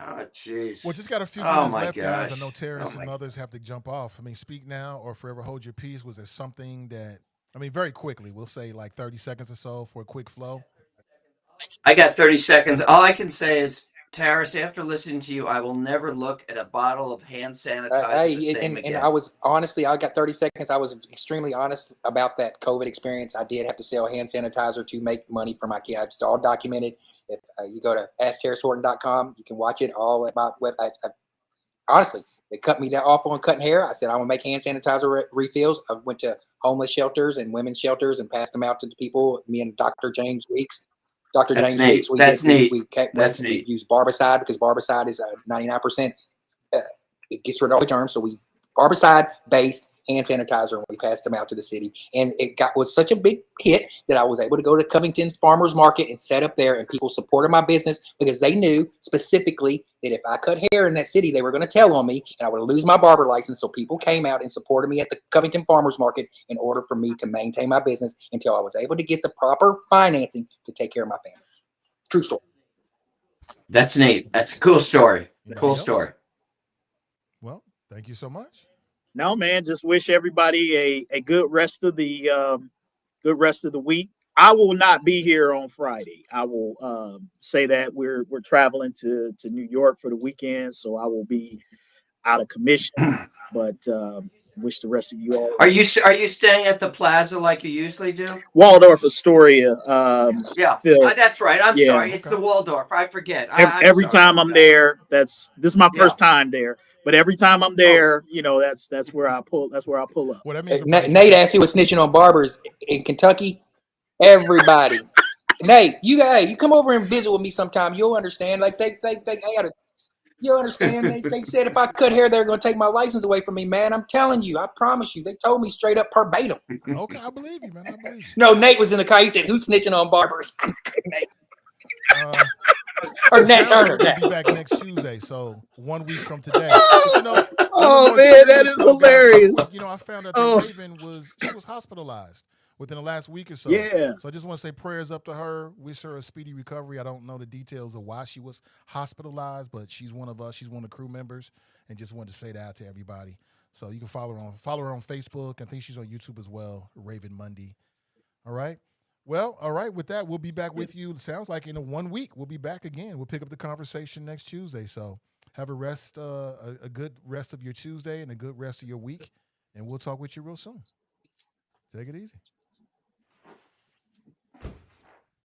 Oh, jeez. Well, just got a few minutes left, gosh. guys. I know Tarris and others have to jump off. I mean, speak now or forever hold your peace. Was there something that, very quickly, we'll say like 30 seconds or so for a quick flow? I got 30 seconds. All I can say is, Tarris, after listening to you, I will never look at a bottle of hand sanitizer the same again. And I was, honestly, I got 30 seconds. I was extremely honest about that COVID experience. I did have to sell hand sanitizer to make money for my kids. It's all documented. If you go to AskTarrisHorton.com, you can watch it all at my website. Honestly, they cut me off on cutting hair. I said, I'm going to make hand sanitizer refills. I went to homeless shelters and women's shelters and passed them out to the people. Me and Dr. James Weeks. Dr. That's James neat. Weeks. That's neat. We use Barbicide because Barbicide is 99%. It gets rid of all the germs. So we Barbicide-based hand sanitizer, and we passed them out to the city. And it was such a big hit that I was able to go to Covington Farmers Market and set up there, and people supported my business because they knew specifically that if I cut hair in that city, they were going to tell on me and I would lose my barber license. So people came out and supported me at the Covington Farmers Market in order for me to maintain my business until I was able to get the proper financing to take care of my family. True story. That's neat. That's a cool story. Cool story. Well, thank you so much. No, man, just wish everybody a good rest of the week. I will not be here on Friday. I will say that we're traveling to New York for the weekend, so I will be out of commission. But wish the rest of you all. Are you staying at the Plaza like you usually do? Waldorf Astoria. Yeah, Phil. that's right. I'm sorry. It's the Waldorf. I forget. Every time I'm there, this is my first time there. But every time I'm there, that's where I pull. That's where I pull up. Well, that means Nate asked who was snitching on barbers in Kentucky. Everybody. Nate, you come over and visit with me sometime. You'll understand. Like you'll understand. They said if I cut hair, they're going to take my license away from me, man. I'm telling you. I promise you. They told me straight up verbatim. Okay, I believe you, man. I believe you. No, Nate was in the car. He said, "Who's snitching on barbers?" Nate. Or Nat Turner. We'll be back next Tuesday, so 1 week from today. Oh man, that is hilarious. I found out that Raven was hospitalized within the last week or so. Yeah. So I just want to say prayers up to her. Wish her a speedy recovery. I don't know the details of why she was hospitalized, but she's one of us. She's one of the crew members, and just wanted to say that to everybody. So you can follow her on Facebook. I think she's on YouTube as well. Raven Monday. All right. Well, all right. With that, we'll be back with you. It sounds like in 1 week we'll be back again. We'll pick up the conversation next Tuesday. So have a good rest of your Tuesday and a good rest of your week, and we'll talk with you real soon. Take it easy.